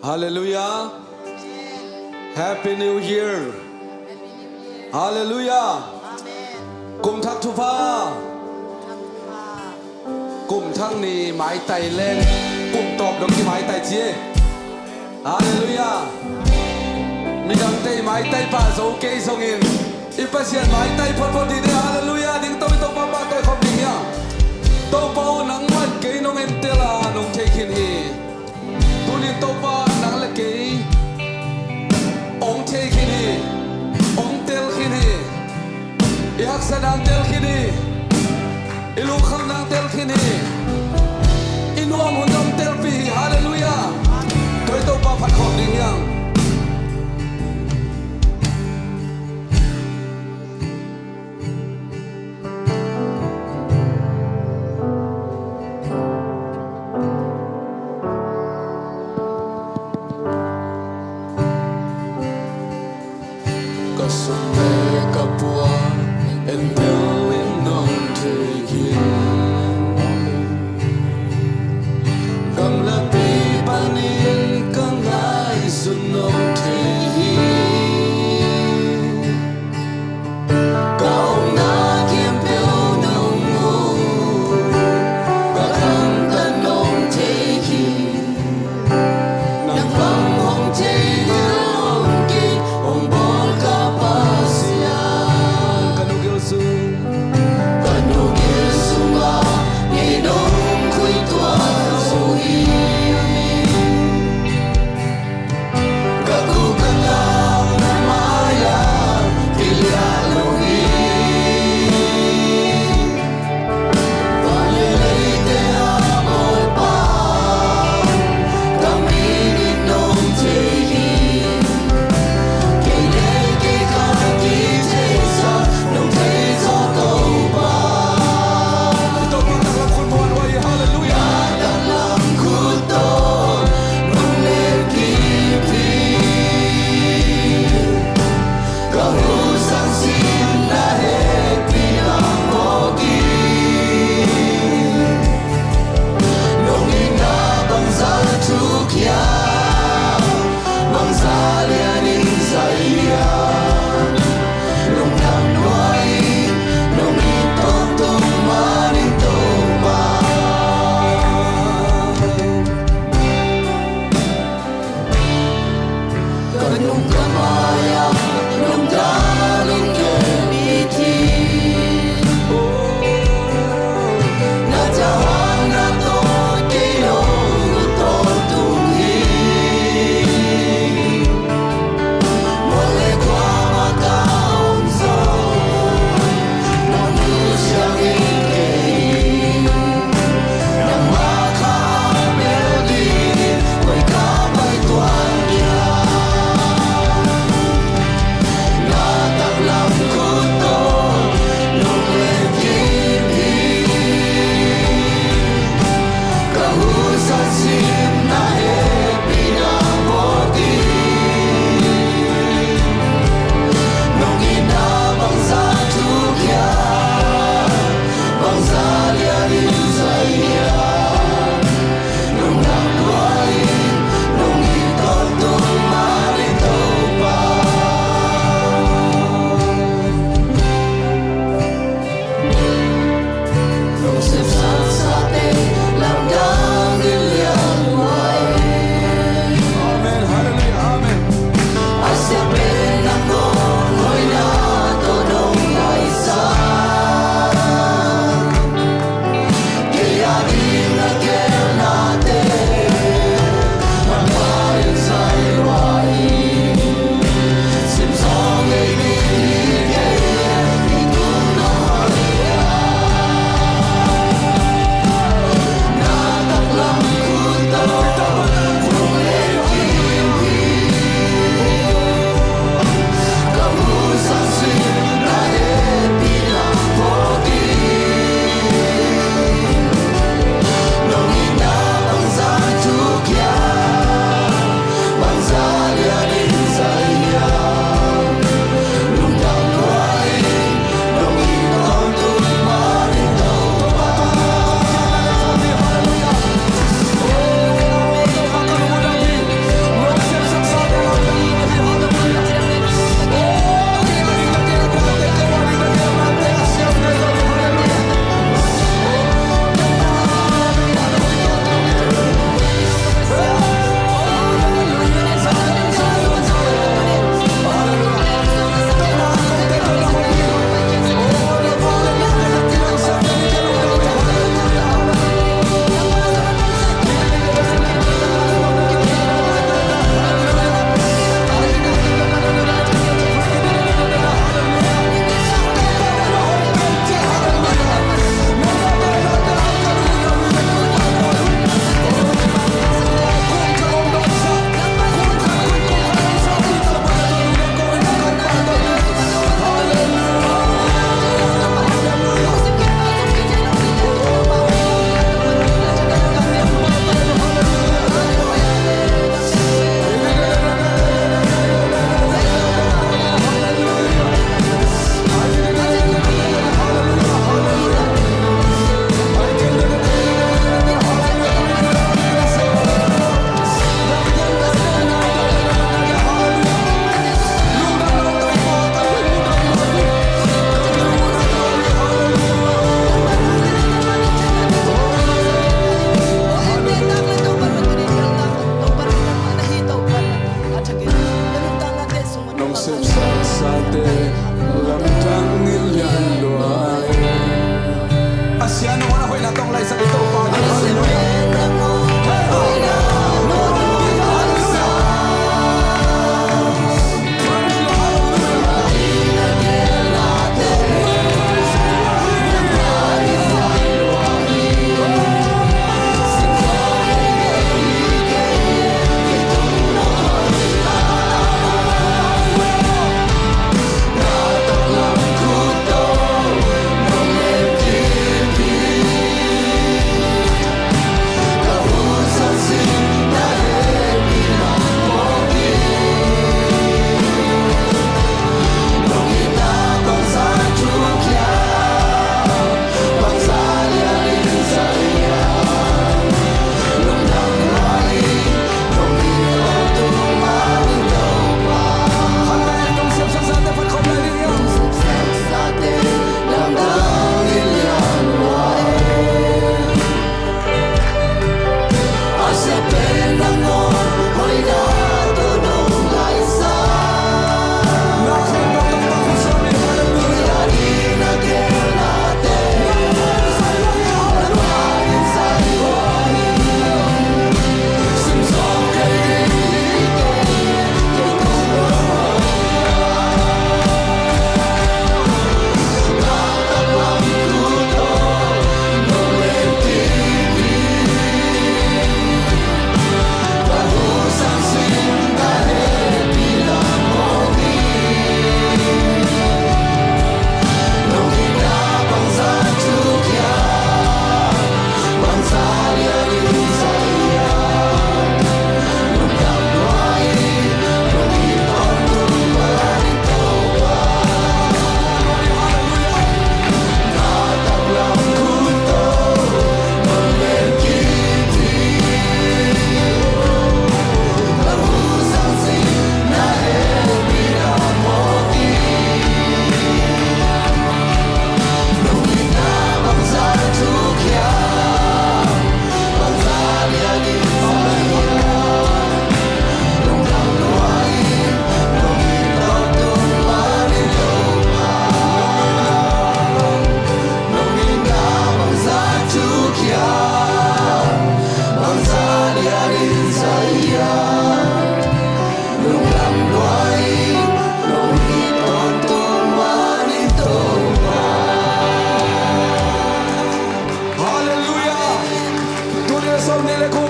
Hallelujah. Happy New Year. Hallelujah. Cùng thắc thu pha. Cùng thăng nì mái tay lên. Cùng tọp đồng cái mái tay chia. Hallelujah. Mi đăng tay mái tay pa dấu cây sông in. Ipa sian mái tay phật phật đi. Hallelujah. Đừng tôi pa pa tôi không đi nha. Tôi bao nắng mắt cây nông em tê là nông thế khiên hi. Tôi liên tôi pa nắng là cây. Ông thế khiên hi. Ông tel khiên hi. Ihak sadang tel khiên hi. Ilu khang nang tel khiên hi. Inuam hundam tel pi. Hallelujah. Tôi pa phát khom đi nha. Kasumbe kapua entel inom tekin Gam lapi panin kangai sunom tehi Kau na kiam peo nong mu Bakang tanom tehi Nang pang hong tehi long ki Ong bol ka Làm đang in liang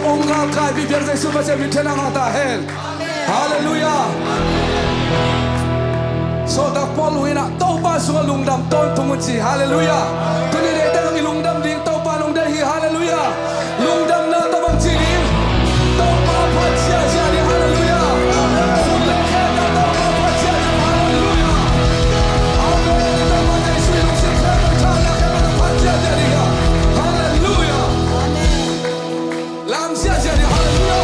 ong ngao kai bi biar sai super se mi tenang ata hen. Hallelujah. So da pol wina to pa su lungdam ton tungun chi. Hallelujah. Tuni de tang lungdam ding to pa lungdam hi. Hallelujah. Lungdam na to bang chi ni. To pa pa chia chia ni. Hallelujah. Ule khe ta to pa pa chia ni. Hallelujah. Amen. To ma de su lu si khe ta la khe ta pa chia chia ni. Hallelujah. Lam chia chia ni. Hallelujah.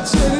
Hey,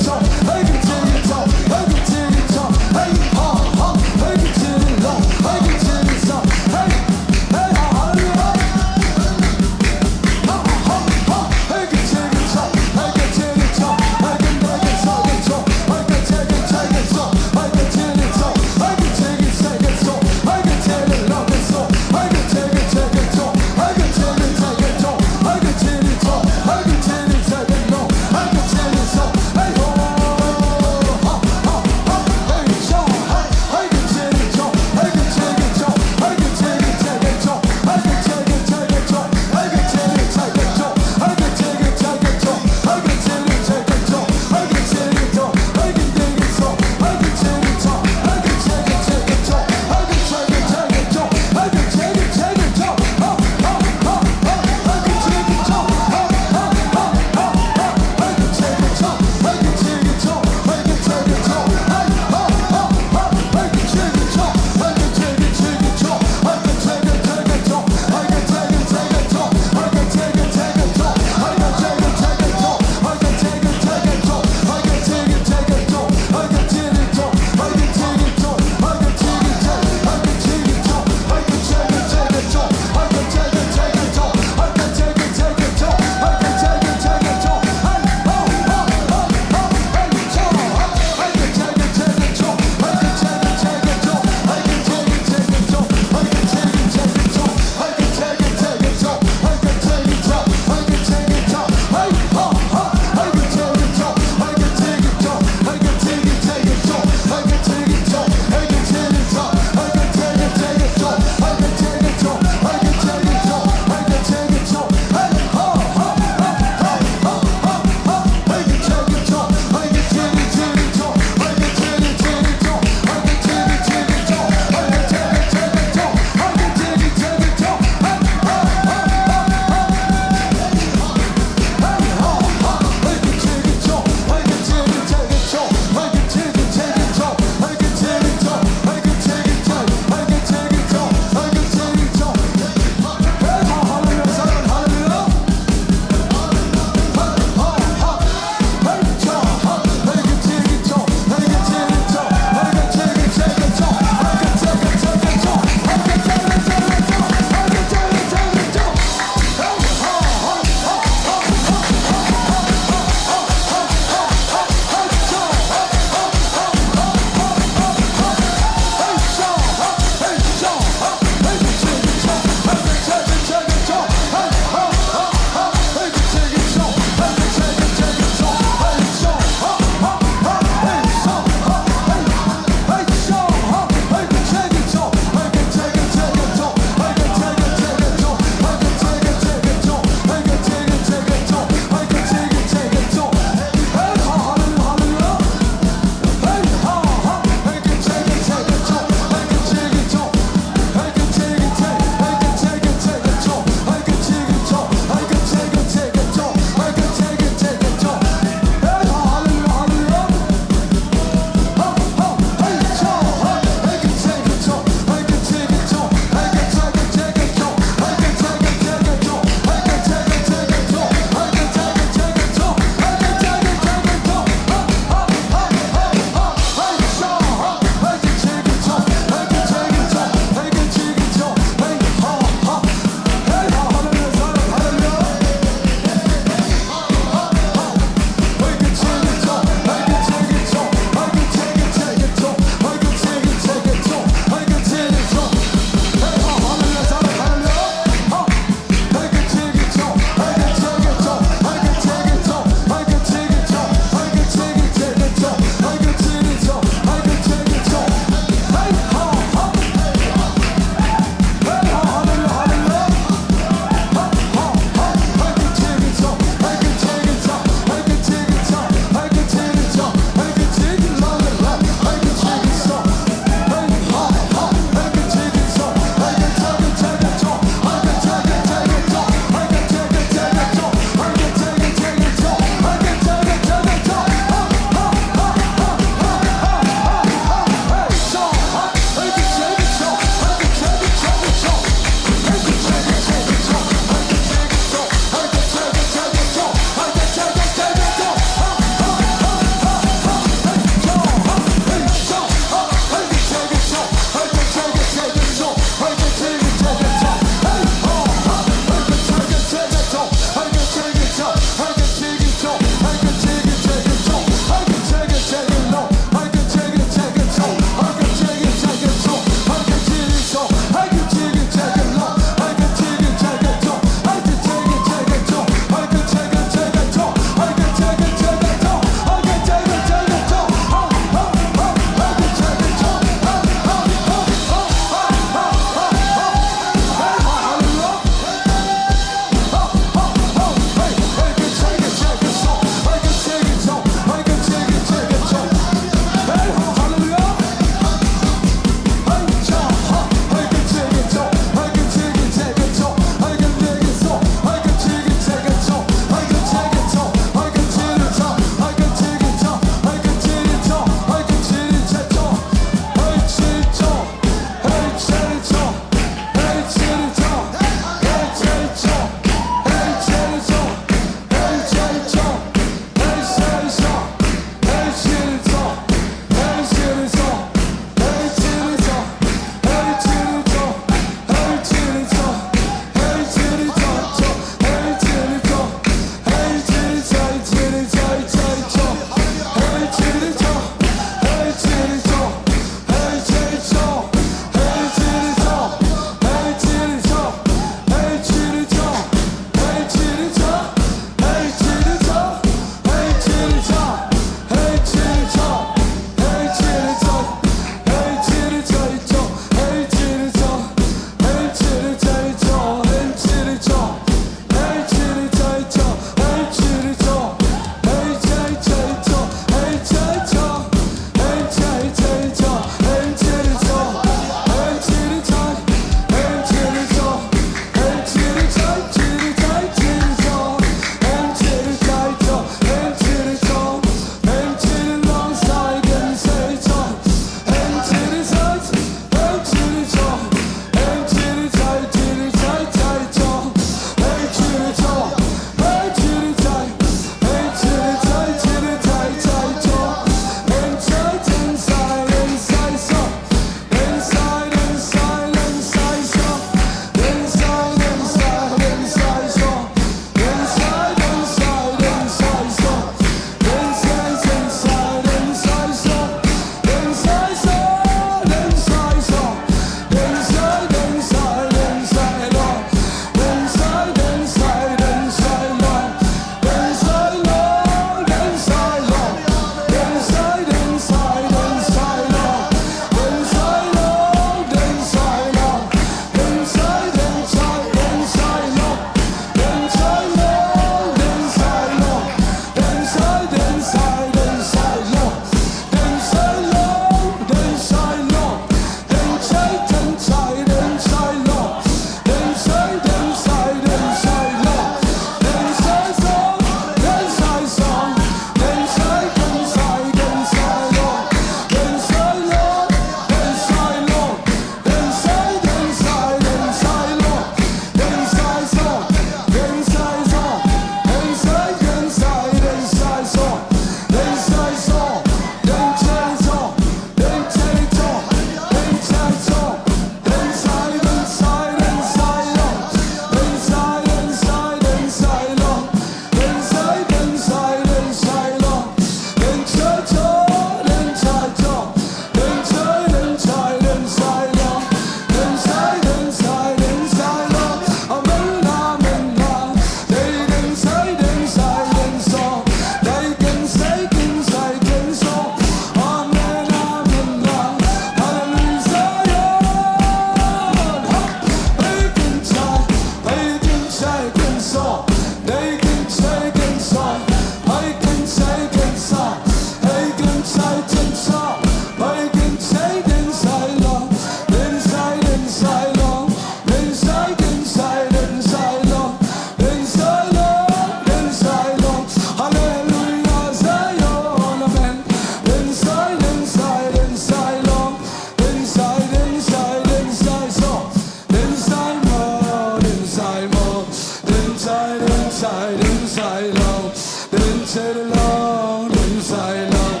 inside long, inside long, inside long,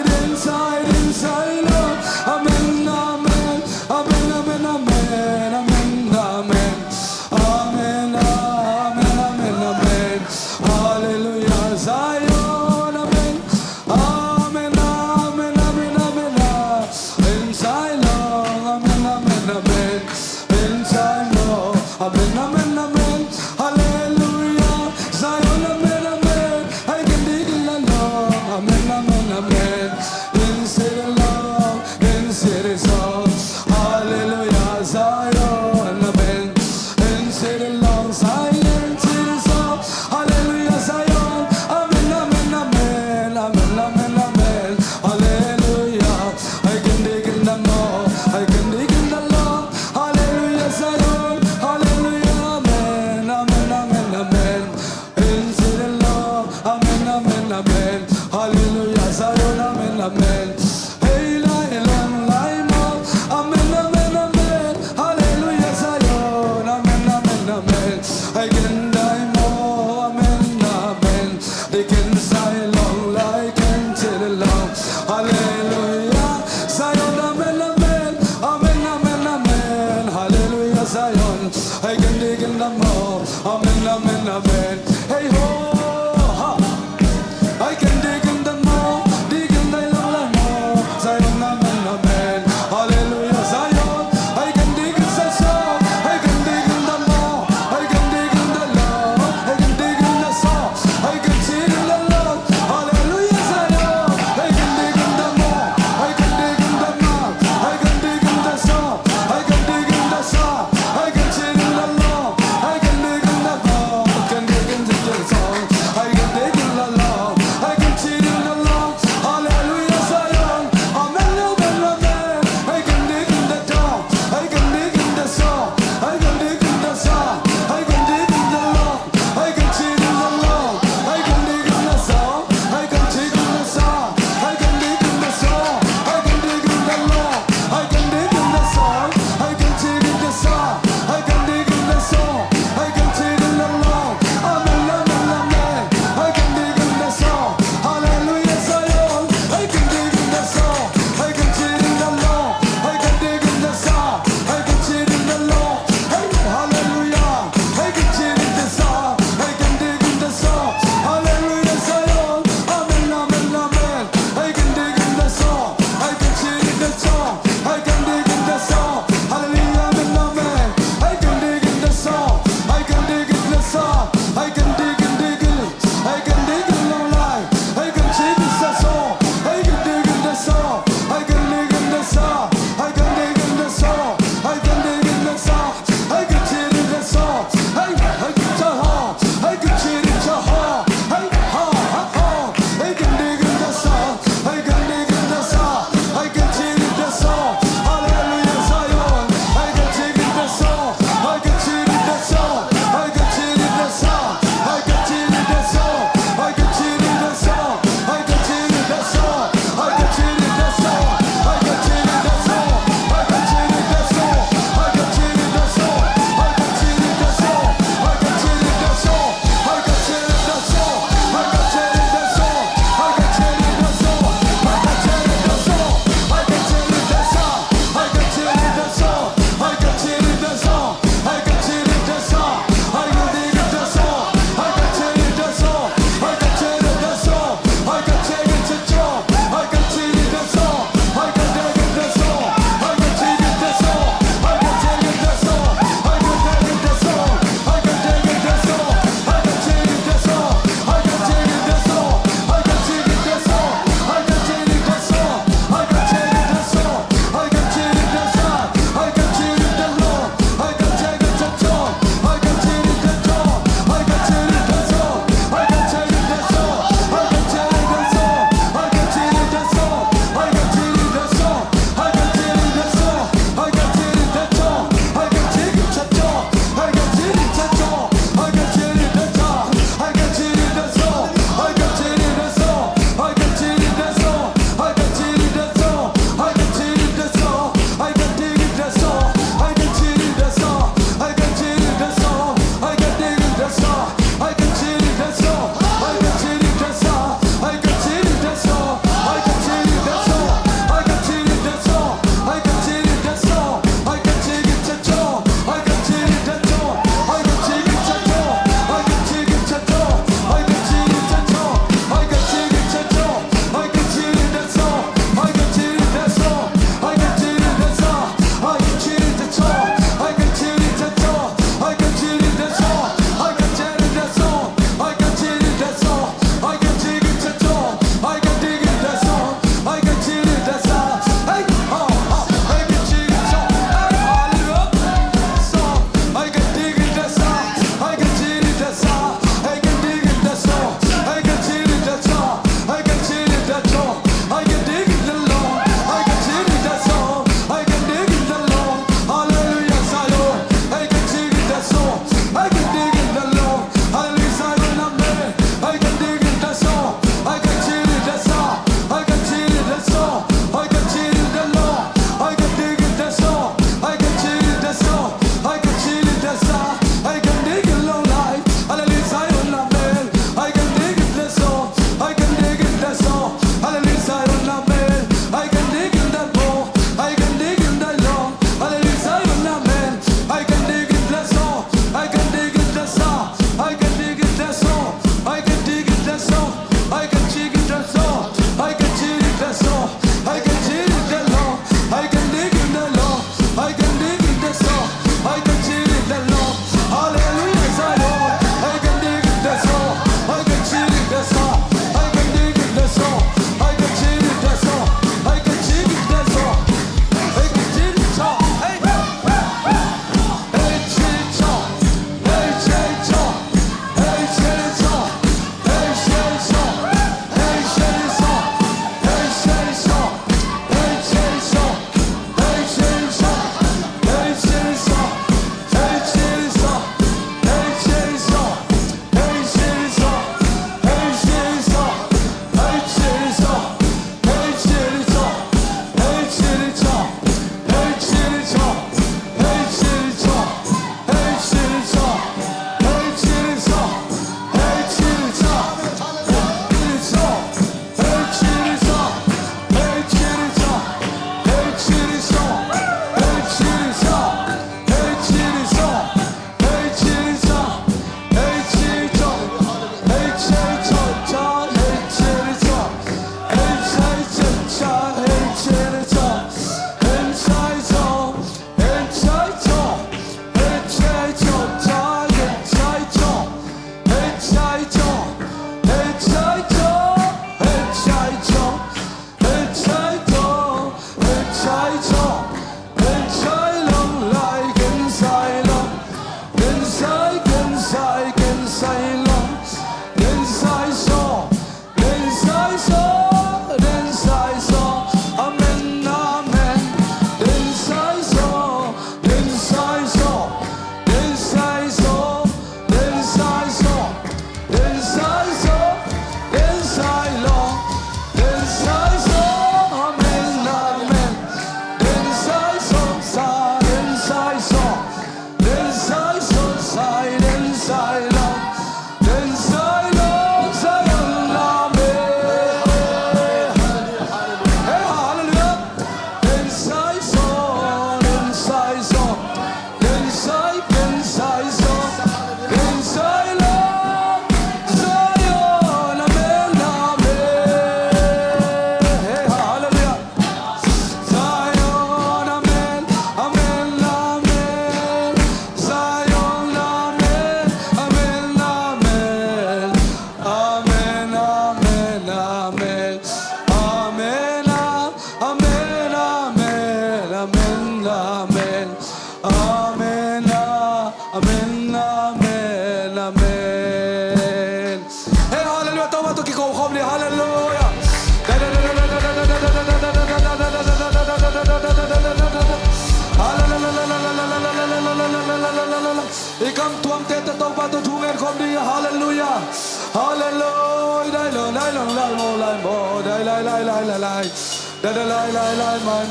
inside long. Amen, amen, amen, amen, amen, amen, amen, amen, amen, amen, amen. Hallelujah, Zion, amen, amen, amen, amen, amen. Inside long, amen, amen, amen, inside long, amen, amen, amen. Hallelujah, Zion, amen, amen. I can dig in the Lord, amen, amen, amen. Inside long, inside song, hallelujah, Zion, amen. Inside long, silent song, hallelujah, Zion, amen, amen, amen, amen, amen, amen. Hallelujah, I can dig in the more, I can dig in the Lord, hallelujah, Zion, hallelujah, amen, amen, amen, amen. Inside long, amen, amen, amen. Hallelujah, Zion, amen, amen. Hey, amen, amen, amen. Hallelujah, Zion, amen, amen, amen. I can die more, amen, amen. They can sigh long like until long. Hallelujah, Zion, amen, amen, amen, amen, amen. Hallelujah, Zion, I can dig in the more, amen, amen, amen. Hey, ho, ha. I can dig in the more, dig in the long more. Zion, amen, amen. Hallelujah, Zion. I can dig in the song. I can dig in the more. I can dig in the love. I can dig in the song. I can dig in the love. Hallelujah, Zion. I can dig in the more. I can dig in the more. I can dig in the song. I can dig in the song. I can dig in the love. I can dig in the more. I can dig in the song. amen. Hey, hallelujah. Tao to kiko khom ni hallelujah. Ikam tuam te tao pa to thungen khom ni hallelujah. Hallelujah. Dai lo lai lo lai mo lai mo dai lai lai lai lai lai. Dai lai lai lai my.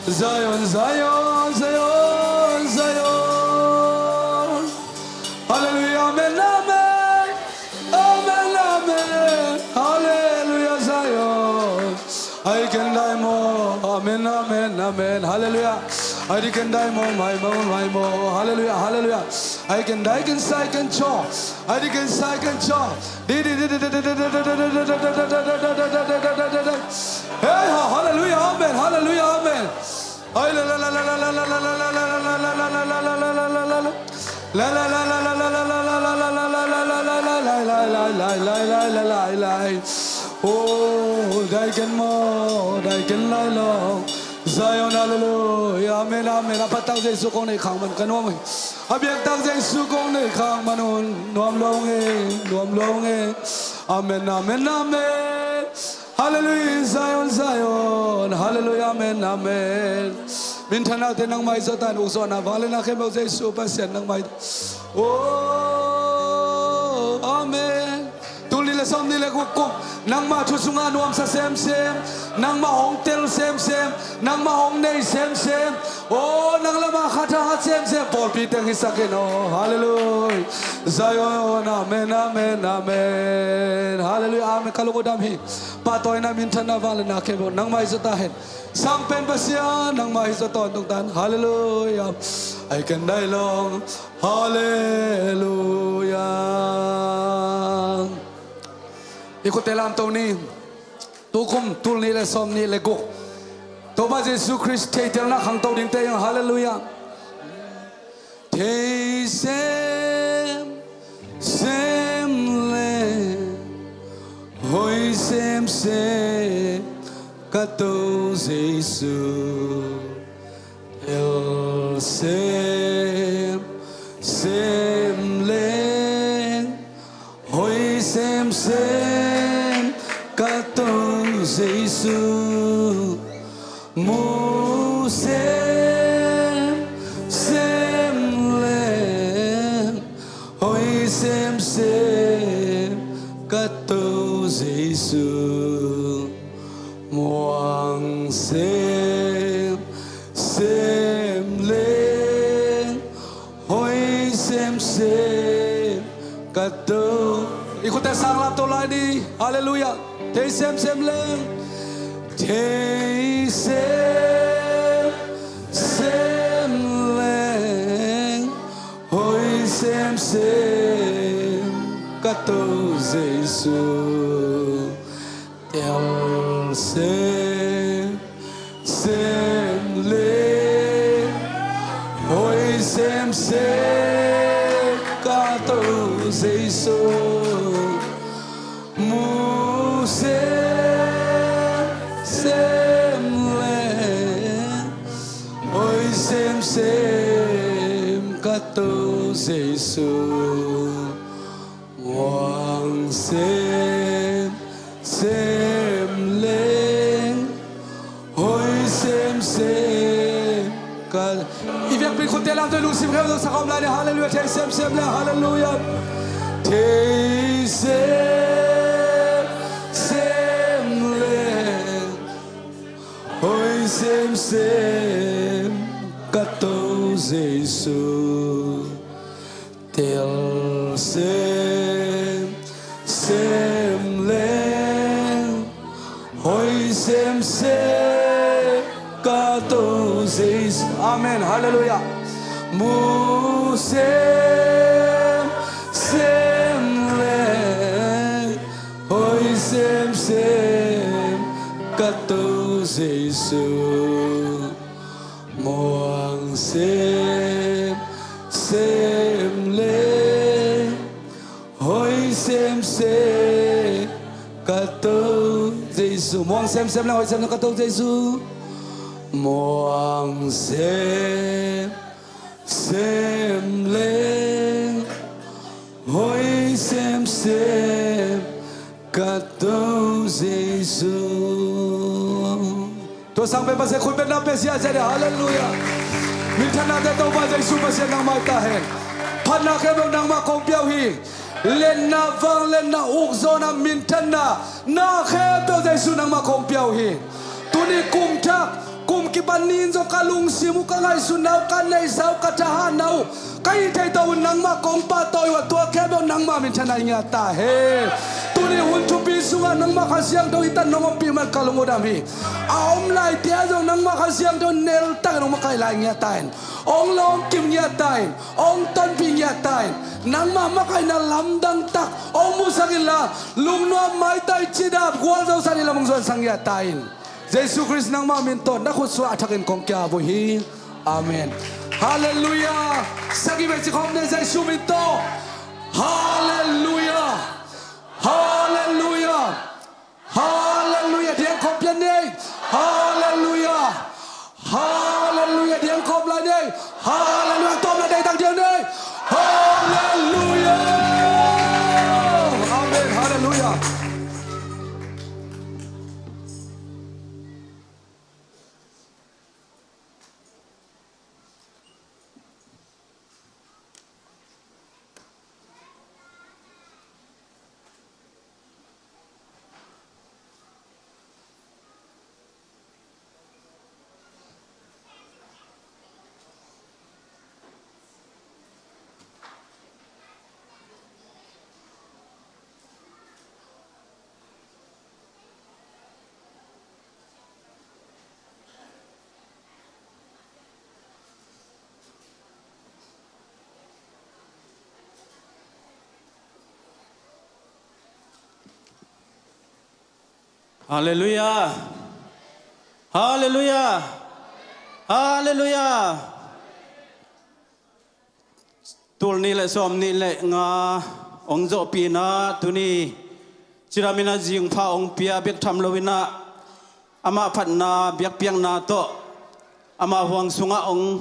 Zion, Zion, Zion, Zion. Hallelujah, amen, amen. Amen, amen. Hallelujah, Zion. I can die more. Amen, amen, amen. Hallelujah. I can die more, my more. Hallelujah, hallelujah. I can die, can say, can chaw. I can say, can chaw. Hey, hallelujah, amen, hallelujah, amen. La la la la la la la la la la la la la. Oh, they can more, they can lie long. Zion, hallelujah, amen, amen. Apa tahu saya sukong ni khang man kanom. Abiak tahu saya sukong ni khang manon. Nuam long eh. Amen, amen, amen. Hallelujah, Zion, Zion. Hallelujah, amen, amen. Minta natin ng may satan uso na bangala na kay Moses supasyan ng may. Oh, amen. Tulila som nila kukum nang matusungan nuam sa sem nang mahong tel sem nang mahong nei sem oh nang lama kata sem Paul Peter hisakin oh hallelujah Zion amen amen amen hallelujah amen kalugod amhi patoy na minta na bangala na kay nang may satahin sang pen pasya nang may saton tungtan hallelujah I can die long hallelujah. Ikut dalam tahun ni, tukum tul ni le som ni le guk. Toba Yesus Kristus tiada nak hang tahu dingte yang haleluya. Te sem le, hoi sem kata Yesus. El sem le, hoi sem kata Yesus. Mu sem le, hoi sem kata Yesus. Muang sem le, hoi sem kata. Ikutin sang lap tolai ni, haleluya. Te sem le, te sem le, hoi sem kata Yesus. Tel sem le, hoi sem kata Yesus. Mu sem le, hoi sem kata Yesus. Muang sem le, hoi sem kata. Iviak berikut dalam tu lusi berapa tu sakam lari haleluya. Te sem le haleluya. Te sem le, hoi sem kata Yesus. Tel sem le, hoi sem kata Yesus. Amen, haleluya. Mu sem le, hoi sem kata Yesus. Muang sem le, hoi sem kata Yesus. Muang sem le, hoi sem kata Yesus. Muang sem le, xem cả tâu Giêsu. Tôi sang bên sẽ khuyên bên nam bên sẽ hallelujah. Mình thân nào để tâu vào Giêsu mà sẽ nang mai ta hẹn. Phần nào khi bên nang mà công biểu hi. Lên na vang lên na uk zo na mình thân na khi tâu Giêsu nang mà công biểu hi. Tu ni cùng chắc cùng cái ban nín do cả lung simu cả ngày xuân nào cả ngày sau cả chahan nào cái thầy tàu nang mà công pa tôi và tua khe bên nang mà mình thân này nhà ta he tu ni hun chu pi sunga nang mà khá siang tôi itan nong pi mà cả lung odam hi ông lại tia do nang mà khá siang tôi nel ta nong mà kai lại nhà ta ông long kim nhà ta ông tân pi nhà ta nang mà kai na lam dang tak ông mu sangila lung no mai tai chidap gwal zo sani lamong zon sang nhà ta Giêsu Christ nang ma min ton na khut swa thakin kong kya bo hi amen hallelujah sagi be chi khom ne Giêsu min to hallelujah hallelujah hallelujah diang khom plan nei hallelujah hallelujah diang khom la nei hallelujah tom la dei tang diang nei hallelujah amen hallelujah. Hallelujah. Hallelujah. Hallelujah. Tul ni le som ni le nga ong zo pi na tu ni chiramina jing pha ong pia bek tham lowina ama phat na biak piang na to ama huang sunga ong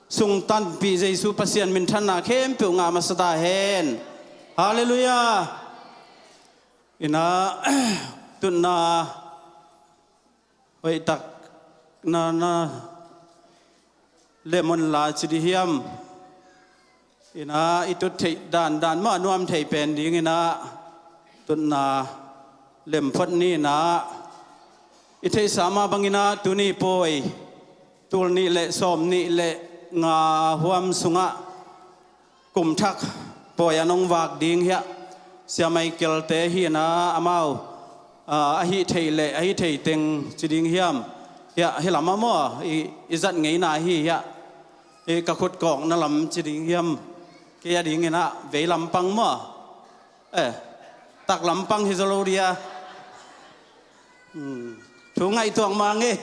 sung tan pi Giêsu pasien min than na khem pu nga ma sada hen. Hallelujah. Ina tun na oi tak na lemon la chidi hiam ina itut thei dan ma nuam thei pen ding ina tun na lem phot ni na i thei sama bangina tuni poi tul ni le som ni le nga huam sunga kum thak poi anong wak ding hia sia Michael te hi na amau a hi thei le a hi thei teng chiding hiam ya helama mo i zat ngei na hi ya e ka khut kong na lam chiding hiam ke ya ding na ve lam pang mo tak lam pang hi zoloria thu ngai tuang ma nge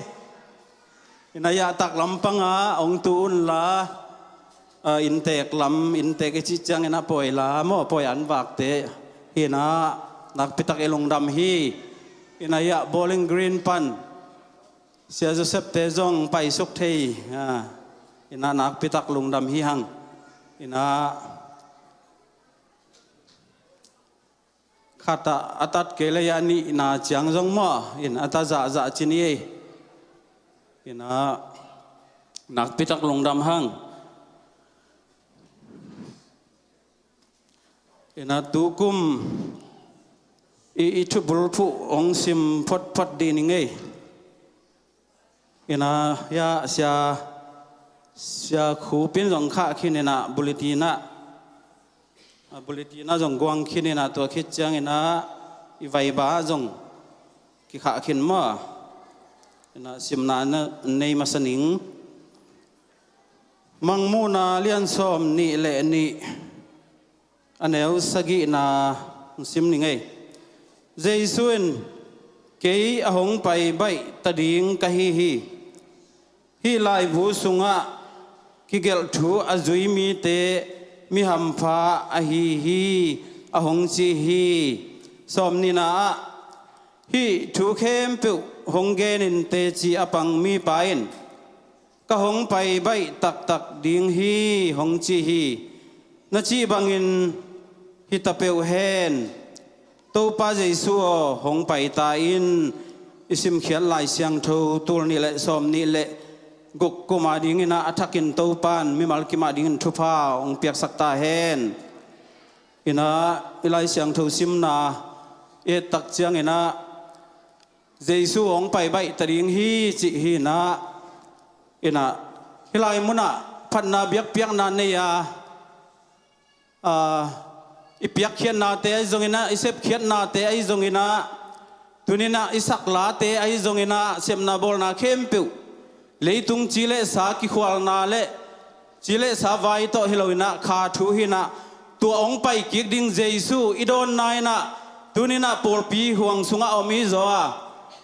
ina ya tak lam pang a ong tu un la in tek lam in tek chi chang na poi la mo poi an wak te ina nak pitak elong dam hi ina ya Bowling Green pan sia Joseph te zong pai sok thei ina nak pitak lung dam hi hang ina khata atat kele ya ni na chiang zong mo in ata za chini ina nak pitak lung dam hang ina tukum i thu bulphu ong sim phot di ni ngei ina ya sia khu pin jong kha khinena bulletina jong gwang khinena to khit chang ina i vai ba jong ki kha khin ma ina simna na nei masaning mangmuna lian som ni le ni aneu sagi na sim ni ngei Giêsuin kei ahong pai bai tading hi lai vu sunga kigel thu azui mi te mi ham pha a hi ahong chi hi som ni na hi thu khem pu hong gen in te chi apang mi pain ka hong pai bai tak ding hi hong chi hi na chi bangin ฮิตาเปลเฮนตัวป้าเยซูหงไปตาอินอิสิมเขียนลายเสียงทูตัวนี่แหละสมนี่แหละกุกกุมาดิ่งนะอัฐกินตัวปานมิมัลกิมาดิ่งทุพาองเปียกสักตาเฮนอินะอิลายเสียงทูซิมนาเอตักเจียงอินะเยซูองไปใบตริงฮีจิฮีนะอินะอิลายมุนะพันนาเบียกเปียกนาเนียอิเปียกเขียนนาเตไอจงอินะอิเซบเขียนนาเตไอจงอินะตุนินะอิสักลาเตไอจงอินะเซมนาบอลนาเข้มปิวเลยตุงจิเลสากิขวาลนาเลจิเลสาไวโตฮิโลอินะคาทูฮินะตัวองไปกิกดิ่งเยซูอิโดนนายนะตุนินะปอลปีห่วงสุงอาอมิโซอา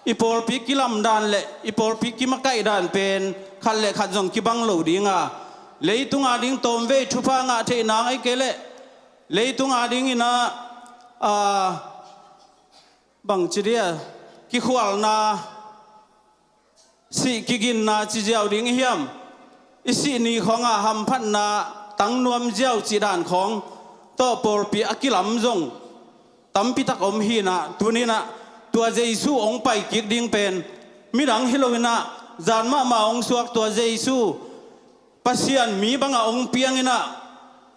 อีปอลปีกิลำดานเลอีปอลปีกิมาไกดานเป็นขันเลขัดจงกิบังโลดิงาเลยตุงอาดิ่งตอมเวทุพางาเทนางไอเกเลเลยตุงอาดิ่งอินะบังจิเดียกิขวาลนาสิกิกินนาจิเจ้าดิ่งเฮียมอิสินีของอาหัมพันนาตั้งนวมเจ้าจีดานของต่อปอลปีอกิลำจงตั้มพิทักษ์อมฮีนะตัวนี้นะตัวเยซูองไปกิกดิ่งเป็นมิดังฮิโลวินะจานมาองสวกตัวเยซูปัสยันมีบังอาองเปียงอินะ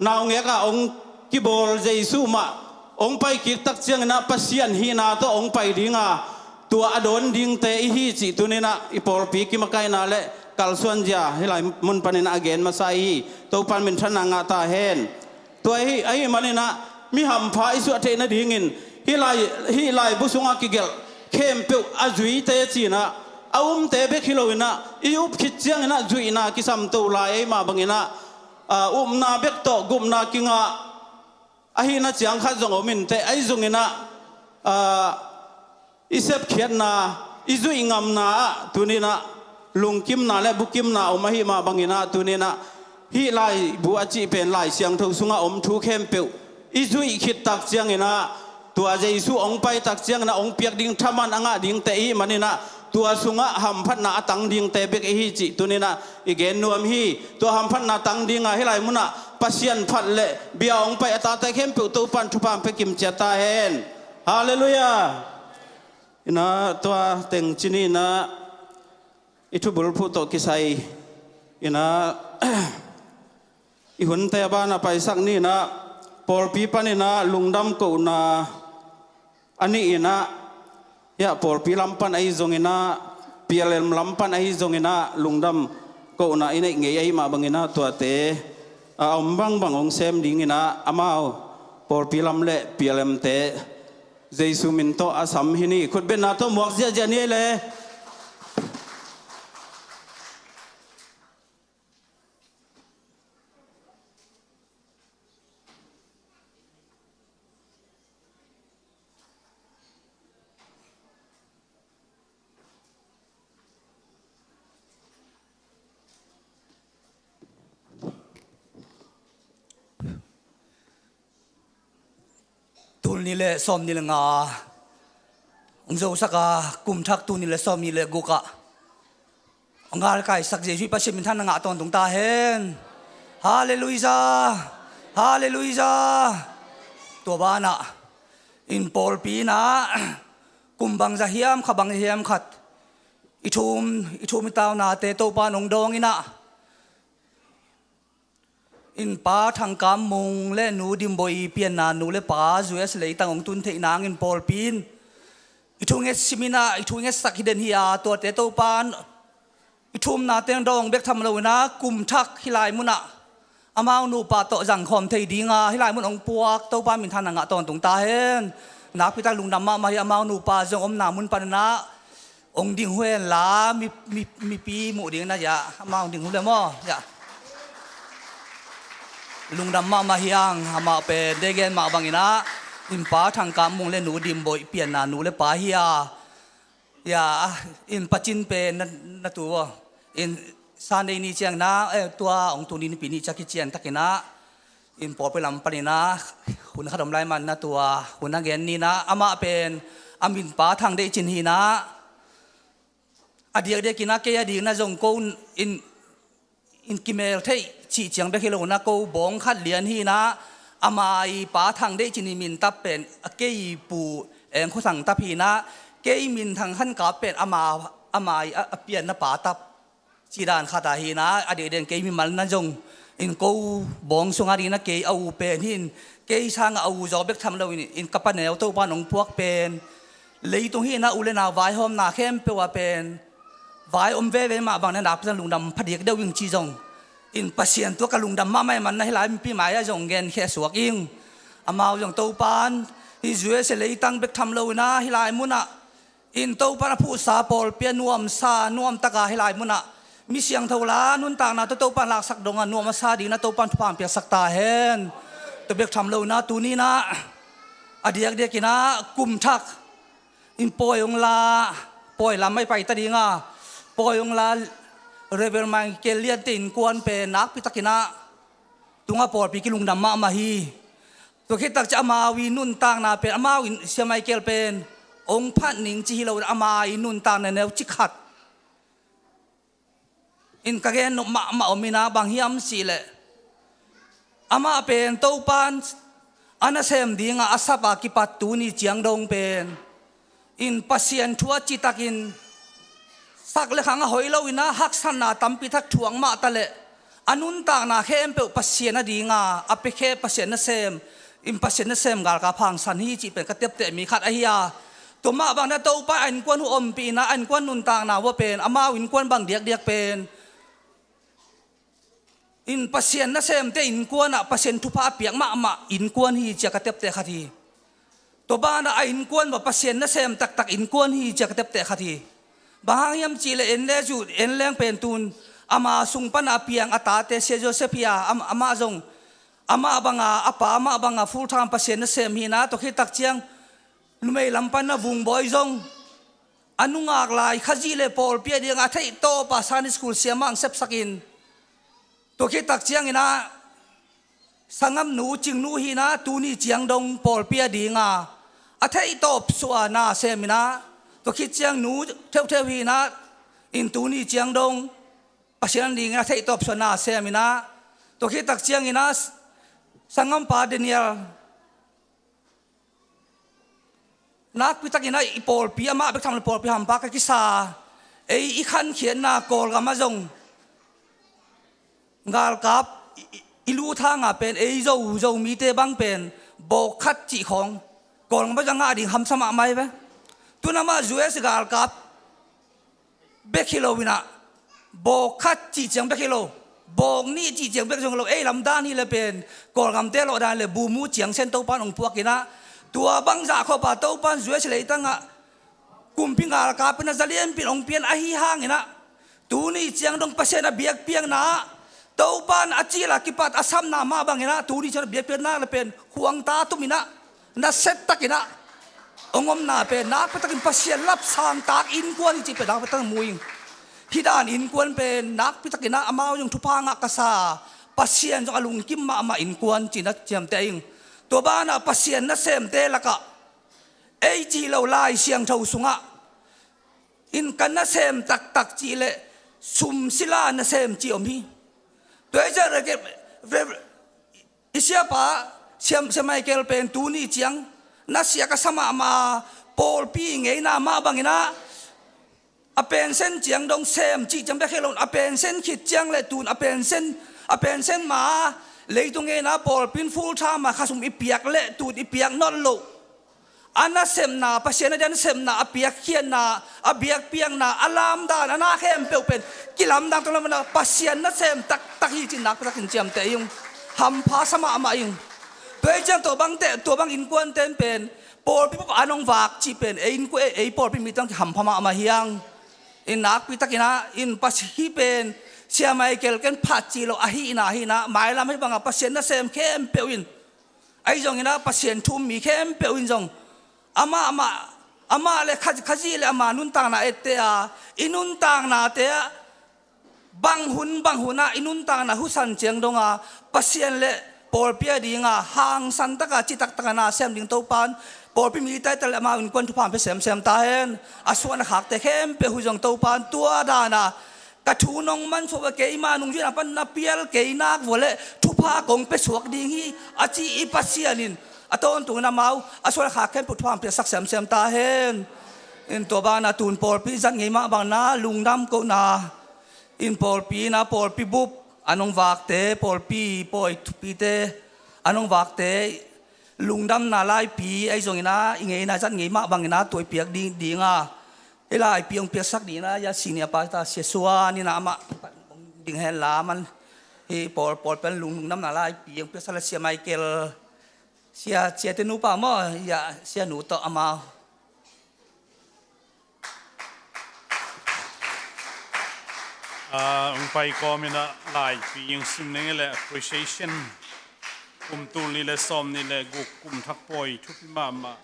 นาวเงกาองกิบอลเยซูมาองไปกิกตักเจียงอินะปัสยันฮีนาตัวองไปดิ่งอาตัวอดอนดิ่งเตอิฮีจิตัวนี้นะอีปอลปีกิมาไกนาเลกัลส่วนจ้าให้ไหลมุนปันนะเกนมาใส่ตัวปันเป็นทนางาตาเฮนตัวไอ้มันนี่นะมีหำพาอิสุเทนดิ่งินฮิไลบุษงอากิเกลเข้มเปียวอาจุยเตจีนะอาเตเบคิโลวินะอีอุบคิดเจียงนะจุยนะกิสัมตัวลายมาบังนะนาเบกโตกุมนากิงาอาหินะเจียงขัดจงอมินเตไอจงนะอิเซบเขียนนะอิจุยงามนะตัวนี้นะลุงกิมนาและบุกิมนาอมหิมาบังนะตัวนี้นะฮิไลบัวจีเป็นลายเสียงทุสุงอาอมทุเข้มเปียวอิจุยคิดตักเจียงนะตัวเยซูองไปตักเจียงนะองเปียกดิ่งทามันอ่ะดิ่งเตอีมันนี่นะตัวสุงะหำพันนาตังดิ่งเตเบกอีจิตัวนี้นะอีเกนนวมฮีตัวหำพันนาตังดิ่งให้ไหลมุนะปัสยันพัดเละเบียองไปตาเตเข้มปิวตัวปันทุพามไปกิมเจตาเฮนฮาเลลูยาอินะตัวเต็งจินีนะอิทุบุลพูโตกิไซอินะอีหุ่นเตบ้านไปสักนี่นะปอลปีปันนี่นะลุงดำกูนะอันนี้นะยาปอลปีลำปันไอจงนะเปียเลมลำปันไอจงนะลุงดำกูนะอินี่เงยไอมาบังนะตัวเตอมบังบังองเซมดิ่งนะอามาปอลปีลำเละเปียเลมเตเยซูมินโตอาสัมฮินีขุดเป็นนาโตหมวกเสียเจนี่เลยตุนนี่แหละซ้อมนี่แหละงาองเจ้าสักกุมทักตุนนี่แหละซ้อมนี่แหละกุกะงาไก่สักเจชีปัชมินท่านงาตอนตรงตาเห็นฮาเลลูยาฮาเลลูยาตัวบ้านะอินปอลปีนะกุมบังจะเฮียมขับบังจะเฮียมขัดอิทุมมิตาวนาเตโตปานองดองอินะอินป้าทางกำมุงเล่นูดิมบอยเปียนนานูเล่ป้าจุเอสเลยตั้งองตุนเทนางอินปอลปีนอิทุงเอสซิมินาอิทุงเอสสักฮิเดนฮิอาตัวเตโตปานอิทุมนาเตงดองเบกทำเลวนะกุมทักฮิไลมุนะอามานูปาโตจังคอมเทดีงาฮิไลมุนองปวกโตปานมินทานงะตอนตรงตาเห็นนักพิทักษ์ลุงดำมาฮิอามานูปาจงอมนามุนปานนะองดิ่งเฮนลามีปีหมู่ดิ่งนะยะอามาดิ่งหุ่นเลยมั้ยะลุงดำมาเฮียงมาเป็นเดกเกนมาบังอินะอินป้าทางกำมุงเล่นหนูดิมบอยเปลี่ยนนาหนูเล่ป้าเฮียอย่าอินปัจจินเป็นนั่นตัวอินซานเดนี่เจียงนะตัวองตุนินปีนี้จักรเจียนตักนะอินปอไปลำปนินะหุ่นขนมลายมันนะตัวหุ่นนักเรียนนี่นะอามาเป็นอามินป้าทางเดจินฮีนะอดีตเด็กกินนะเกียดีนะจงโกนอินกิเมลเทชีเจียงเบคิโลนะกูบงขัดเหรียญฮีนะ อามาอีป้าทางได้จินิมินตับเป็นเกยปูเองเขาสั่งตับพีนะเกยมินทางขันกาเป็นอามาเปลี่ยนนะป้าตับจีดานขาตาฮีนะอดีตเดินเกยมิมันนั่นจงอินกูบองสุงารีนะเกยเอาเป็นหินเกยช่างเอาจอบเบกทำเราอินกับปนเนวตัวปานองพวกเป็นเลยตรงที่นะอุเลนาไว้หอมนาเข้มเปว่าเป็นไว้อมเวมาบางนั้นดับจังลุงดำพอดีก็เดวิ่งจีจงอินปัสเซียนตัวกลุงดำมาไม่มันนะให้หลายปีหมายจงเงินแค่สวกอิงอามาอย่างตัวปานฮิจวยเสเลยตั้งเบกทำเรานะให้หลายมุนะอินตัวปานผู้สาปอลเปียนวมซานวมตะกาให้หลายมุนะมีเสียงเท่าล้านุนต่างนะตัวปานหลักสักดงนวมซาดีนะตัวปานทุพามเปียสักตาเห็นตัวเบกทำเรานะตัวนี้นะอดีตเดียกินะกุมทักอินปอยองลาปอยลาไม่ไปตะดีงาปอยองลาเรเวลมังเกลียนตินกวนเป็นนักพิทักษ์นะตุงอาปอดปีกิลุงดำมาฮีตัวคิดตักจะอามาวินุนต่างนาเป็นอามาวินเสียไม่เกลเป็นองค์พระหนิงจีเราอามาอินุนต่างในแนวจิขัดอินกะเกนมาอมินาบางฮิมสีเลอามาเป็นตัวปันอันเซมดีงาอาซาบากิปัตตูนีเจียงดงเป็นอินปัสเซียนทัวจิตักินสักเล็กขังหอยเราอินะฮักสันนาตัมปิทักถ่วงมาตะเลอนุนต่างนาเข้มเปอปัสเซียนดีงาอเปเคปัสเซียนเซมอินปัสเซียนเซมกาลกาพังสันฮีจีเป็นกระเทียบเตะมีขัดอหิยาตัวมาบางนาตัวไปอันกวนหัวอมปีนะอันกวนนุนต่างนาว่าเป็นอามาวินกวนบางเดียกเป็นอินปัสเซียนเซมเตอินกวนอะปัสเซียนทุพาเปียกมาอินกวนฮีจีกระเทียบเตะขัดทีตัวบ้านอินกวนว่าปัสเซียนเซมตักอินกวนฮีจีกระเทียบเตะขัดทีบางยามจีเลเอ็นเลจูเอ็นแรงเป็นตุนอามาสุงปันอาเปียงอาตาเตเซโจเซพิยาอามาจงอามาบังอาปาอามาบังฟูลไทม์เปอร์เซ็นต์เซมฮีนะตัวคิดตักเจียงลุเมลำปันนะบุงบอยจงอนุงากลายขจีเลปอลเปียเดียงอาเทยโตปัสสานิสคูลเสียมังเซปสกินตัวคิดตักเจียงนะสังกัมหนูจิงนูฮีนะตูนี่เจียงดงปอลเปียดีงาอาเทยโตปสวานาเซมินะตัวคิดเจียงหนูเทวฮีนะอินตูนี่เจียงดงปัจจุบันดีนะเทยตบสนาเซมินะตัวคิดตักเจียงอินะสังกัมปาเดเนียลนักพิทักษ์อินะอีปอลปีอามาไปทำเลยปอลปีหามปากกิสาอีขันเขียนนากอลกับมาจงงาลกับอิลูทางเป็นเจ้ามีเตบังเป็นโบคัดจีของกอลกับมาจังงาดิคำสมัครไหมเว้ตัวนั้นมาจูเอสกาลกับเบคิโลวินะโบคัดจีเจียงเบคิโลโบกนี่จีเจียงเบคิโลลำด้านนี่เลยเป็นกอลกับเตโลดานเลยบูมูเจียงเส้นเต้าปานองพวกกินะตัวบังจ่าเขาป่าเต้าปานจูเอสเลยตั้งกุมพิงกาลกับเป็นนักเรียนเป็นองเปียนอาฮีห่างนะตัวนี้เจียงดงเปอร์เซ็นต์เบียกเปียงนะเต้าปานอาจีละกิปัดอาซัมนามาบังนะตัวนี้จะเบียกเปียงนะเลยเป็นห่วงตาตุมินะนัดเซตตักินะองค์นาเป็นนักพัฒนาปัสเซียนรับสางตากอินกวนจีเป็นนักพัฒนามุยฮิดานอินกวนเป็นนักพิทักษ์นะอามาอย่างทุพางกษาปัสเซียนจงอลุงกิมมาอินกวนจีนักเจียมเตงตัวบ้านปัสเซียนนักเซมเตละกะจีเราไล่เสียงเท่าสุงะอินกันนักเซมตักจีเลซุมศิลานักเซมจีอมฮีตัวเจ้าเรเกอิเสียป้าเสียไม่เกลเป็นตูนี่เจียงนักเสียก็สมามาปอลปีไงนามาบางนะอเป็นเส้นเจียงดงเซมจีจำได้แค่ลงอเป็นเส้นขีดเจียงเลยตูนอเป็นเส้นมาเลยตรงไงนะปอลปีนฟูลชามาข้าสมอีเปียกเละตูนอีเปียกนอนโลอันนั้นเซมนาปัสเซียนอันเซมนาอเปียกเขียนนาอเบียกเปียงนาอลามดานอันน่าเข้มเปลวเป็นกิลามดังตรงนั้นนะปัสเซียนนักเซมตักฮีจินนักตักหินเจียมแต่ยังทำพาสมามายังโดยจังตัวบางเตะตัวบางอินกวนเต้นเป็นปอลพี่ปุ๊บอันองวากจีเป็นอินกวนปอลพี่มีตั้งทำพม่ามาเฮียงอินนักพิทักษ์นะอินปัสฮีเป็นเชียร์ไม่เกลกันพัดจีโลอาฮีนะหมายลำให้บางปัสเซียนนักเซมเข้มเปลวินไอ้จงนะปัสเซียนทุ่มมีเข้มเปลวินจงอามาเลยขจีเลยอามานุนต่างนาเอเตออินุนต่างนาเตะบางหุนนะอินุนต่างนาหุสันเจียงดงปัสเซียนเลยปอลเปียดีงาห่างสันตะกาจิตักตะกานาเซมดิงโตปานปอลเปียมีแต่แต่ละมาอินกวนทุพานไปเซมตาเห็นอาส่วนหักแต่เข้มไปหุจงโตปานตัวดานา กระทูน้องมันสวเกยมานุ่งจีนับนับเปียลเกยนักวัวเล่ทุพากงไปสวกดิ่งฮีอาจีอีปัสเซียนินอาตอนตุงน้ำเมาอาสวรขาเข้มปุถุความเปียสักเสียมตาเห็นอินตัวบ้านนาตูนปอลปีจันไงมาบางนาลุงดำก็นาอินปอลปีนาปอลปีบุบอันนงวักเตปอลปีปอยทุปีเตอันนงวักเตลุงดำนาไล่ปีไอ้ส่งนะอิงไงนะจันไงมาบางนะตัวเปียกดิ่งเวลาไอ้เปียงเปียกสักดีนะยาสีเนี่ยปาตาเสียสัวนี่นะมาดิ่งเฮลามันเฮ้ปอลเป็นลุงน้ำนาไล่เปียงเปียกสักเสียไมเคิลเสียเตนูป่ามั่อย่าเสียหนูต่ออามาองไปก็มีนะหลายปียังซิมนึงแหละ appreciation กุมตูนี่แหละซ้อมนี่แหละกุมทักปอยทุกมา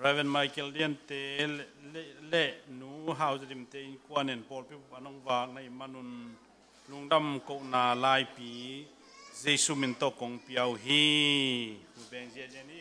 Reverend Michael Dian te le nu house dim te kwanen pol pe anong wang na imanun lungdam ko na lai pi Jesu min to kong piao hi hu beng je ni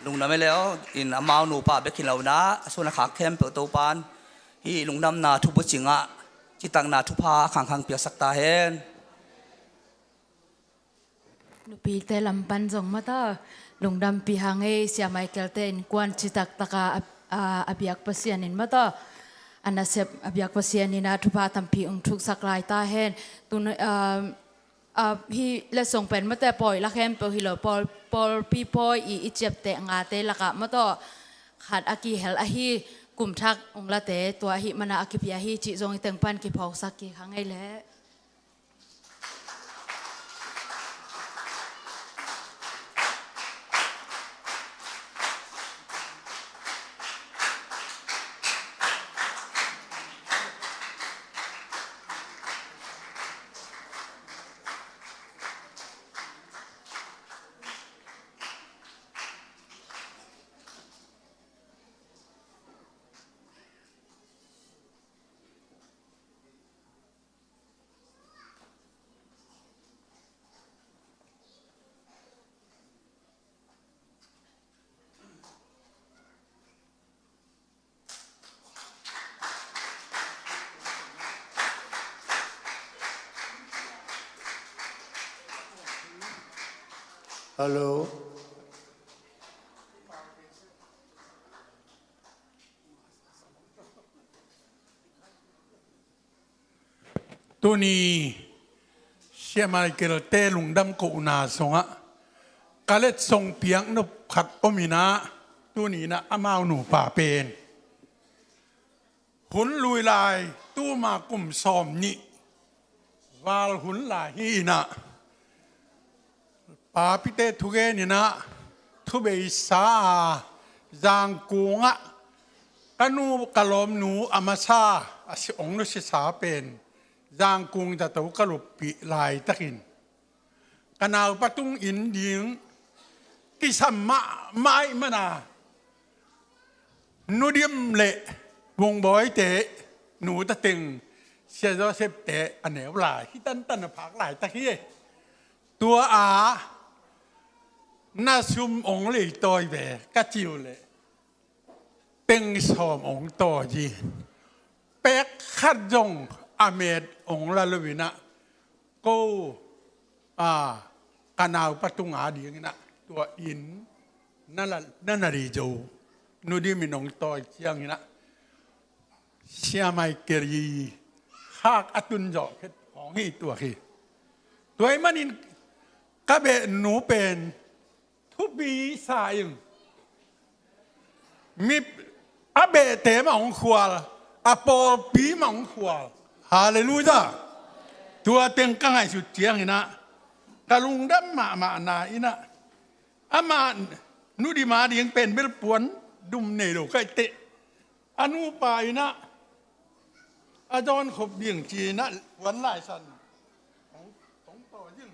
ลุงน้ำไม่แล้วอินอามาหนูป่าเบกินเหล่านะส่วนขาเข้มเปิดตัวปานฮีลุงน้ำนาทุบจิงะจิตังนาทุพาขังเปียสักตาเห็นนุปีเตลำปันจงมาตาลุงดำปีหางเอเสียไมเคิลเตนกวนจิตักตะกาอภิยักษ์เปเซียนินมาตาอันนั้นเสพอภิยักษ์เปเซียนินาทุพาทำปีองทุกสักลายตาเห็นตุนฮีเลส่งเป็นมาแต่ปล่อยละแคมเปิลฮิโลปอลปีปอยอีเจ็บเตะงาเตละกะมาต่อขาดอากีเฮลอาฮีกลุ่มทักองละเตตัวฮิมันอากิพิยาฮีจิจงอีเต็งปันกิพอกสักกี่ครั้งไงแล้ว Hello. Tôi ni xem ai kêu tê lùng đâm cụ na song á, cái lết song piang nó khát omina, tôi ni na amao nụ bà bền, hun lùi lại, tôi mà cùng xòm nhị, vào hun lại hi na. Bà bị tê thu ghê nè nè, thu bê xa giang cuồng á, cái nụ cà lòm nụ amasa, asi ông nó sẽ xa bền, giang cuồng ta tàu cà lụp bị lại tắc in, cái nào bắt tung in điên, cái sắm mãi mà na, nụ điềm lệ, vùng bói tệ, nụ ta tình, sẽ do xếp tệ, anh éo lại, khi tân tân phác lại tắc hi, tuaน่าซุ่มองเลยต่อยแบบกะจิวเลยเป็นสอมองต่อจีเป็กขัดจงอเมดองละลวินะก็กันาวปัตุงอาดีงี้นะตัวอินนั่นละนั่นน่ะดีจูนูดีมีน้องต่อยเชียงงี้นะเชียไม่เกลีขากอตุนจ่อของนี่ตัวขี้ตัวไอ้มันอินกะเบหนูเป็นทุบีสายมีอาเบเตมังขวาอาปอปีมังขวาฮาเลลูยาตัวเต็งกังไงสุดเจียงนะกะลุงดัมมานาอินะอามานุดีมาดียังเป็นเบลปวนดุมเนโรไกเตอนุปายนะอาจารย์ขบเบียงจีนะ หวนหลายสันของตรงต่อยิ่ง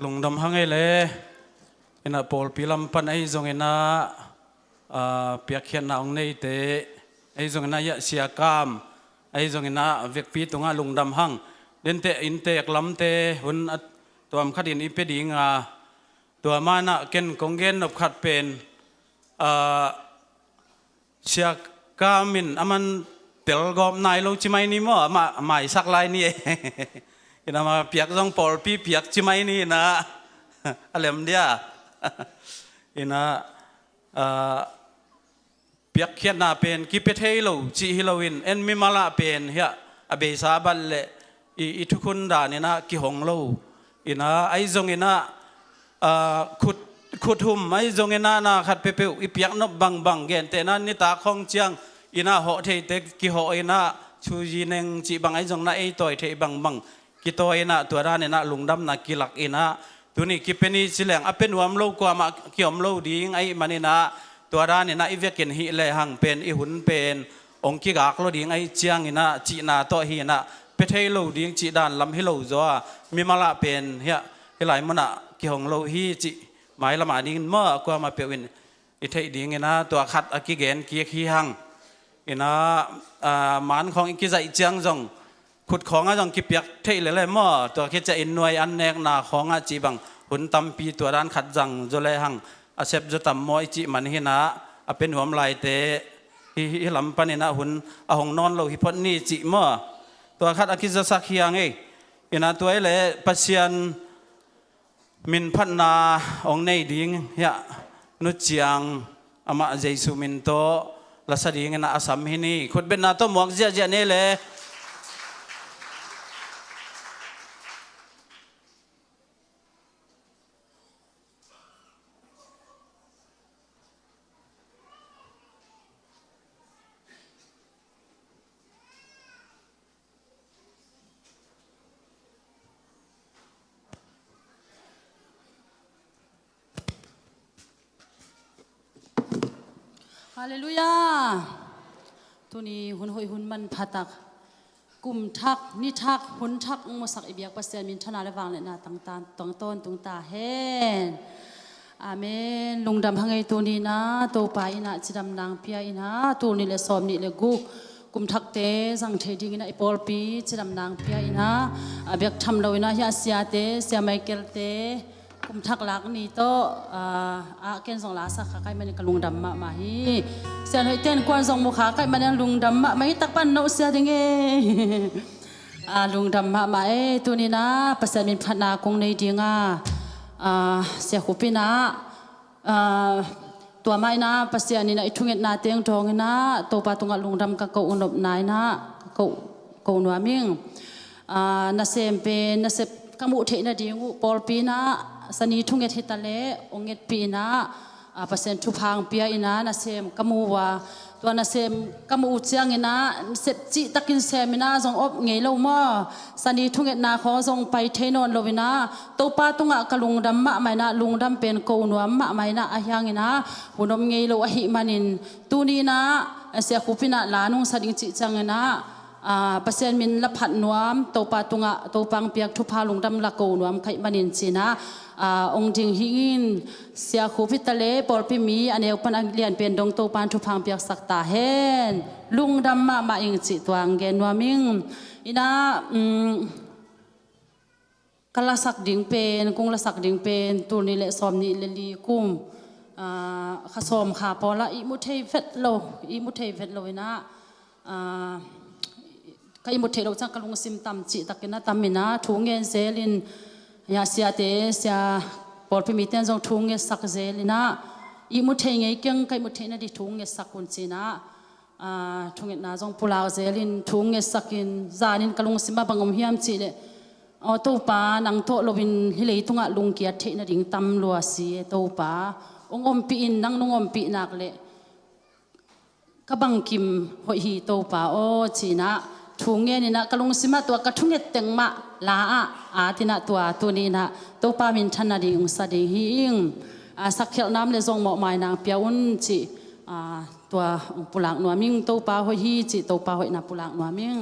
ลงดำหังไงเลยอินาปอลพิลัมปันไอจงอินาเปียกเขียนนาองในเตไอจงอินายะเสียกามไอจงอินาเวกปีตงาลงดำหังเดินเตอินเตกลำเตหุนตัวมขัดินอิเปดิงาตัวมานะเกนกงเกนนบขัดเป็นเสียกามินอามันเตลกอบนายโลจิไม่นี่มั้งมาหมายสักลายนี่อินามาเปียกจงปอลปีเปียกจิไม่นี่นะอะไรมันเดียอินาเปียกเขียนนาเป็นกิเพเทโลจีฮิโลวินเอ็นมิมาลาเป็นเฮียอเบซาบัลเลอีทุกคนด่านี่นะกิหงโลอินาไอจงอินาขุดหุ่มไอจงอินานะขัดเปเปอีเปียกนบบังเกนแต่นั้นนี่ตาของเจียงอินาเหาะเทเตกิเหาะอินาชูจีเนงจีบังไอจงนะไอต่อยเทบังกิตัวอินาตัวด้านอินาลุงดำนะกิลักอินาตัวนี้กิเป็นนี่สิแหลงอเป็นวมโลกว่ามาเกี่ยมโลดีไอมันอินาตัวด้านอินาอีเวกินฮิเลหังเป็นอีหุ่นเป็นองค์กิกากโลดีไอเจียงอินาจีนาตัวฮินาเปเทโลดีจีด้านลำฮิโลจัวมีมาละเป็นเฮียฮิหลายมันอะกิหงโลฮีจีหมายละหมาดิ้งเมื่อกว่ามาเปวินอิเทดิ้งอินาตัวขัดอกิเกนกิขี้หังอินาหมันของอิกิใจเจียงจงขุดของอ่ะจงกิเปียกเทเลยเลยเมื่อตัวคิดจะอินหน่วยอันแนกนาของอ่ะจีบังหุ่นตำปีตัวด้านขัดจังจุเลยหังอาเซบจุตำมอยจีมันหินะเป็นหัวลายเตฮิลำปันนะหุ่นหงนอนโลหิพนี่จีเมื่อตัวขัดอกิจสักยังเองอินาตัวเลยปัจจัยมินพันนาองในดิ้งเฮียนุจียงอามาเจสุมินโตลาสดิ้งนะอาสัมหินีขุดเป็นนาโตหมวกเจียนี่เลยฮาเลลูยาตัวนี้หุ่นหอยหุ่นมันพัตักกลุ่มทักนิทักหุ่นทักมาสักอิบยักปัสเซียนมินธนาเลวางเลยนะตั้งตาตั้งต้นตั้งตาเฮนอาเมนลุงดำพังไอตัวนี้นะตัวไปนะจิดำนางเปียนะตัวนี้เลยสอมนี่เลยกุกลุ่มทักเตสังเทดิ้งนะไอปอลปีจิดำนางเปียนะอาเบียกทำเรานะยาเสียเตเสียไมเคิลเตกุมทักหลักนี่โตเกณฑ์ส่งลาสักใครมันกลุงดำมาฮีเสียหน่อยเต้นกวนส่งมุขาใครมันลุงดำมาฮีตักปันโนเสียดึงลุงดำมาตัวนี้นะภาษามินพันนาคงในดีงาเสียขุปินะต ตัวไม่นะปัสยานี่นะอิทุงเอ็ดนาเตียงทองนะตัวปาตุงะลุงดำกะเกาอุนบนายนะเกาหนัวมิงนาเซมเป็นนาเซกมุเทนะดิงูปอลปีนะสนีทุงเอ็ดฮิตาเลองเอ็ดปีนะปัสยาทุพังเปียอินะนาเซมกมูวาตัวนาเซมกมูอุจยังอินะเซจิตักินเซมินะจงอบไงเรามาสนีทุงเอ็ดนาขอจงไปเทนอนโลวินะตัวปาตุงะกะลุงดำมะไม่นะลุงดำเป็นเกาหนัวมะไม่นะอายังอินะหุนอมไงเราอหิมันินตูนีนะเสียคุปินะลานุงสดิงจิจังอินะปัสยามินละพัดนวมตัวปาตุงะตัวปังเปียกทุพาลุงดำละเกาหนัวมไขมันินจีนะองค์จิงหินเสียคูพิตะเลปอลพิมีอันเอวปันอังเลียนเป็นดงโตปานทุพังเปียกสักตาเฮนลุงดำมาอิงจิตวางเกนวามิงอินะกละสักดิ่งเป็นกุ้งละสักดิ่งเป็นตัวนี้เลสอมนี่เลลีกุ้มข้าสอมขาปอละอิมุเทเฟตโลนะก็อิมุเทโลจังกะลุงซิมตำจิตะกินะตำมินะถุงเงินเซลินยาเสียเตเสียปอลพิมิเตนจงทุ่งเงสักเจลินะอีมุเทงไงเก่งใครมุเทนดิทุ่งเงสักคนจีนะทุ่งเงน่าจงปุลาเจลินทุ่งเงสักินจานินกลุงสิมาบังอมเฮียมจีเลอโตปานังโตโลบินฮิเลตุงะลุงเกียรเทนดิ่งตำลัวสีโตปาองอมปีนนังนงอมปีนักเลกบังกิมหอยฮีโตปาโอจีนะทุ่งเงี้ยนี่นะกลุงสิมาตัวกระทุ่งเงี้ยเต็งมาลาอาตินะตัวนี้นะตัวปามินทันนาดิงสะดิหิงสักเขียวน้ำเลยทรงหมอกไม้นางเปียอุ่นจีตัวปุลักหนัวมิงตัวปาหอยฮีจีตัวปาหอยนาปุลักหนัวมิง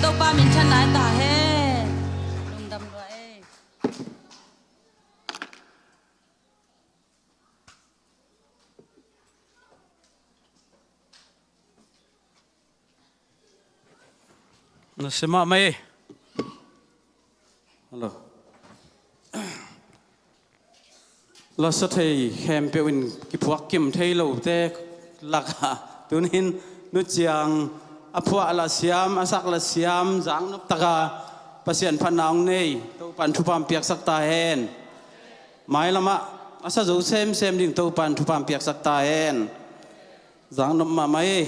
ตัวปามินชันไหนตาเฮลุงดำด้วย na sema mai hello lo sa thei khem pe win ki phuak kim thei lo te laka tunin nu chiang a phua la siam asak la siam jang nop taka pasien phanang nei to pan thu pam piak sak ta hen mai lama asa zo sem ding to pan thu pam piak sak ta hen jang nop ma mai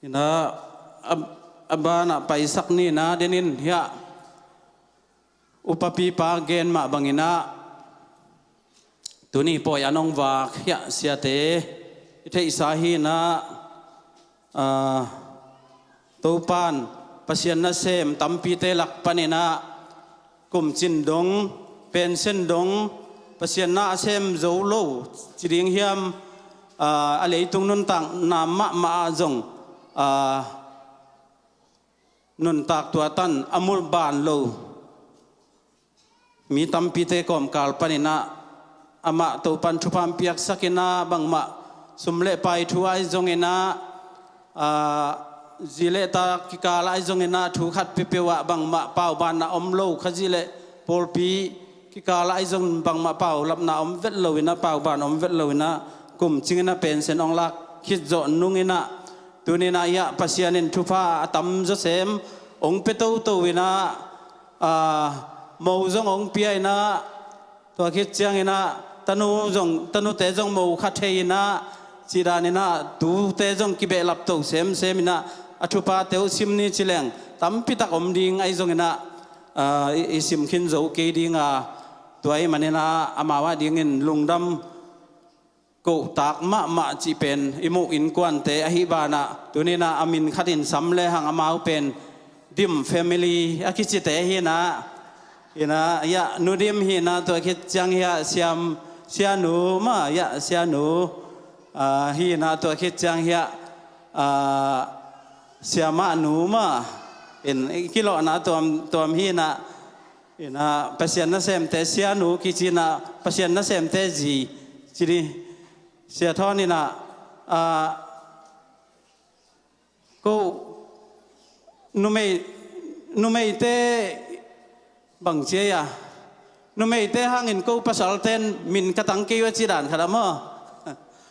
ina abana paisak ni na denin ya upapi pa gen ma bangina tuni poi anong wak ya siate ite isahi na topan pasien na sem tampi te lak panina kum chin dong pen sen dong pasien na sem zo lo chiring hiam alei tung nun tang na ma zong nun tak tua tan amul ban lo mi tampi te kom kal panina ama to pan thupam piak sakina bangma sumle pai thuai zongena zile ta kikala zongena thu khat pepewa bangma pau ban na omlo khajile polpi kikala zong bangma pau lapna om vet lowina pau ban om vet lowina kum chingena pension onglak khit zo nungina tunina ya pasianin thupa atam zo sem ong peto to wina mo zong ong piaina to khit chiangina tanu te jong mo khatheina chiranina tu te jong kibe lap to semina athupa teu simni chileng tampi tak om ding ai jongina isim khin zo ke dinga toy manina amawa dingin lungdam ko tak ma chi pen imu in kwan te ahi bana tunina amin khatin samle hang amau pen dim family akichi te hina ina ya nudim hina to khit chang ya sianu ma ya sianu hi na to khit chang ya siama nu ma in kilo na tom hi na ina pasien na sem te sianu ki china pasien na sem te ji chiri sia thoni na ko numei te bang che ya numei te hangin ko pasal ten min katang ke wa chiran kharamo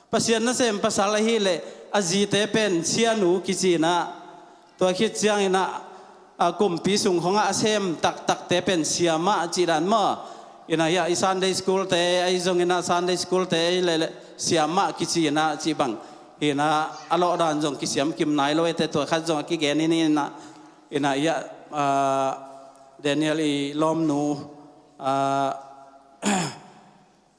pasien na sem pasal hi le aji te pen sianu kichina to khit chiang ina kum pi sung honga sem tak te pen siama chiran mo ina ya Sunday school te ai zong ina Sunday school te le siama kichina chi bang ina alo dan jong kisiam kim nai lo te to khat jong ki gen ni na ina ya Daniel i lom nu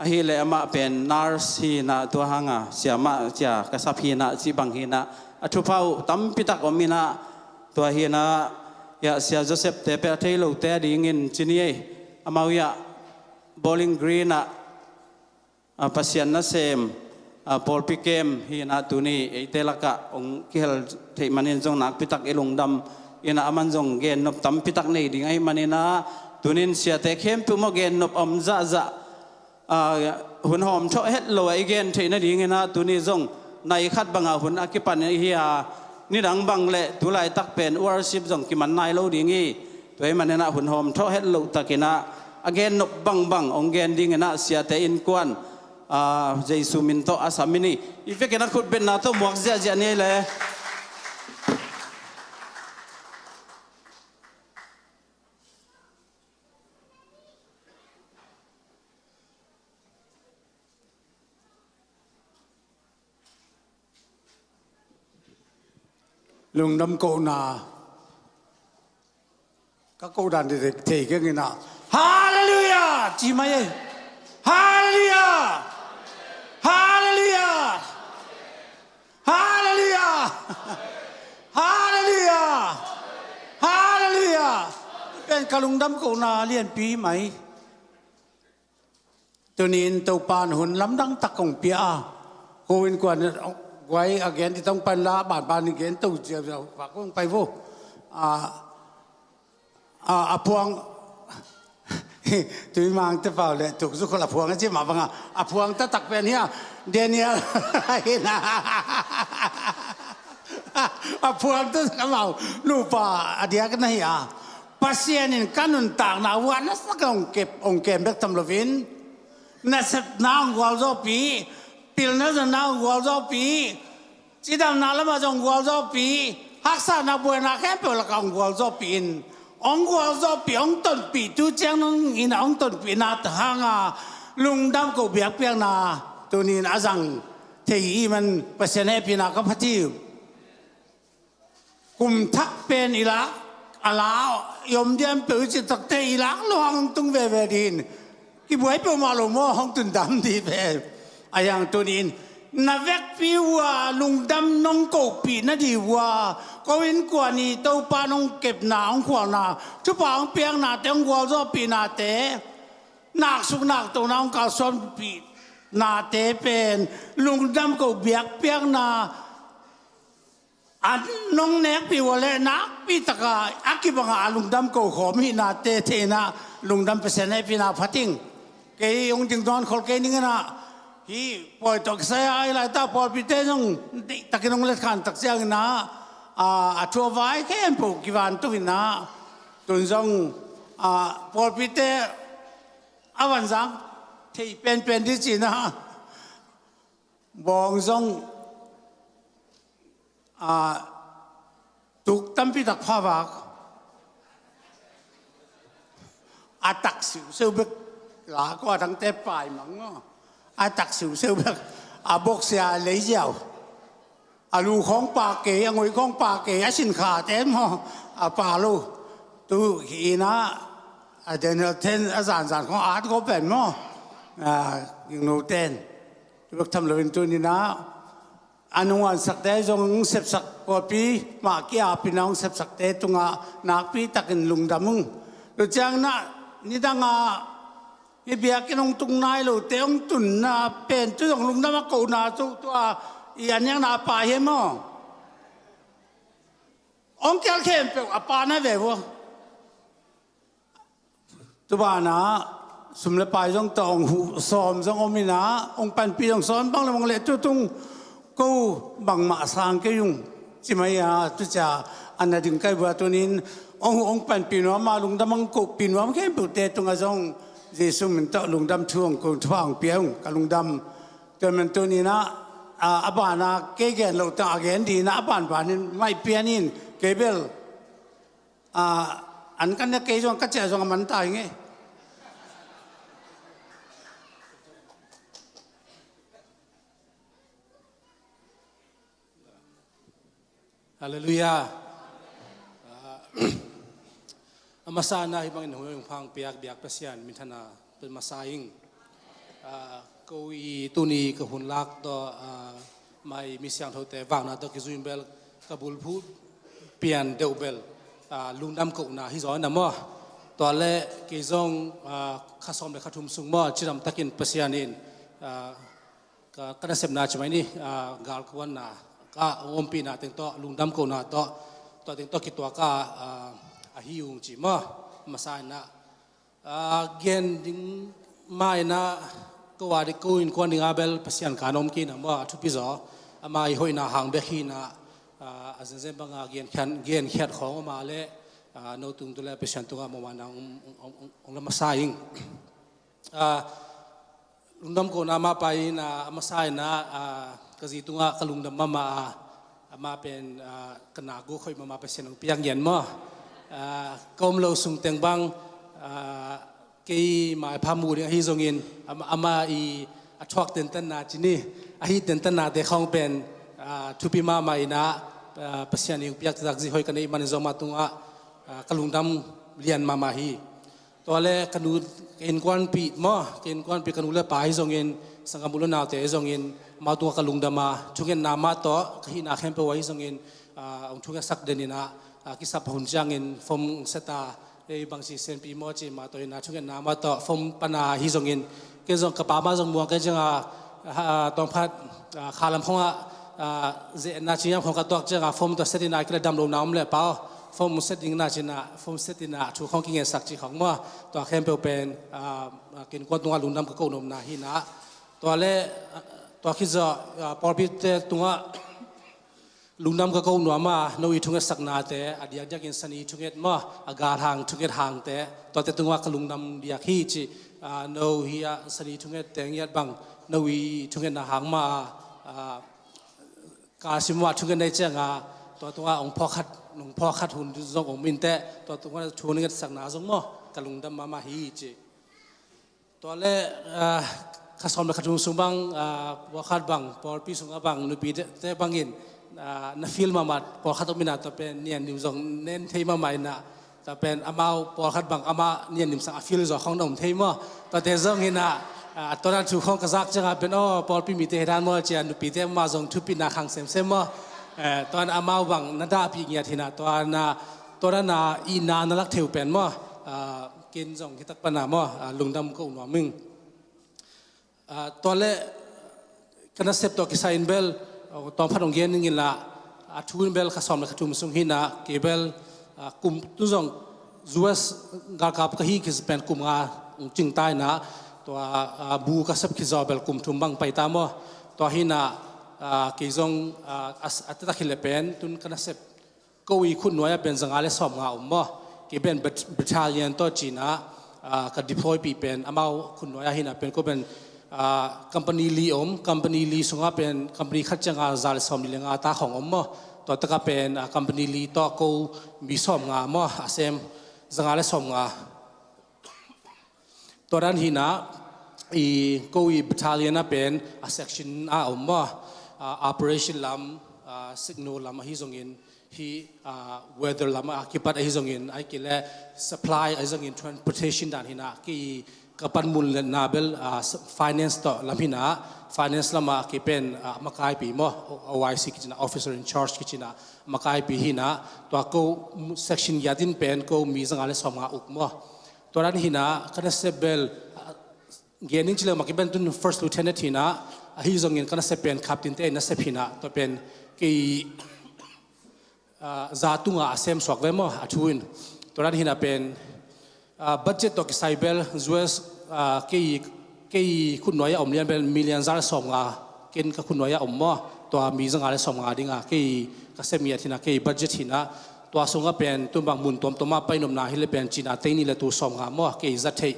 ahi le ama pen nurse hi na to hanga siama cha kasap hi na chi bang hi na athupau tampi tak omina to hi na ya sia Joseph te pe thailo te dingin chinie amau ya bowling green na pasian na sem Paul Pikem hi na tuni eitelaka ong kihel thei manin jong nak pitak ilung dam ina aman jong gen nop tam pitak nei dingai manina tunin sia te khem pu mo gen nop om za hun hom tho het lo ai gen theina dingina tuni jong nai khat banga hun akipan hiya ni dang bang le tulai tak pen worship jong ki man nai lo dingi toy manina hun hom tho het lo takina again nop bang ong gen dingina sia te in kwan Jesu min to asamini ife kena khut ben na to muak ja ne le lùng đâm cổ na các cô đàn thì cái người nào Hallelujah chị mày ơi Hallelujah Hallelujah Hallelujah Hallelujah Hallelujah bên cả lùng đâm cổ na liên pi mày tôi nhìn tàu pan hồn lắm đắng tắc cổng pia cô bên quan quay again thì tông pan la bản again tàu chiều rồi và cũng bay vô puang tôi mang tới vào lệ tục giúp là puang chứ mà bằng puang ta tắc bên here Daniel พวงตัวกำลังลูกป่าอดียกันนี่ปัสยานินกันนุนต่างนาวันนั้นสักองเก็บองเก็บเบ็กทำลวินนั่นสักนางวัวจอปีปิลนั่นนางวัวจอปีจีดำนาละมาจงวัวจอปีฮักษานาบัวนาแค่เปล่ากับวัวจอปีนองวัวจอปีองต้นปีตู้เจ้าน้องอินองต้นปีนาทางลุงดำกูเบียกเปียงนาตัวนี้อาจังเที่มันปัสยานิปีนากับพัทิวกุมทักเป็นอีลักอาลายมเดียมเปิดจิตตกเตอีลักลวงตุงเวเวดินกี่บวยเปิดมาลงม้อห้องตุนดำดีเปอายังตัวนี้นาเวกปีว่าลุงดำน้องโกปีนาดีว่าก็เห็นกว่านี้เต้าปาน้องเก็บหนาของขวานาชุบปางเปียงนาเต็งวัวจอปีนาเตนักสุกนักตัวน้องกาซ้อนปีนาเตเป็นลุงดำโกเบียกเปียงนาอันน้องเน็กปีวะเลนักปีตะกาอักกิบังอาลุงดำกูขอมีนาเตเทนะลุงดำเปเซนให้ปีนาพัติงเกยองจึงตอนขอเกนิงนะฮีปล่อยตกเสียไอ้ไรตาปล่อยปีเตจงตะกินองเล็ดขันตักเสียงนะชัวไว้แค่ปุกกิวันตุวินะตุนจงปล่อยปีเตอวันสังที่เป็นที่จีนะบองจงตุกตั้มพิทักษ์ภาวะอาตักสิวเซลเบกหลาก็ทั้งเตะปลายมั้งอาตักสิวเซลเบกบกเสียเลยเจ้าลูของปากเกยงวยของปากเกยสินขาเต็มฮะปาลูตูฮีนะเดินเทนอาจารย์ของอาร์ตก็เป็นมั้งยังโนเทนตุกทำเลยเป็นตัวนี้นะอันวันสักเดย์จงเสพสักปอปีมาเกี่ยปีน้องเสพสักเดย์ตุงนักปีตักินลุงดำมึงรู้จังนะนี่ดังนี่เบียกินองตุงนายลูเตองตุนนะเป็นตุงลุงดำมากูนะตัวยันยังนาป่าเฮมอองเกลเข้มเป็นป่านะเว้ยตัวบ้านะสมเลปายจงตองหูซ้อมจงอมินะองปันปีจงซ้อมบ้างเลยมองเล็ดตุงกูบังมาสร้างก็ยุ่งจิมายาตุจ่าอันนั้นถึงใกล้บัวตัวนี้องปันปีนวมาลุงดำมังกุปีนวมแค่ปุตเตตรงกระจงเยซูมันต่อลุงดำช่วงกูทว่างเปียงกับลุงดำตัวมันตัวนี้นะอาบานะเกย์เราต่างเกณฑ์ดีนะอาบานนี้ไม่เปียนินเกเบลอันกันเนี่ยเกย์จงกัจเจจงมันตายไงฮาเลลูยาอามาสานาฮิบังอินหัวyungพังเปียกเบียกเปษียนมิถนาเป็นมาสายิงกูอีตุนีกับหุ่นลักต่อไม่มีเสียงเท่าแต่วางนาต่อกิจุนเบลกับบุลพูเปลี่ยนเดวเบลลุงดำกูนาฮิจอนนะมั่วตอนแรกกิจงข้าซ้อมเลยข้าทุ่มสุงมั่วจิรำตะกินเปษียนินก็ได้เสพนาใช่ไหมนี่กาลกวนนาก็อมปีนาเต็งโตลุงดำกูนาโตเต็งโตคิดตัวก็ฮิวจิมามาสายนะเกณฑ์ดิ้งไม่นะก็ว่าดิกูอินควันดิ้งอาเบลเปษียนขานมกินนะว่าทุกปีจ่อมาอีหอยนะหางเบคีนะอาจจะเป็นบางเกณฑ์แค่ของมาเลยโน้ตตุงตัวเล็กเปษียนตัวมาวันนั้นองละมาสายิงลุงดำกูนามาไปนะมาสายนะก็สิตุงกลุงดำมาเป็นกนากูค่อยมาเปษียนเปียงเย็นมั้งก็มเราส่งเตียงบังกี่หมายพามูเนี่ยฮิจงอินอามาอีทวักเต็นตันนาจีนี่ฮิเต็นตันนาเด็กของเป็นทุพิมาไม่นะเปษียนอยู่เปียกจากที่หอยกันในมันจอมาตุงกลุงดำเรียนมาฮีตัวเล่กนูเอ็นกวนปีมั้งเอ็นกวนปีกนูเล่ป่าฮิจงอินสังกัมุลนาเตฮิจงอินมาตัวกลุงดำมาชุกเงินนามาต่อที่นาเข้มไปไว้ฮิจงอินองชุกเงินสักเดือนนะกิสับหุ่นจางอินฟอมเซตาบางสิ่งเซนปีมอจีมาตัวอินชุกเงินนามาต่อฟอมปนาฮิจงอินเกี่ยวกับป่ามาจงมัวเกี่ยวกับตอนพัดขาลำพงเจนาจีนของกระตัวเกี่ยวกับฟอมตัวเซตินาคิดดำลงน้ำเลยเปล่าฟอมเซตินาจีน่าฟอมเซตินาชูของกินเงินสักจีของมัวตัวเข้มเป็นกินกวนตัวลุงดำกับกูนมนาฮินะตัวเล่ตัวคิดจะพอพิจารณาตัว ลุงดำก็กูหนัวมาโนอีทุ่งเอสักนาเตะอดียจากอินสันีทุ่งเอมาอากาศห่างทุ่งเอห่างเตะตอนเตตุงว่ากลุงดำเดียกฮีจีโนฮียสันีทุ่งเอเตงยัดบังโนอีทุ่งเอนาห่างมากาสิมว่าทุ่งเอในเจ้างาตัวองค์พ่อคัดหุ่นจงองค์มินเตะตัวทุ่งเอสักนาจงมากลุงดำมาฮีจีตัวเล่ข้าสอนมาขัดทุ่งสุบังว่าขัดบังพอปีสุงบังนุปีเตะบังอินนักฟิล์มมาพอขัดตัวมินาตัวเป็นเนี่ยนิวจงเน้นเทมาใหม่นะตัวเป็นอามาพอขัดบังอามาเนี่ยนิวสังฟิล์มจงของนมเทมาตัวเตะจงเห็นนะตอนนั้นถูกของกษัตริย์จังเป็นพอปีมีเตะด้านมั่วเจียนุปีเตะมาจงทุบปีนาขังเซมมาตอนอามาบังนัดดาปีเงียทีนะตัวนั้นอีนานรักเทวเป็นมากินจงคิดตักปนามาลุงดำก็อุ่นว่ามึงตัวเล่กันนับเซปตัวกิสายอินเบลตอนพัดองเย็นนึงละทูอินเบลข้าสอนมาขัดทุ่มสุงหินะเกเบลกลุ่มตุจงจูเอสกากับกะฮีคิสเป็นกลุ่มงาจิงใต้นะตัวบูกัสบคิจอเบลกลุ่มทุ่มบังไปตามว่าตัวหินะกิจงอัตตะคิเลเป็นตุนกันนับเซปก็วีคุณน้อยเป็นสังอาเลสอบงาว่าเกเป็นบัตรเลียนตัวจีน่ากับดิพอยปีเป็นอามาคุณน้อยหินะเป็นก็เป็นcompany li company li sunga pen company khat changa zal som li nga ta khong mo to ta ka pen company li to ko mi som nga mo asem zanga le som nga to ran hina I ko I battalion na pen a section mo operation lam signal lam hi zongin hi weather lam akipat hi zongin ai kile supply ai zongin transportation dan hina ki kapan mul nabel finance to lamina finance lama kipen makai pi mo OIC kichina officer in charge kichina makai pi hina to ko section yadin pen ko mi zangale somga ukmo to ran hina kana sebel gening chile makiben tun first lieutenant hina hi zongin kana sepen captain te na sepina to pen ki zatunga asem swakwe mo athuin to ran hina pen budget to kisaibel US kei kun noya omlian bel million zar somga ken ka kun noya ommo to mi zanga le somga dinga kei ka semia thina kei budget hina to asunga pen tumbang mun tom toma painom na hile pen china teini le tu somga mo kei zathei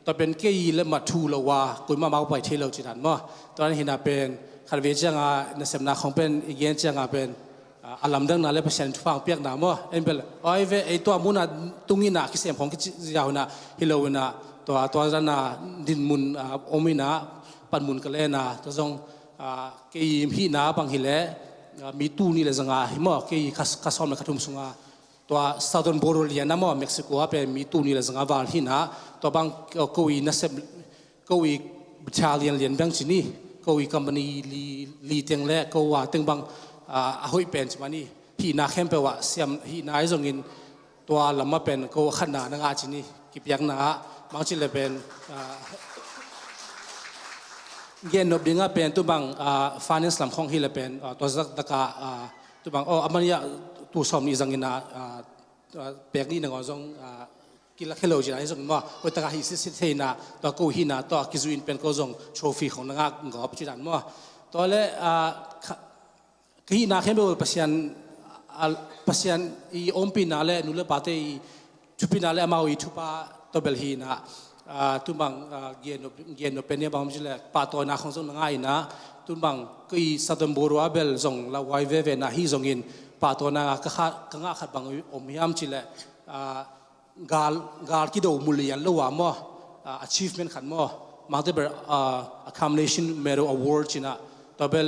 to pen kei le mathu lo wa koima mau pai thelo chidan mo to an hina pen kharve changa na semna khong pen igen changa pen alam dang na le pasien thang piak na mo embel oi ve ei to amuna tungina ki sem khong ki yauna hilowinaตัวนั้นดินมุนอมินาปันมุนกันเลยนะตัวจงเกี่ยพี่นาบางฮิเลมีตู้นี่เลยจังหิมะเกี่ยข้าซ้อมเลยขัดทุ่มสุงาตัว Southern Border เลียนนะมั้งเม็กซิโกเป็นมีตู้นี่เลยจังวาลหินะตัวบางก็วีนัสเซบก็วีบัชาเลียนเลียนบางชนิดก็วีคอมพานีลีเตียงเล่ก็ว่าตึงบางหอยเป็นใช่ไหมนี่พี่นาเข้มเปว่าเสียมพี่นาไอ้จงอินตัวลำมาเป็นก็ขันนาหน้าชนิดกิบยังนาบางทีเลยเป็นเย็นนบดิ้งเป็นตัวบางfinance ลำของฮิเลยเป็นตัวจักตะกาตัวบางอามันยาตัวสอบนี่จังอินะเปียกนี่หนึ่งจงกินละแค่โลจีนะจงว่าตัวตะกาฮิสิเทนะตัวกูฮินะตัวกิจูอินเป็นก็จงโชฟีของนักงอบจีนันว่าตัวเล่ฮินะเข้มเป็นปัสยันอีอมปีนาเล่นุเล่ปาเตอีทุปีนาเล่มาอีทุปาตัวเบลฮีนะตุบังเกียนเป็นเนี่ยบางทีเลยปาตัวนาของจงง่ายนะตุบังก็อีสัตว์บัวเบลจงละไว้เวนะฮีจงอินปาตัวนาก็ง่ายขัดบางอมยามจิเลยกาลคิดดูมูลยันละว่ามั่ว achievement ขันมั่วมาเตอร์accumulation medal awardจินะตัวเบล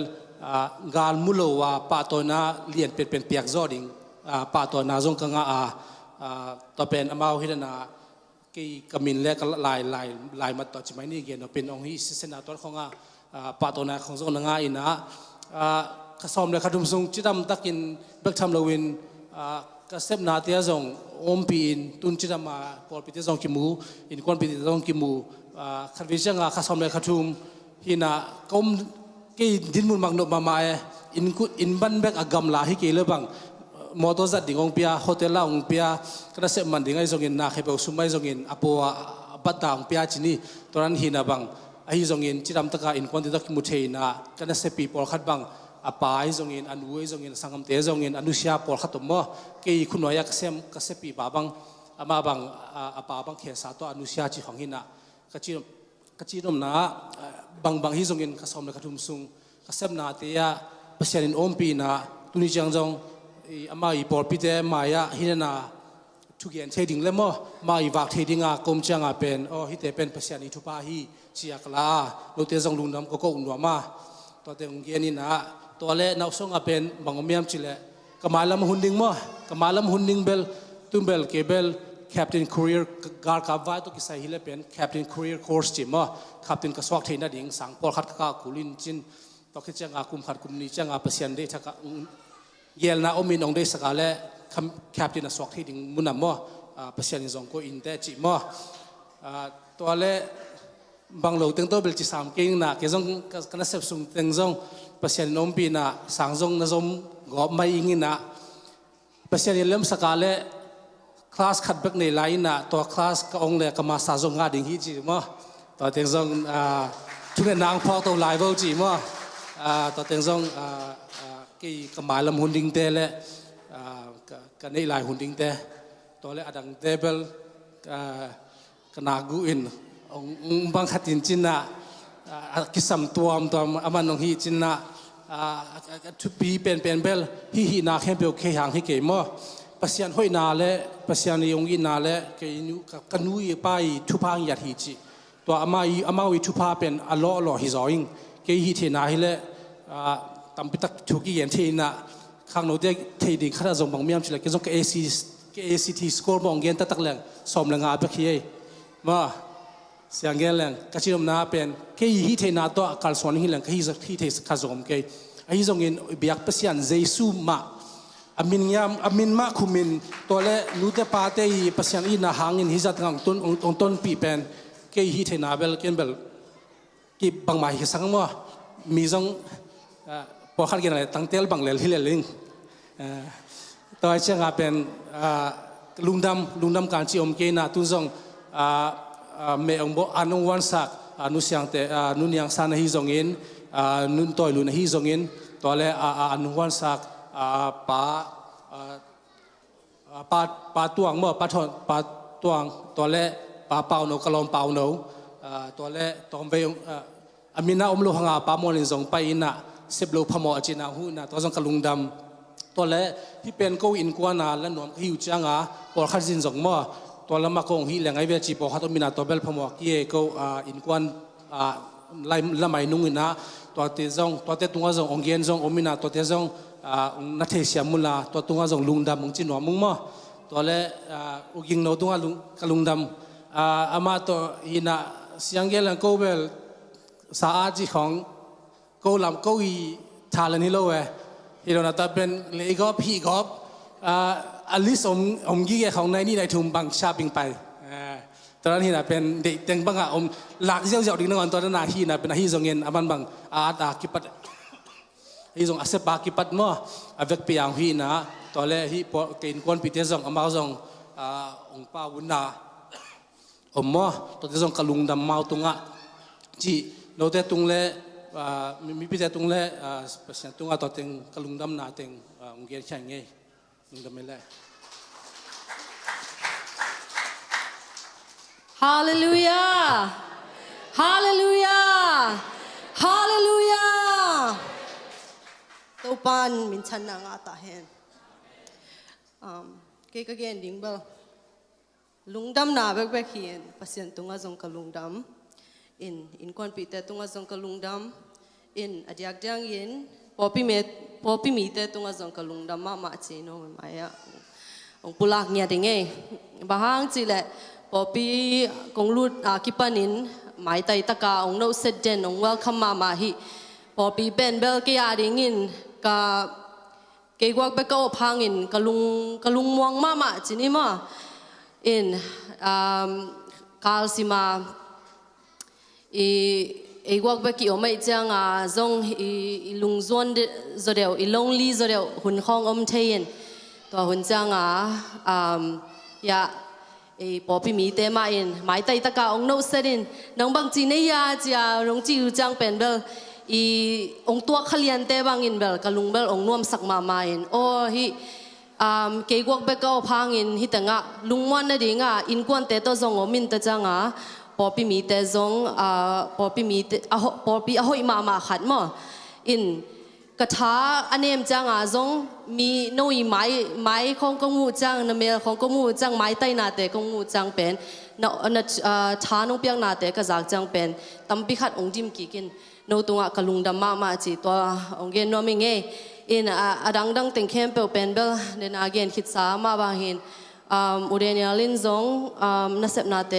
กาลมูลว่าปาตัวนาเลียนเป็นเปียกจอดิงปาตัวนาจงก็ง่ายตัวเป็นอามาฮิดนากี่กมินเล็กลายมาต่อจิไม่นี่เกี่ยวเป็นองค์ที่เซนาตัวของปาตัวนาของจงง่ายนะข้าซ้อมเลยข้าทุ่มทรงจิตดำตักอินเบิกทำลวินก็เซฟนาเตียจงอมปีนตุนจิตดำมาพอปีเตียจงกิมูอินควันปีเตียจงกิมูข้าวิจังข้าซ้อมเลยข้าทุ่มฮินะก้มกี่ดินมุนมังนบมาอินบันเบกอากำลาฮิเกลือบังมอเตอร์จัดดิ่งองเปียโฮเทลล่าองเปียกระเสมันดิ่งไอ้จงอินนาเขบสุไม่จงอินอปัวบัดดาองเปียจินีตอนนั้นหินาบังไอ้จงอินจิตรำตะกาอินควันติดกิมุเทน่ากระเสปีปอลขัดบัง อาปายจงอินอนุจงอินสังคมเตจงอินอนุเชียปอลขัดตัวเกี่ยคุณน้อยกเซมกเซปีบาบังอามาบังอาปาบังเขสาตัวอนุเชียจีของหินะกจีนมนาบางฮิจงอินกสมเลกทุมซุงกเซมนาเตียเปเชียนินอมปีนาตุนิจังจงอามาอีปอลปีเตมายาหินาทุกอย่างเทดิ้งเล่มมาอีวักเทดิ้งกรมจังเป็นฮิเตเป็นเปเชียนิทุปาฮีเชียกลาโลเตจงลุนดำก็อุ่นวามาตัวเต็งเกียนี่นะตัวเล่นเอาส่งเป็นบางอมีมจิเลกมาลำหุ่นดิ้งกมาลำหุ่นดิ้งเบลตุ้มเบลเกเบล Captain Career การกับไว้ตัวกิสัยฮิเลเป็น Captain Career Course จิมCaptain กสวักเทนดิ้งสังปอลขัดก้ากุลินจินตัวคิดจังกุมขัดกุมนี้จังเปเชียนได้ทักเยลนาอมินองได้สักาเล่Captain สวักเทดิ้งมุนนเปเชียนจงก็อินเตจิตัวเล่บางโลกตั้งตัวเบลจิสามเก่งนะเกี่ยงกันนับสุงตั้งจงเปอร์เซ็นต์น้องปีนะสังจงนั่งจงกอบไม่ยิงนะเปอร์เซ็นต์เริ่มสกาเลคลาสขัดเบกในไลน์นะตัวคลาสก็องเลยก็มาสะสมงานดิ่งฮีจีมั้งตัวตั้งจงทุกนางพอตัวไลฟ์เอาจีมั้งตัวตั้งจงกี่กมาลำหุ่นดิ่งเตะเลยกันในไลน์หุ่นดิ่งเตะตัวเลยอดังเตเบิลกันนากูอินบางขัดจินนะกิสมตัวอามันนงฮีจินนะทุปีเป็นเบลฮีนาเข้มเบลเคหังให้เกี่ยมปัสยันห้อยนาเลปัสยันยงอินาเลเกี่ยนูกันนุยไปทุพังยัดฮีจิตัวอามาวิทุพาเป็นอลอฮิจอยงเกี่ยฮีเทนาฮิเลตั้มปิตักทุกี้ยันเทนะข้างโน้ตเด็กเทดิ่งข้าราชการบางเมียมจิเลเกี่ยงกับACT score บางเงินตักแรงสมแรงอาเบคีมาเสียงเกลังกระชิมนาเป็นแค่ฮีเทนาตัวการสอนฮิลังแค่ฮีเทข้าจงแค่ไอ้จงเงินเบียกเปเซียนเจสูมาอามินมาคุมินตัวเล่นูเตปาเตยเปเซียนอินาหางอินฮิจัดงังต้นปีเป็นแค่ฮีเทนาเบลเกนเบลกี่บางหมายสังว่ามีจงพอขัดกันอะไรตั้งเตลบางเลฮิเลลิงตัวไอ้เจ้าเป็นลุงดำการจิอมเกน่าตุนจงเมื่อองค์อนุวันสักอนุเสียงแต่นุนยังสานฮิจงอินนุนต่อยลุนฮิจงอินตัวเล่อนุวันสักปาตวงเมื่อปาตวงตัวเล่ปาเป่าโนกลอมเป่าโนตัวเล่ตอมเบยอามินาอมโลหังปามอลินจงไปอินะเสบโลพมอจินาหูนะตัวจงกลุงดำตัวเล่ที่เป็นกูอินกวานาและหนวมฮิวจังปอลขัดจินจงมั่วตัวละมาคงฮีแหลงไอเวจีปอขัดมินาตัวเบลพมวกี้ก็อินกวนไล่ละไม่นุ่งนะตัวเตจงตัวเตตุงจงองเกียนจงอมินาตัวเตจงนัทเทเสียมุลาตัวตุงจงลุงดำมึงจีนหัวมึงมั่วตัวเล่อุกิงโนตุงลุงดำอามาตัวฮินาเสียงเกลังกูเบลสาอาจีของกูลำกูอีทาเลนิโลเวฮิโรนาตาเป็นเลกอบฮีกอบอลิสอมกี้แกของในนี่ในทุ่มบังชาบิงไปตอนนั้นที่น่ะเป็นเด็กเต็งบังหลักเจ้าเจ้าดิ้งนอนตอนนั้นที่น่ะเป็นที่ทรงเงินอามันบังอากิปัดที่ทรงอาเซปากิปัดมั่วอาเวกเปียงที่น่ะตอนแรกที่พอเกินกวนปีเตจงอามาจงองป้าวุนนามั่วตอนเตจงกลุงดำเมาตุงะจีโนเตตุงเล่มีปีเตตุงเล่เปอร์เซ็นต์ตุงะตอนเต็งกลุงดำนาเต็งองเกียร์ใช่ไงฮาเลลูยาฮาเลลูยาฮาเลลูยาตัวปานมินชันนางอาตาเห็นเกี่ยกันดิ่งเบลลุงดำนาเบกเขียนพัศยันตุงอาจงกลุงดำอินควันปีเตตุงอาจงกลุงดำอดียกจังยินพอพี่มีแต่ตุงอาจงกลุงดำมาจีโนมันไม่อะองปุลักเนี่ยดิ่งไงบางจีแหละพอพี่กงลุดกิปนินหมายไตตะกาองโนเซเดนองเวลคัมมาฮิพอพี่เป็นเบลกี้อาดิ่งินกะเกี่ยวกับเบลก็พังอินกลุงมวงมาจีนี่มาคาลซิมาวักเบกี้อไม่จังจงลุงจวนจเดียวลงลีจเดียวหุ่นของอมเทียนตัวหุ่นจังยาพอพี่มีเตมาหมายไตตะกาองโนเซดินน้องบางจีเนียจ้าลงจิวจังเป็นเบล อีองตัวขลียนเตบางอินเบลกะลุงเบลองนวมสักมามาอินโอ้ฮิเกยกวกเบกเอาพังอินฮิตงะลุงมันนะดิงะอินกวนเตโตซงอมินตะจังะปอปีมีเตซงปอปีมีปอปีอหอยมาขัดมออินกระทาอันเนมจังซงมีโนยไม้ของกงูจังนเมลของกงูจังไม้ไตนาเตกงูจังเป็นนชานงเปียงนาเตกะจากจังเป็นตัมปิขัดองดิมกิกินโนตุงะกะลุงดำมาจีตัวองเกนโนมิงเออินดังเต็งเข้มเปลเป็นเบลเดนอาเกนคิดสามาบางหินอุเดเนียลินซงนัสเซปนาเต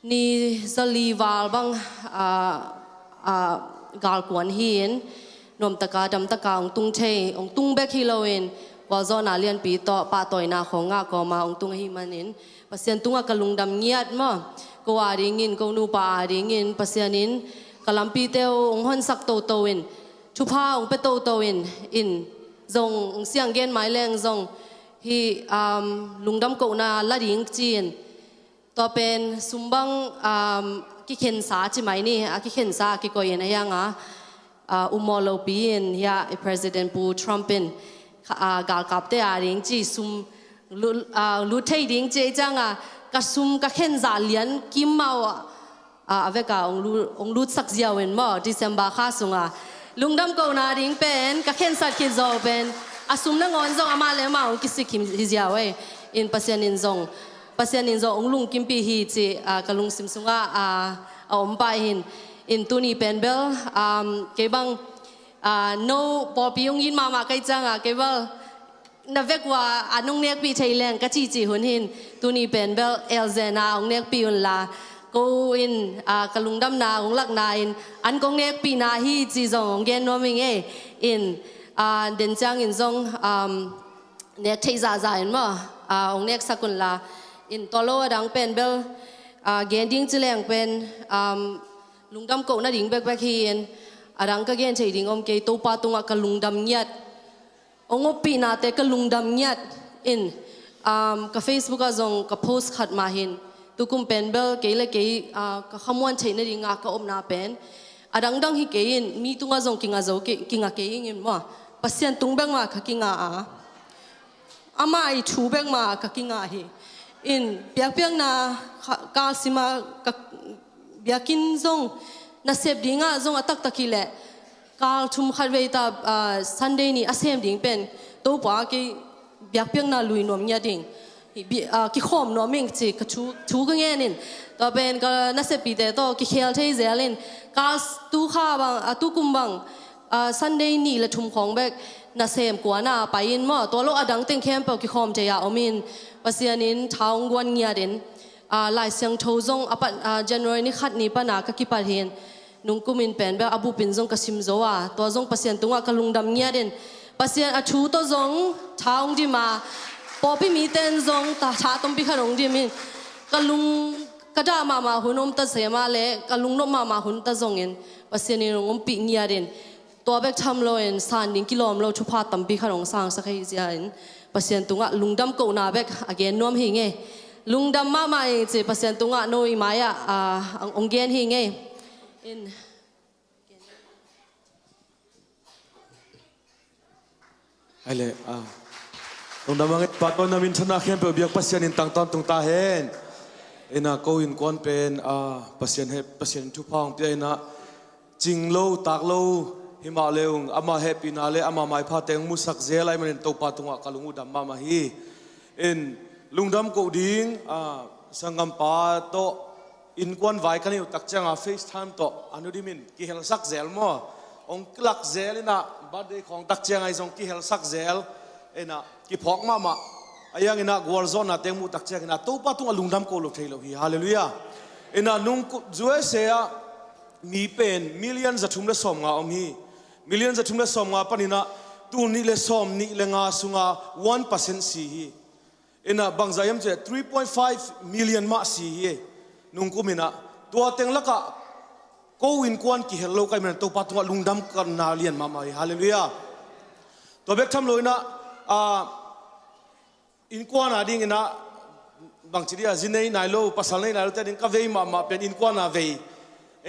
นี่จะลีวาลบังกาลกวนหินนมตะกาดำตะกาองตุงเทองตุงเบคิโลเอนวาจอนาเลียนปีต่อปาต่อยนาของงากอมาองตุงหิมันินปัสยันตุงกะลุงดำเงียดมากวาดิงินกนูปาดิงินปัสยันินกะลัมปีเตวองหอนสักโตโตเอนชุพาองเปโตโตเอนอินจงเสียงเกนไม้แรงจงฮีลุงดำกนาละดิงจีนต่อเป็นสุมบังกิเข็นสาจิไหมนี่กิเข็นสากิโกยนยังอุโมโลปีนยาPresident ปูทรัมปินกาลกับเตอาริงจีซุมลุเทดิงเจจังกซุมกะเข็นสาเลียนกิมมาเวกาองลุสักเจียวเวนมอDecemberข้าสุงลุงดำกนาดิงเป็นกะเข็นสัตคิดโจเป็นซุมนังอนจงอามาเลมาองกิสิคิมฮิเจียวเวอินปัสยานินจงปัสยานินจงองลุงกิมปีฮีจีกะลุงซิมซุงอมไปหินอินตุนีเป็นเบลเก็บังโนปอปียงยินมาใกล้จังเก็บว่านับเวกว่านุ่งเนียกปีไทยแลนด์ก็จีหุ่นหินตุนีเป็นเบลเอลเซนาองเนียกปีอุนลากูอินกะลุงดำนาองลักนาอินอันกงเนียกปีนาฮีจีจงองเกนโนมิงอินเดนจังอินจงเนียกเทซ่าอินมั้องเนียกสกุลลาอินตอโลดังเป็นเบลเกนดิ้งจิเลงเป็นลุงดำโกน่าดิ่งแบกฮีนดังก็เกนใช้ดิ่งอมเกยตัวปาตุงกะลุงดำเงียดองอปีนาเตกะลุงดำเงียดอินกับ Facebook ก็จงกับโพสต์ขัดมาหินตุกุมเป็นเบลเกยเลยเกยกับขมวนใช้น่าดิ่งกับอมนาเป็นดังฮิเกยินมีตุงก็จงกิงก็จกิงก็เกยินว่าปัสยันตุงแบงมากับกิงอามาไอชูแบงมากับกิงฮีอินเปียกนากาสิมากับเบียกินจงนัสเซบดิ้งจงอัตักกิเลกาลชุมขัดเวตาซันเดย์นี่อาเซมดิ้งเป็นตัวป้ากีเบียกเปียงนาลุยนวมเนี่ยดิ้งกิขมนวมิงจีกชูก็เงี้ยนินต่อเป็นก็นัสเซบปีเตโตกิเคลเทเซลินกาลตู้ข้าบังตู้กุมบังซันเดย์นี่ละชุมของเบกนัสเซมกัวนาไปยินมั่วตัวโลอดังเต็งเข้มเปล่ากิขมเจียอมินปัสยานินท้าวงวนเงียดินหลายเสียงโชว์งปันJanuary นี่ขัดนี้ปนากะกิปัดเห็นนุ่งกุมินเป็นแบบอบูปินจงกะซิมโซตัวจงปัสยันตุงกะลุงดำเงียดินปัสยันชูตัวจงท้าวงดีมาปอปีมีเต้นจงตาชาต้มปีขนมดีมินกะลุงกะดามาหุ่นอมตะเสมาเละกะลุงนกมาหุ่นตะจงเงินปัสยันนี่งมปีเงียดินตัวเบกทำโลเอ็นสานดิ้งกิโลมโลชุพาต้มปีขนมสร้างสักให้เจียนปัสยันตุงลุงดำโกนาเบกอเกนนวมหิงเงลุงดำมาจีปัสยันตุงโนยมายองเกนหิงเงอินไอเล่ลุงดำมาเงปัตตอนนามินชนะเข้มเปเบียกปัสยันอินตังตอนตุงตาเห็นอินะก็อินกวนเป็นปัสยันเฮปัสยันทุพองเปียนะจิงโลตากโลหิมาเลวอามาเฮปินาเลอามาไม่พาเตงมุสักเซลัยมันตัวปาตุงกะลุงดำมาฮีอินลุงดำกูดิ้งสังกัมปาโตอินกวนไว้กันอยู่ตักจังเฟซไทม์โตอนุดิมินกิเฮลสักเซลมั้งองคลักเซลนะบัดเดของตักจังไอซงกิเฮลสักเซลนะกิพอกมาอายังนะกวอลโซนนะเต็งมุตักจังนะตัวปาตุงลุงดำกูลุกเทลฮีฮาเลลูยานะนุ่งจวยเสียมีเป็นมิลเลียนจะทุ่มเลสอมงาอมฮีมิลเลียนจะทุ่มเลสอมงาปนินะตูนี่เลสอมนี่เลงาสุงา 1% สีฮีina bangzayam che 3.5 million ma si ye nung kumina tua teng laka ko win kwan ki hello kai men to patunga lungdam kan na lian mama hallelujah to bek tham loina in kwan ading ina bangchiria zinei nailo pasal nei nailo ten ka vei mama pen in kwan a vei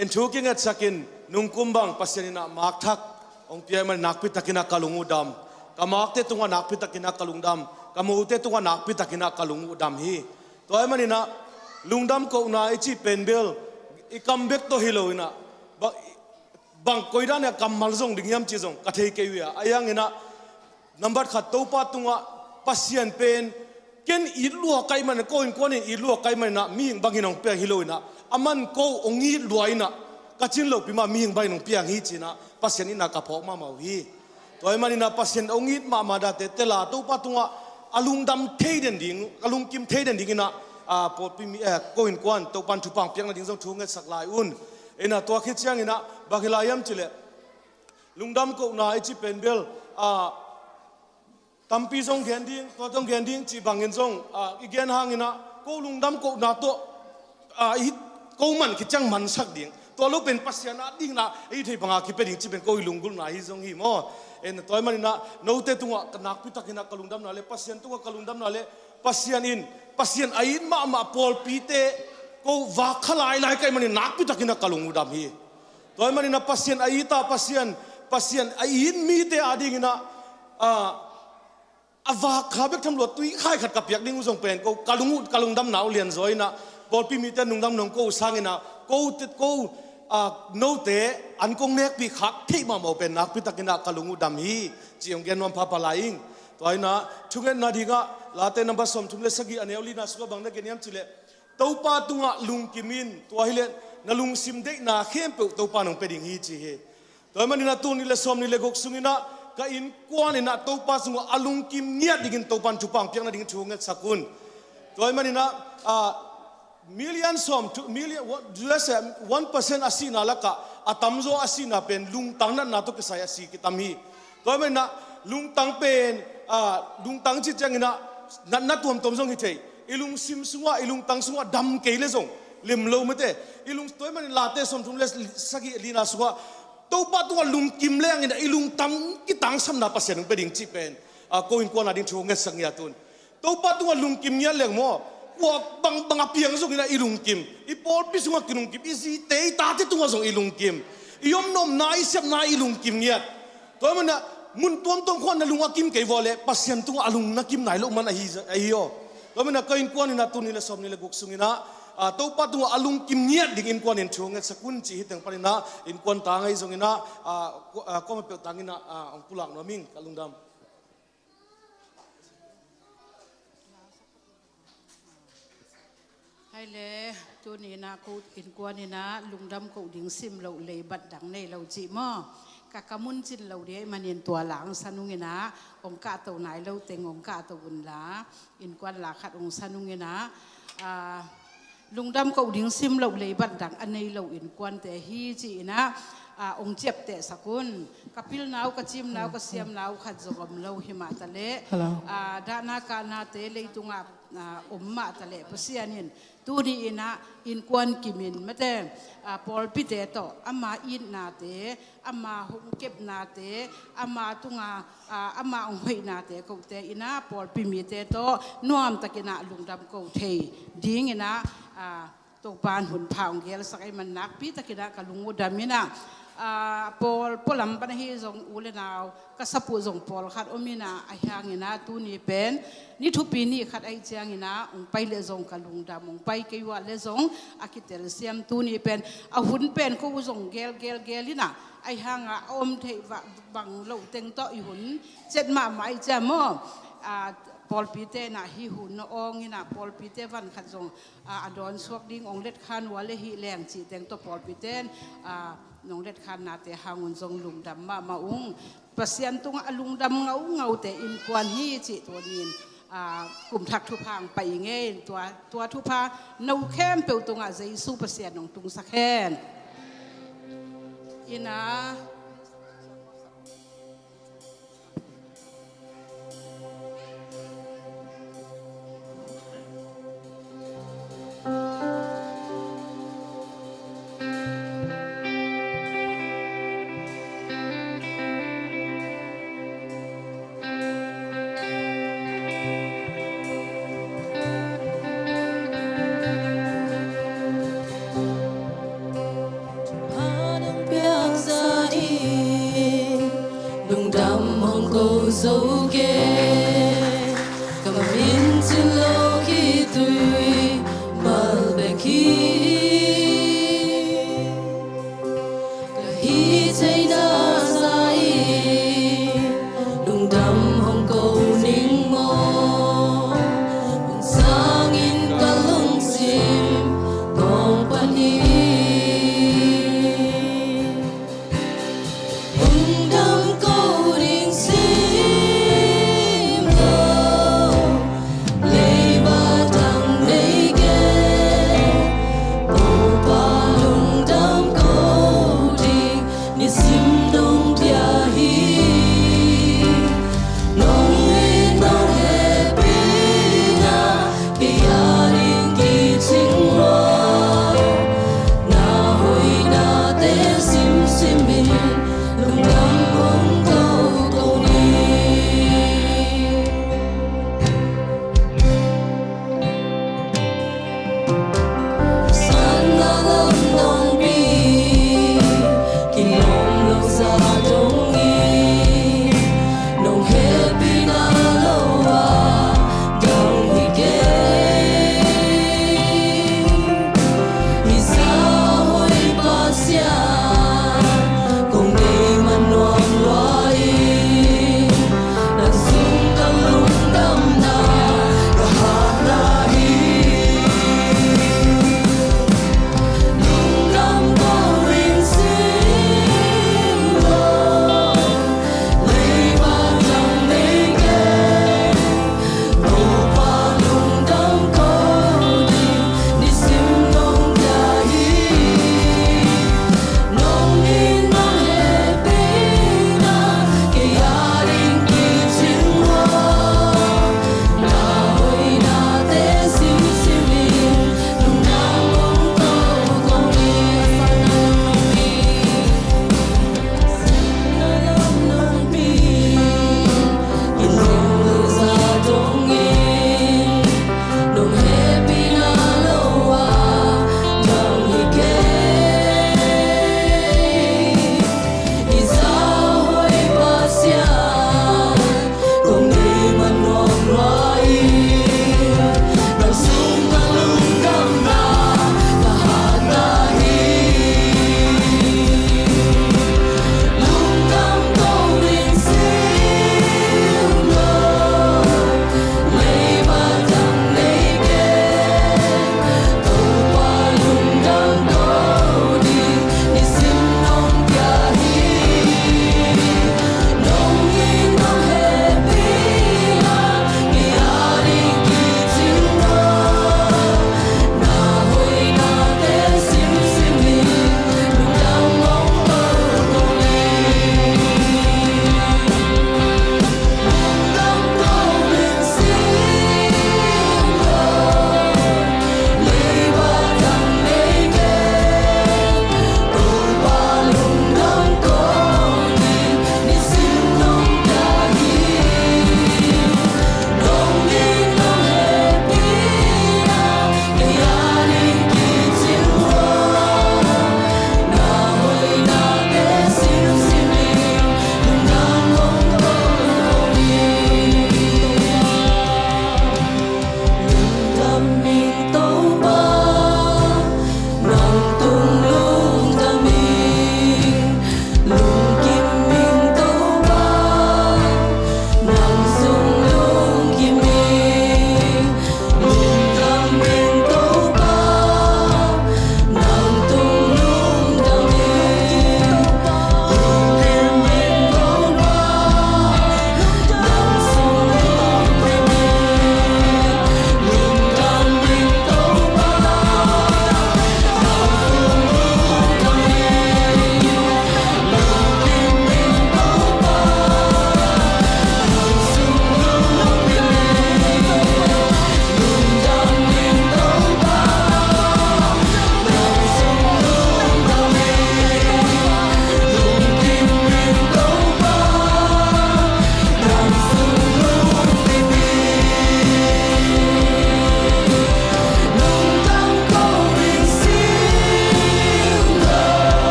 en thuking at sakin nung kumbang pasyan ina makthak ong piay man nakpita kina kalungudam kamakte tunga nakpita kina kalungdam kamute tunga nakpita kina kalungudam hi to ay man ina lungdam ko na ichi penbel ikambek to hilo ina bang koidan ya kamal zong dingyam chizong kathei kewia ayang ina number khat topa tunga pasyan pen ken ilua kai man ko in konin ilua kai man na ming banginong pe hilo ina aman ko ongi luaina kachin lo pima ming bai nong piang hi china pasien ina ka phok ma mau hi toy manina pasien ongi ma ma da te tela to patunga alung dam theiden ding alung kim theiden ding ina a po pimi ko in kwan to pan thu pang piang na ding jong thu nge sak lai un ina to khi chiang ina bagilayam chile lungdam ko na ichi penbel a tampi jong gending to jong gending chi bangin jong igen hangina ko lungdam ko na to i ko man ki chang man sak ding to lo pen pasiana ding na ei thei banga ki pe ding chi pen ko ilungul na hi jong hi mo en toy man na no te tunga kanak pi takina kalungdam na le pasian tunga kalungdam na le pasian ain ma pol pi te ko wa khalai lai kai man nak pi takina kalungudam hi toy man na pasian aita pasian ain mi te ading na awa khabek tham lo tui khai khat ka piak ding jong pen ko kalungdam naw lian zoi na bol pi mi te nungdam nong ko sangina ko no te an kong nek pi khak thei ma mo pen nak pi takina kalungu dam hi chiong gen nom pha palaing toy na thungen na diga late number som thumle sagi aneuli na suka bangna geniam chile topa tunga lung kimin to hile na lung sim de na khem pe topa nong peding hi chi he toy mani na tu ni le som ni le gok sungina ka in kwan ina topa sunga alung kim nia digin topan chupang piang na ding chunget sakun toy mani na million som 2 million 1% asina laka atamzo asina pen lung tang na to kesaya si kitami to men na lung tang pen lung tang chi changina na tuam tom jong hitei ilung sim sunga ilung tang sunga dam keile jong lim lo mate ilung to men late som thum les sagi lina sunga to pa to lung kim leng ina ilung tang ki tang sam na pasen pe ding chi pen ko in ko na ding thu nge sang ya tun to pa to lung kim nya leng mo wa bang apiang zong ina ilung kim ipol pi sunga kilung kim isi te ta te tunga zong ilung kim iom nom na isep na ilung kim niat to mana mun tom khon na lunga kim ke vole pasien tunga alung na kim nai lo man ai yo to mana kain kwan ina tun ila som ni le gok sungina to pa tunga alung kim niat ding in kwan en chunget sakun chi hiteng parina in kwan ta ngai zong ina ko ma pe tangina ong pulak no ming kalungdam hai le tu ni na ko in kwa ni na lungdam ko ding sim lo le bat dang nei lo chi mo ka kamun chin lo de manin tua lang sanungina ong ka to nai lo teng ong ka to bun la in kwan la khat ong sanungina lungdam ko ding sim lo le bat dang anei lo in kwan te hi chi na ong chep te sakun kapil nau ka chim nau ka siam nau khat zogam lo hima ta le da na ka na te le tunga umma ta le pasianin tu ni ina in kwan kimin mate pol pite to ama in na te ama hung kep na te ama tunga ama ong hoi na te ko te ina pol pimi te to nuam takina lungdam ko thei ding ina to pan hun phaung gel sakai man nak pi takina kalungu damina pol polam pan hi zong ule naw kasapu zong pol khat omina ahyang ina tu ni pen ni thu pi ni khat ai chiang ina ong pai le zong kalung da mong pai ke wa le zong akitel siam tu ni pen a hun pen ko zong gel ina ai hanga om thei wa bang lo teng to i hun chet ma mai cha mo pol pite na hi hun no ong ina pol pite van khat zong adon suak ding ong let khan wale hi leng chi teng to pol piten nong let khan na te hangun zong lung dam ma ung pasian tung alung dam ngau te in kwan hi chi to nin kum thak thu phang pai nge tua thu pha no khem pe tunga jesu pasian nong tung sakhen ina Hãy subscribe so ge cầm in trên lô khi tùy mal bè khi hi thấy na sai đùng đầm hồng cầu ninh mô sang in cả lung sim gong pan hi đùng đầm cầu ninh sim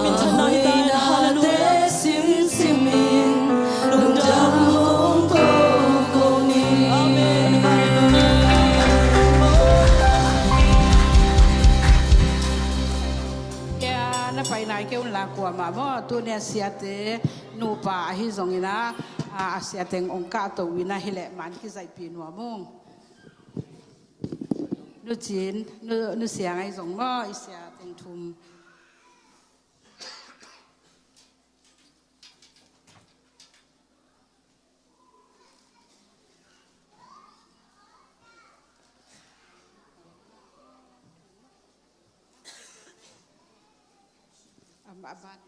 มินทนาฮิตาฮาเลลูยา สิมสิมินลุงดำมงโกโกนีอาเมนฮาเลลูยา แกน่ะไปไหนเกี่ยวลากว่ามาบ่ตัวเนี่ยเสียเตนูป่าฮิซงอินะเสียเตงองค์กาตัววินะฮิเลมันกิใจปีนัวมงนูจีนนูเสียงไอ้สงบ่อีเสียเตงทุมบ้าน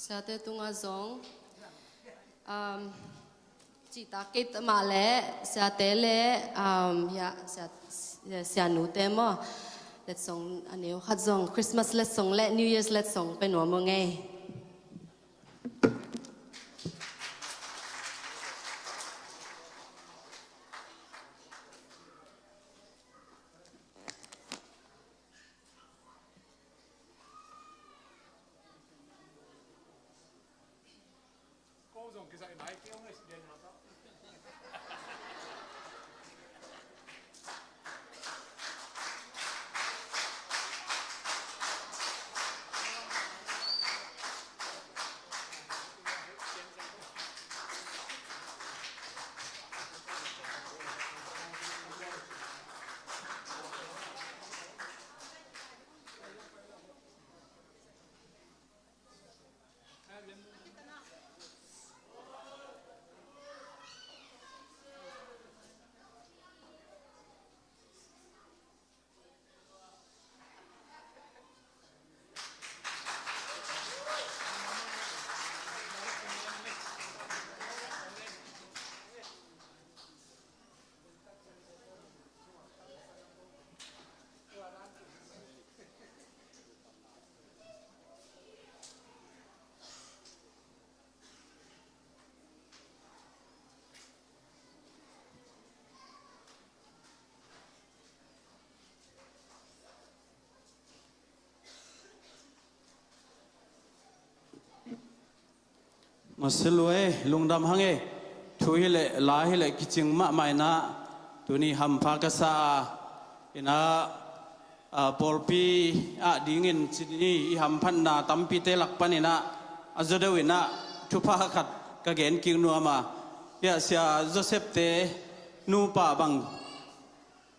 sa te tunga zong chỉ ta kết mà lẽ sa te lẽ ya sa nu te mo let's song aneu khat zong Christmas let's song lẽ New Year's let's song pe no mo ngeมาสลวยลุงดำฮังเอช่วยเลยลาให้เลยกิจงมะไม่นะตัวนี้ฮัมพากษาอินะปอลปีดิ่งเงินสินี้ฮัมพันนาตั้มปีเตลักปันอินะอาจจะเดินนะทุพาขัดกะเกณฑ์กิงนัวมาเยาเสียโจเซฟเตนูป่าบัง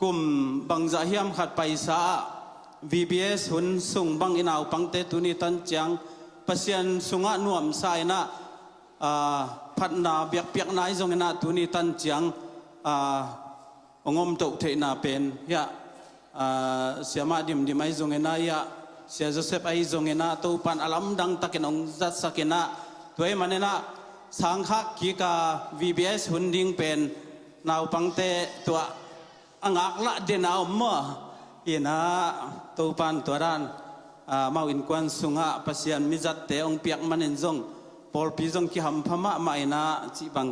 กุมบังจะเฮียมขัดไปซา VBS หุ่นส่งบังอินาวปังเตตัวนี้ตันจังปัสยันสุงะนวมสายนะพัดนาเบียกเปียกนายจงนะตัวนี้ตันจังองมตุเทนาเป็นยะเสียมาดิมไอจงนะยะเสียโจเซฟไอจงนะตัวปันอลัมดังตะเกนองจัดสักนะตัวมันนะสังฆกิกา VBS หุ่นดิ้งเป็นนาวปังเตตัวอักละเดนาวมั่วอินะตัวปันตัวด้านมาอินควันสุงะปัสยันมิจัดเตองเปียกมันอินจงพอลปีจงที่หำพม่ามาอินะจีบัง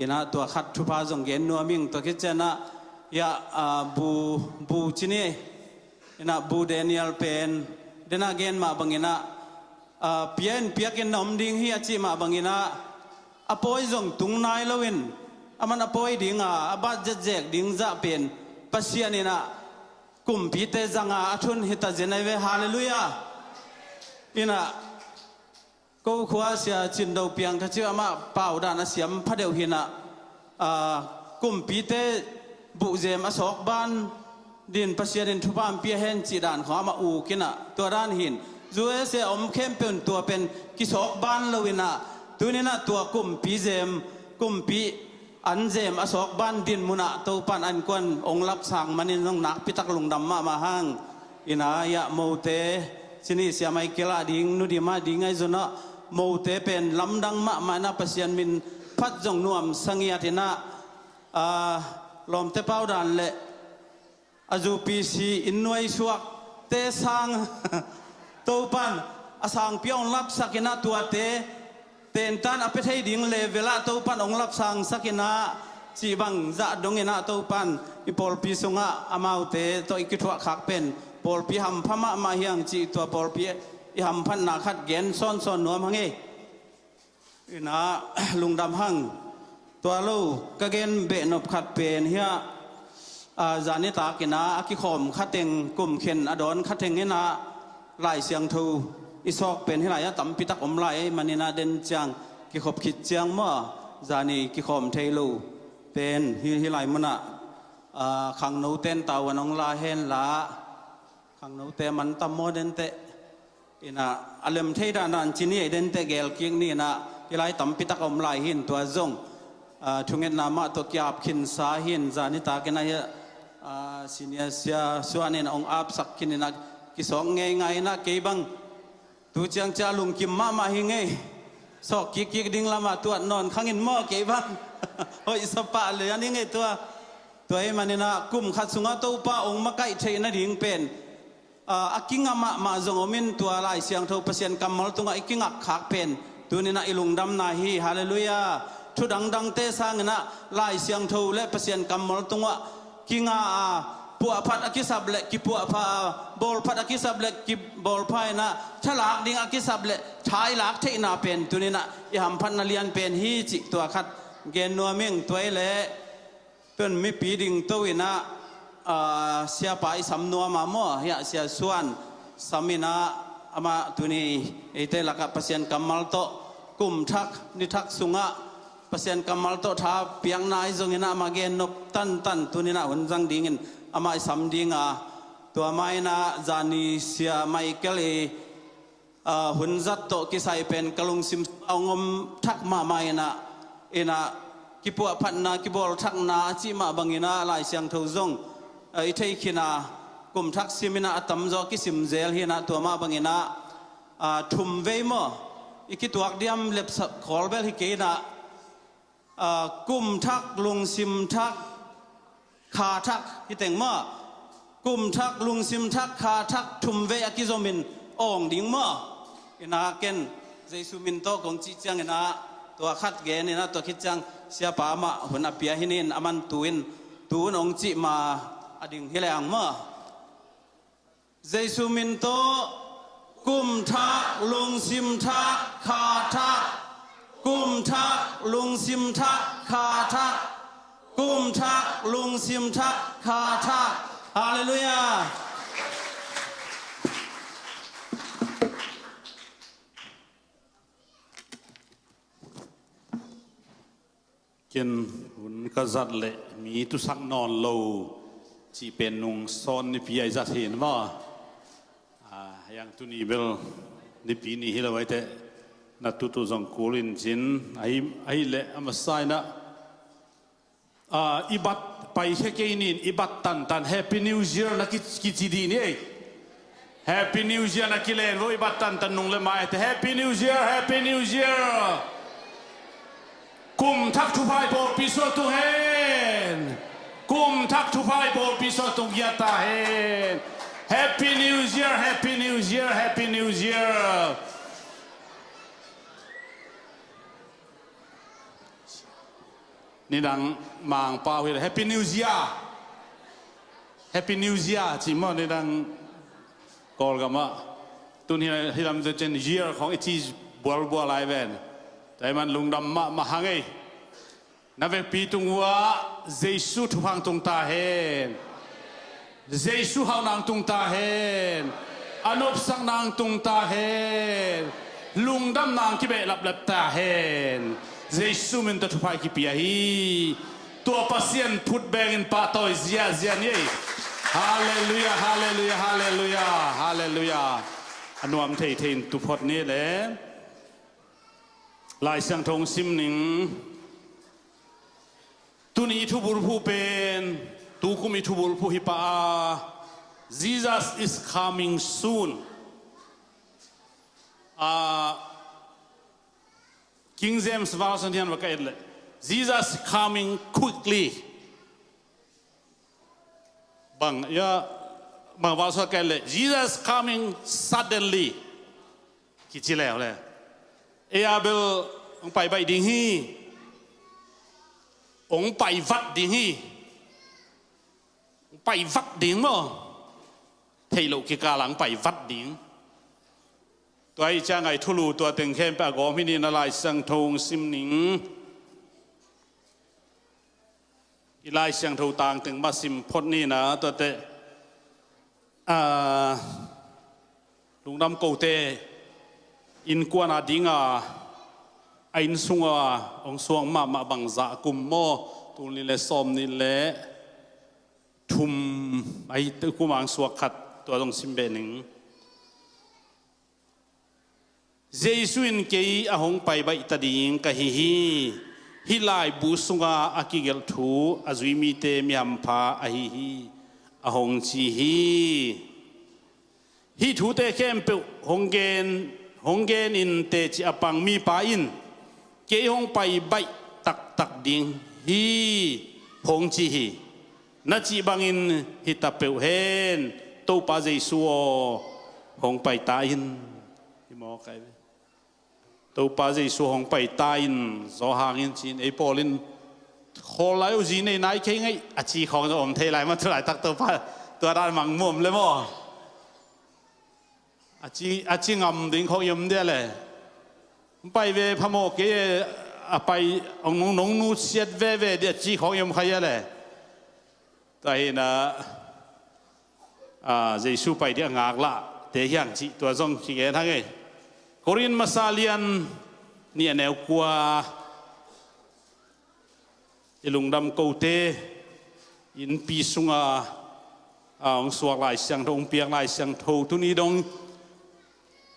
อินะตัวขัดทุพาจงเกนนัวมิงตัวคิดเจนะยาบูชินีอินะบูเดนิเอลเป็นเดน่าเกนมาบังอินะเปียกินนมดิ้งเฮียจีมาบังอินะอปอยจงตุงนายลวินมันอปอยดิ้งบัดเจกดิ้งจะเป็นปัสยันอินะกุมพีเตจังอาทุนฮิตาเจนเวฮาเลลูยาอินะกูขวาเสียจินดาวเปียงขจิวมาป่าวดานะเสียมพระเดียวหินะกุมพีเตบุเจมอสอกบ้านดินปัสยาดินทุบามเปียเห็นจีดานขอมาอูกินะตัวด้านหินจูเอเสอมเข้มเป็นตัวเป็นกิสอกบ้านเลวินะตัวนี้นะตัวกุมพีเจมกุมพีอันเจมอสอกบ้านดินมุนะตัวปันอันกวนองรับสั่งมันนี่ต้องนักพิทักษ์ลงดำมาห้างอินายะโมเตสินี่เสียไม่เกล้าดิ้งนุดีมาดิ้งไงจนนะ โมเตเป็นลำดังมานาปัสยันมินพัดจงนวมสังเงียตินะลมเตเป้าดันเละอาจูปีซีอินนวยสวกเตสังตัวปันอาสังเปียงรับสักินะตัวเตเต็นตันอภิเทดิ่งเลเวลาตัวปันองรับสังสักินะจีบังจะดงเงินะตัวปันอีพอลปีสงะอามาเตตัวอีกทัวขักเป็นพอลปีหำพม่ามาเฮียงจีตัวพอลปีอีหำพันนาขัดเกนซ้อนนวมหังเอนะลุงดำหังตัวลูกกะเกนเบนบขัดเป็นเฮียจานิตากินะอากิขอมขัดเต็งกลุ่มเข็นอดอนขัดเต็งนี่นะลายเสียงทูอิสอกเป็นที่ไรตั้มพิทักษ์อมไลมันนี่นะเด่นจังกิขบขิดจังมั่วจานีกิขอมเทลูเป็นที่ไรมันอะขังนูเต้นตาวันองลาเฮนละขังนูเตมันตั้มโมเดนเตอินะอารมณ์เทดานันจินี่เดนเตเกลกิงนี่นะที่ไรตั้มพิทักษ์อมไลหินตัวจงทุงเงินนามาตัวกีบขินสาหินจานิตากินะเฮสิเนียเสียส่วนนี้องอาบสักกินนะกิสองไงนะเก็บังตูเจียงจ้าลุงกิมมาหิงไงสอกกิกดิ้งละมาตัวนอนข้างอินหม้อเก็บังโอ้ยสปะเลยอันนี้ไงตัวไอ้มันนี่นะกุมขัดสุงาตัวป้าองมาไก่เทนดิ่งเป็นอากิงมาจงอมินตัวลายเสียงเท่าเปอร์เซ็นต์กำมลตัวอากิงขากเป็นตัวนี้นะอิลุงดำนาฮีฮาเลลูยาทุดังเตสังนะลายเสียงเท่าและเปอร์เซ็นต์กำมลตัวกิงปัวพัดอากิสับเล็กกิปัวพาบอลพัดอากิสับเล็กกิบอลพายนะฉลากดิ่งอากิสับเล็กชายหลักเทนาเป็นตัวนี้นะยามพันนาเลียนเป็นฮีจิตัวขัดเกนนัวเมียงตัวเละเป็นมีปีดิ่งตัวนะเสียไปสำนัวมาหม้อเฮียเสียส่วนสามีนะอามาตัวนี้ไอเตลักเปอร์เซ็นต์กำมัลโตกุมทักนิทักสุงะเปอร์เซ็นต์กำมัลโตท้าเปียงนายจงเงินอามาเกนนบตันตัวนี้นะหุ่นจังดิ่งอามาสำดิ่งตัวไม่นะจานีเสียไม่เกลีหุ่นจัดโตกิไซเป็นกลุงซิมเอางมทักมาไม่นะเอนะกิปัวพันนากิบอลทักนาจิมาบังอินาลายเสียงทูจงไอเทคินากุมทักซิมินาตัมจอกิซิมเซลฮินาตัวมาบังอินาทุมเวมอีกิตัวเดียมเล็บขอลเบลฮิเกนากุมทักลุงซิมทักขาทักฮิเต็งมากุมทักลุงซิมทักขาทักทุมเวอกิโซมินองดิ่งมาอินาเกนเจสุมินโตของจิจังอินาตัวขัดเกนนะตัวคิดจังเสียป่ามาหุ่นอภิยหินินอามันตูนองจิมาอดิ่งฮิเลงมาเจสุมินโตกุมทักลุงซิมทักขาทักกุมทักลุงซิมทักขาทักกุมทักลุงซิมทักขาทักฮาเลลูยากินหุ่นกระจัดเละมีตุสักนอนโลจีเป็นนุงซอนนิพีไอจัดเห็นว่าอย่างตุนีเบลนิพีนี่ฮิลไว้แต่นัตุตุจังคูลินจินไอเละอามาไซนะอิบัตไปแค่เกนินอิบัตตันแฮปปี้นิวเยียร์นักกิจดีนี่แฮปปี้นิวเยียร์นักกิเลนโวอิบัตตันนุงเลยมาแต่แฮปปี้นิวเยียร์กุมทักทุพายโบปิโซตุเฮนกุมทักทุพายโบปิโซตุยาตาเฮน Happy New Year Happy New Year Happy New Year นี่ดังมังป้าเวล Happy New Year Happy New Year จิมอนี่ดังกอลกันมาตัวนี้ที่ทำจะเป็น year ของไอที่บัวลายแวนแต่มันลุงดำมาหังไงนับเป็นปีตุงว่าเจสุทุพังตุงตาเฮนเจสุเฮานางตุงตาเฮนอนบสังนางตุงตาเฮนลุงดำนางกิเบลับตาเฮนเจสุมินตทุพายกิปียฮีตัวพัศยันพุทธแบงอินปาโตยเซียนี่ฮาเลลูยาฮาเลลูยาฮาเลลูยาฮาเลลูยาอนุอัมเทนตุพจน์นี้แหละลายเสียงทงซิมหนิงตุนีทุบุรผู้เป็นตุคุมิทุบุรผู้ฮิปา Jesus is coming soon King James version hian wa kai le Jesus coming quickly bang ya bang version kai le Jesus coming suddenly ki chi le le Abel ông pai bai ding hi ông pai vat ding hi pai vat ding mo thei lo ki ka lang pai vat dingตัวจ้างไอ้ทุลูตัวเต็งเข้มปะกอมินีนาลายสังทงซิมหนิงอีลายสังทงต่างถึงมาซิมพดนี่นะตัวเตลุงดำโกเตอินกวนอาดิงไอ้อินสุงองสวงมาบังจะกุมโมตุนี่เลสอมนี่เลทุมไอ้ตุกุมังสวกขัดตัวตรงซิมเบนิงเจสุนเกยอหงไปใบตะดิงกะฮิลายบุสุงาอากิเกลทูอาจุยมีเตมีอัมพาอหงจีฮิทูเตเข้มเปหงเกนอินเตจิอปังมีปาอินเกยหงไปใบตักดิงฮิหงจีฮีนัจิบังอินฮิตาเปเฮนโตปาเจสุหงไปตาอินฮิมอไกตัวป้าเจสุหงไปตายน์โซหางอินจีนไอปอลินขอไล่อุจีนในนายเข่งไออาชีของจะอมเทไลมาเท่าไหร่ตักตัวป้าตัวด้านมังมุมเลยมั้งอาชีงำดิ้งเขายมเดียเลยไปเวพโมกเกยไปองน้องนูเสียดเวเดียจีของยมใครเลยแต่นะเจสุไปเดียงากละเตียงจีตัวทรงจีเกทั้งไงโครินมาซาเลียนเนี่ยแนวกว่าลุงดำโกเตอินปีสุงองสวกลายเสียงทงเปียกลายเสียงโททุนี้ดง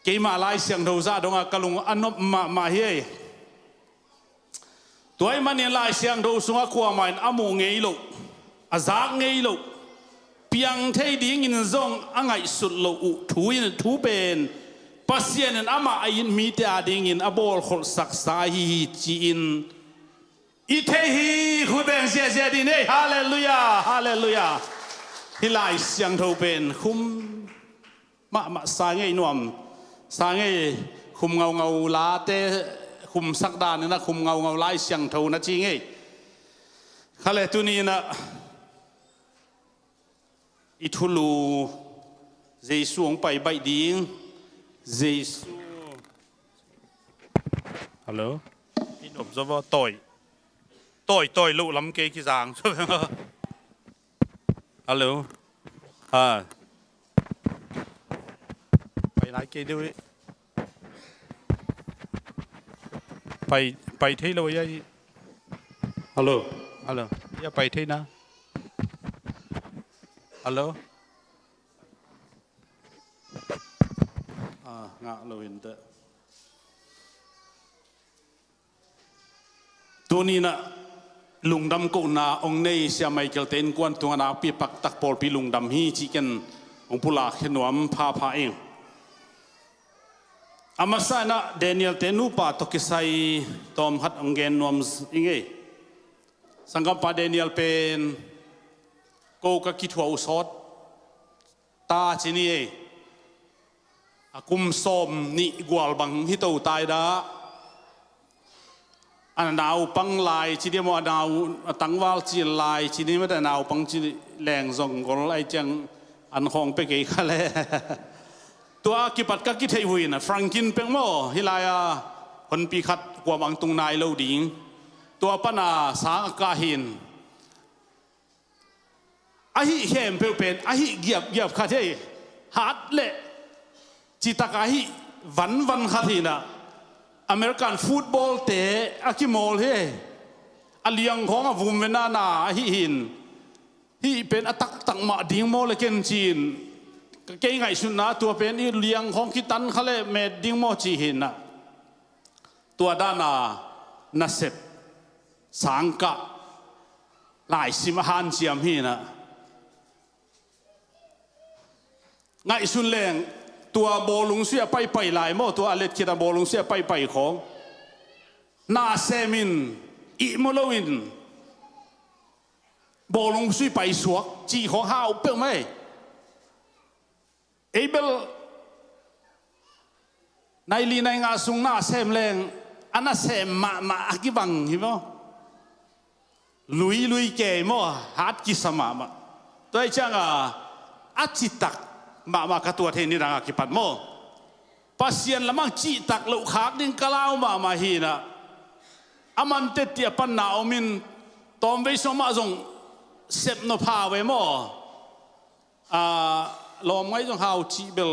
เกมาลายเสียงโทซาดงกะลุงอันนบมาเฮตัวไอ้มันเนี่ยลายเสียงโทสุงขั้วมันอโมเงยโลอาซากเงยโลเปียงเทดิ้งอินซงอ่างไอสุดโลอุทูอินทูเป็นปัสยานันอามาอินมีเตอดิ่งอินอบอลขดสักสาฮีจีอินอิเทฮีคุณเป็นเสียดีเน่ฮาเลลูยาฮาเลลูยาฮิลายเสียงเท่าเป็นคุมมาสางเงยนวมสางเงยคุมเงาลาเตคุมสักดานนี่นะคุมเงาลายเสียงเท่านะจริงเงยฮาเลตุนีนะอิทุลูเจสุงไปใบดิ่งJesus Hello พี่หนุ่มจะว่าต่อยลูกลำเกยกี่จางใช่ไหม Hello ไปไหนเกยด้วยไปที่เราอย่า Hello อย่าไปที่นะ Helloงะเราเห็นแต่ตัวนี้นะลุงดำกูนาองเนยเสียไม่เกิดเต็นกวนตัวนาปีปักตักปอลปีลุงดำฮีจิกันองปุลาขนวมพาเองอามาสานะเดนิเอลเตนูปาตกิไซตอมฮัดองเกนนวมอิงเงสังกัปปาเดนิเอลเป็นโกกะกิทัวอุสอดตาจินีกุมสมนิกวลบังฮิตตายดาอันดาวปังลายชีเดียมดาวตั้งวาลจีลายชีนี้ไม่ได้ดาวปังจีแรงส่งกอลไอจังอันของไปเกี่ยกันเลยตัวกิปัดก็กิเทวินฟรังกินเป็นโมฮิลายคนปีขัดกว่าบังตรงนายเลวดิ่งตัวปนาสางกาหินอาฮิเฮมเป็นอาฮิเกียบขัดเฮฮัดเละจิตากาฮิวันขัดหินะอเมริกันฟุตบอลเตะอากิโมลเฮอเลียงของวุมเวนาฮิหินฮิเป็นอัตักตังมาดิ่งโมเลเกนจีนเก่งไงสุนัขตัวเป็นอีเลียงของคิตันเขาเลยเมดดิ่งโมจีหินนะตัวด้านาเซปสังกะหลายสิมหันเจียมฮินะไงสุนแรงตัวโบลุงเสียไปหลายโมตัวอเล็กคิดโบลุงเสียไปของ นาเซมินอิโมโลวินบอลงซุยไปสวกจีของห้าวเปิลไหมเอเบลในลีในงาสุงนาเซมแรงอันน่าเซมมาอากิบังหิบะลุยเกย์มั่วฮัดกิสมาตัวไอ้จังอาจิตักมากระตัวเทนี่รังอากิปัดมั่วปัสยันละมั่งจิตักลูกขากดิ้งกะลาวมาฮีนะอามันเตียปันนาอมินตอมเวสมาจงเสพนพาเวมั่วลอมไว้จงหาวจีเบล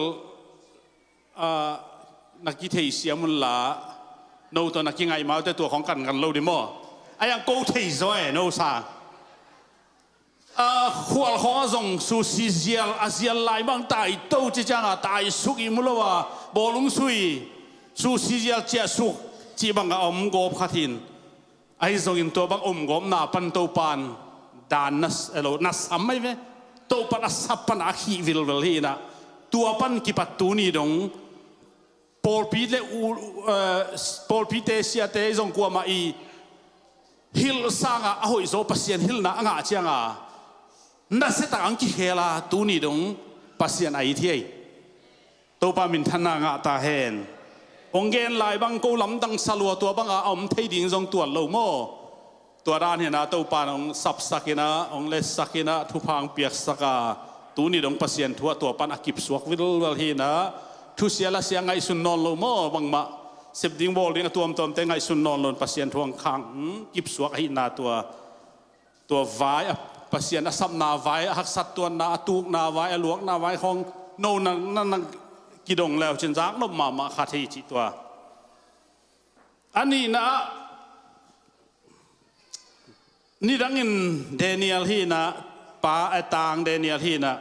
นักกิเทเสียมุลลาโนตัวนักกิไงมาแต่ตัวของกันเราดิมั่วไอ้ยังโกเทสวยโนซาขวลของจงสุสิเซียลอาเซียนไลบางตายโตจะจังตายสุกิมุลวะบอลงสุยสุสิเซียลเจ้าสุกจีบังอมกบขัดินไอ้จงอินตัวบังอมกบนาปันโตปันดานนัสสัมไม่เว้โตปันสับปันอาคีวิลฮีนะตัวปันกิปัตตูนี่ดงปอลปีเตปอลปีเตเสียเตจงกัวมาอีฮิลสางอ่ะหอยโซปัสยันฮิลนะอ่ะเจียงอ่ะนั่นเสตังกิเฮลาตูนี่ดงปัสยันไอที่ตัวปามินทันนางอ่ะตาเห็นองเกนลายบางกูลำดังสลัวตัวบางอ่ะอมเทดิ่งจงตัวโลโมตัวด้านเห็นนะตัวปานองสับสักนะองเลสสักนะทุพังเปียกสักอ่ะตูนี่ดงปัสยันทัวตัวปานอากิบสวกวิลลฮีนะทุเสียละเสียงไงสุนนอนโลโมบางมาเสพดิ้งบอลดิ้งตัวแต่ไงสุนนอนลนปัสยันทวงขังกิบสวกให้นาตัววายปัสยันสับนาวายหักสัตตัวนาตูกนาวายหลวงนาวายของโนนั่นกิดงแล้วเช่นจักนบมาขาดที่จิตตัวอันนี้นะนี่ดังอินเดนิเอลฮีนะป้าไอตางเดนิเอลฮีนะ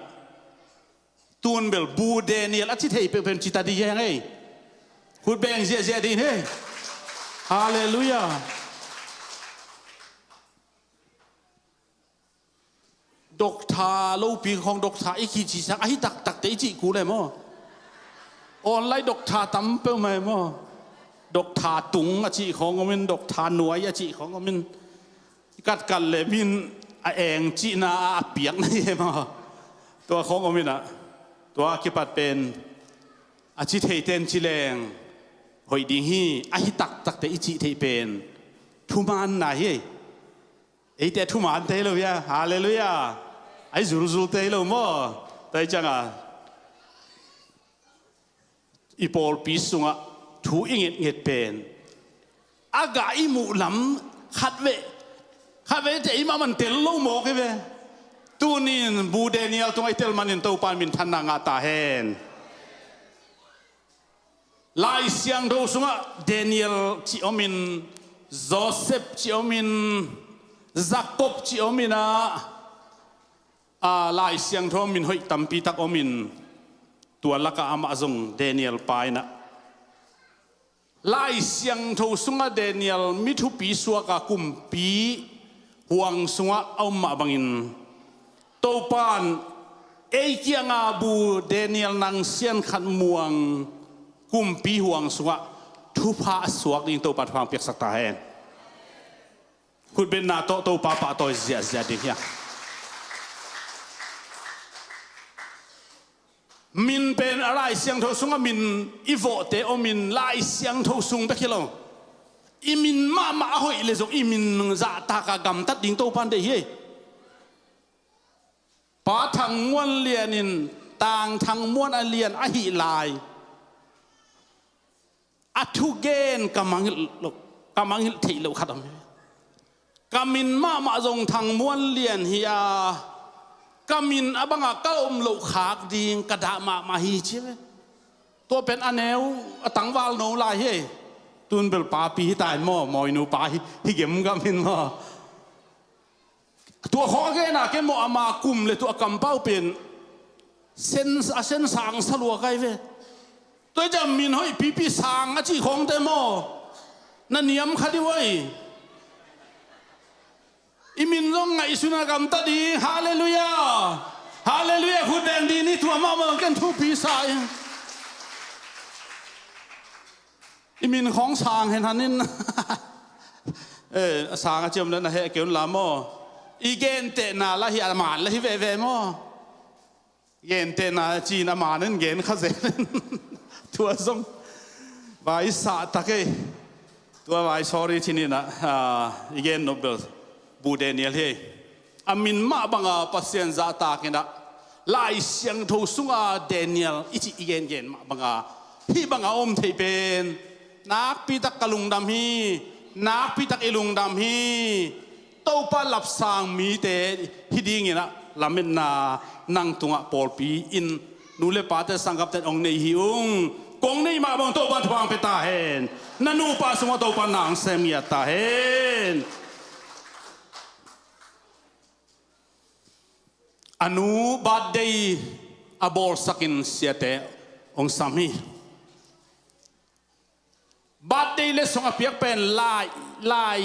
ตูนเบลบูเดนิเอลอาทิตย์ให้เป็นจิตดียังไงพูดแบ่งเสียดีเฮ้ฮาเลลูยาดอกทาลูปีของดอกทาอีกกี่จีสักไอ้ตักเตจิกูเลยมั้งออนไลน์ดอกทาตั้มเปิลไหมมั้งดอกทาตุงอาจีของมินดอกทาหน่วยอาจีของมินกัดกันเลยมินเองจีนาเปียกนี่มั้งตัวของมินอะตัวกิปัดเป็นอาชีพเทนชิเลงหอยดิ้งฮีไอ้ตักแต่อีจีเทเป็นทุมานไหนไอ้แต่ทุมานเทเลยอะฮาเลลูยาไอ้จุลเทเลยมั้งแต่จังอ่ะอีปอลปีสุงะทูอิงเงเป็นอากาอิมุลำขัดเวแต่อีมันเตลโลโมกเวตูนินบูเดนิเอลตรงไอเตลมันอินโตปานมินทันนางาตาเฮนลายเสียงดูสุงะเดนิเอลจิโอมินโจเซฟจิโอมินซักกบจิโอมินะลายเสียงทอมินหอยตัมปีตักอมินตัวละกะอามาจงเดนิเอลไปนะลายเสียงทูสุงะเดนิเอลมิทุปีสัวกะกุมปีห่วงสุงะเอามาบังอินโตปานเอเกียงอาบูเดนิเอลนังเซียนขันมวงกุมปีห่วงสุงะทุพาสวกดิ่งโตปานฟังเปียกสักตาเห็นคุณเป็นนาโตปาปะโตเสียดิ่งเนี่ยมินเป็นอะไรเสียงทสุงมินอีโวเตอมินไล่เสียงทสุงไปกี่โลอีมินมาหอยเลยส่งอีมินจะตากากำตัดดิ่งโตปันเดียป้าทางม้วนเลียนินต่างทางม้วนอเลียนอหิลายอัทุเกนกำมังเทโลขัดมกำมินมาจงทางม้วนเลียนเฮียกามินอบังอาเก้าโลขากดิ่งกระดามาฮีใช่ไหมตัวเป็นอันเนวตังวาลโนลายเฮตุนเปลปาปีตายมอยนูปาฮิเกมกามินมาตัวขอแกน่ะแกมอามากุมเลยตัวกำเป้าเป็นเส้นสางสลัวไกเวตัวจะมินห้อยปีสางอาชีของเตมอนั่นเนียมขัดไว้อิมินลงไงสุนัขกำตัดดีฮาเลลูยาฮาเลลูยาคุณแดงดีนี่ตัวมาเมืองกันทุกปีสายอิมินของสางเห็นฮันนิน sáng chiều lên là hệ kiểu làm mò igen tệ na là hiện màn là về về mò gen tệ na chỉ là màn nên gen khá dễ thua xong vài sa ta cái thua vài sorry chỉ nè igen Nobel bu Daniel he amin ma banga pasien za ta cái đó lại xiang thâu sung Daniel ít igen gen ma banga hi banga thấy bên nát pi tắc kalung đam hi nát pi tắc ilung đam hi tàu pa lập sang mi te hi đi nghe na làm bên na năng tung Paul pi in nule pa te sang gặp te ông này hiung con này mà bang tàu pa thuang pe ta hen nanu pa sung tàu pa nang sem ya ta hen anu birthday abol sakin siate ông sami birthday le song apiak pen lai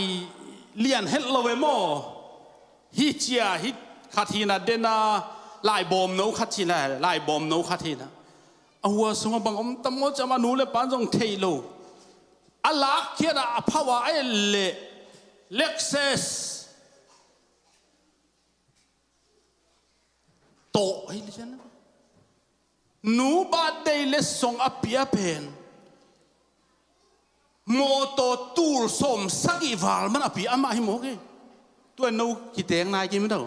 lian hello we mo hi chia hi khathina dena lai bom no khathina lai bom no khathina awa song bang om tamo chama nu le pan jong theilo alak khiana aphawa ai le lexes to ai le jana nu birthday le song apia pen moto tool som sagi val man api ama hi mo ke tu no ki teng nai ki me đâu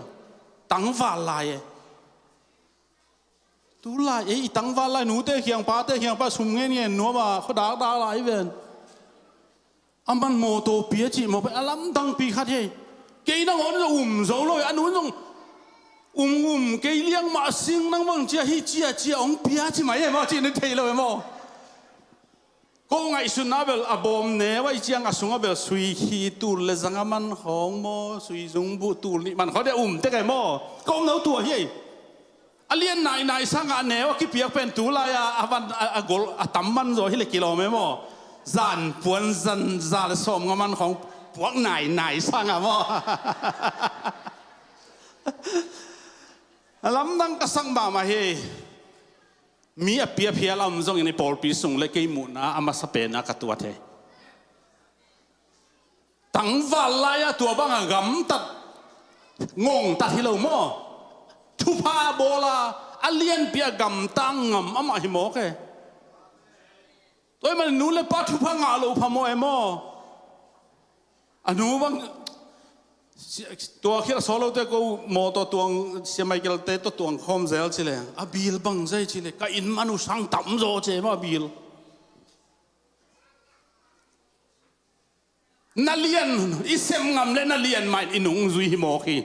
tang val lai tu lai e tang val lai nu te khiang pa sum nge nge no ba kho da lai ven aman moto pia chi mo pe alam dang pi khat he ke na on zo loi anu nong ke liang ma sing nang wang chia hi chia ong pia chi mai ma chi ne thei lo mo cô ngày xuân na bel abom ne wai chiang asunga bel sui hi tu le zangaman hong mo sui zung bu tu ni man khó de te kai mo ko nấu tua hi alien nai sanga ne wa ki piak pen tu la ya avan agol atamman zo hi le kilo me mo zan puan zan za le som ngaman hong puak nai sanga mo alam dang kasang ba ma hi mi apia lam zong ini Paul pi sung le kei mu na ama sapena katua the tang valaya tua bang gam tat ngong tat hilo mo thupa bola alien pia gam tang ngam ama hi mo ke toy man nu le pa thupa nga lo pha mo emo anu bang tua khi solo te ko moto tuang si Michael te to tuang khom zel chile abil bang zai chile ka in manu sang tam zo che ma bil nalian isem ngam le nalian mai inung zui hi mo khi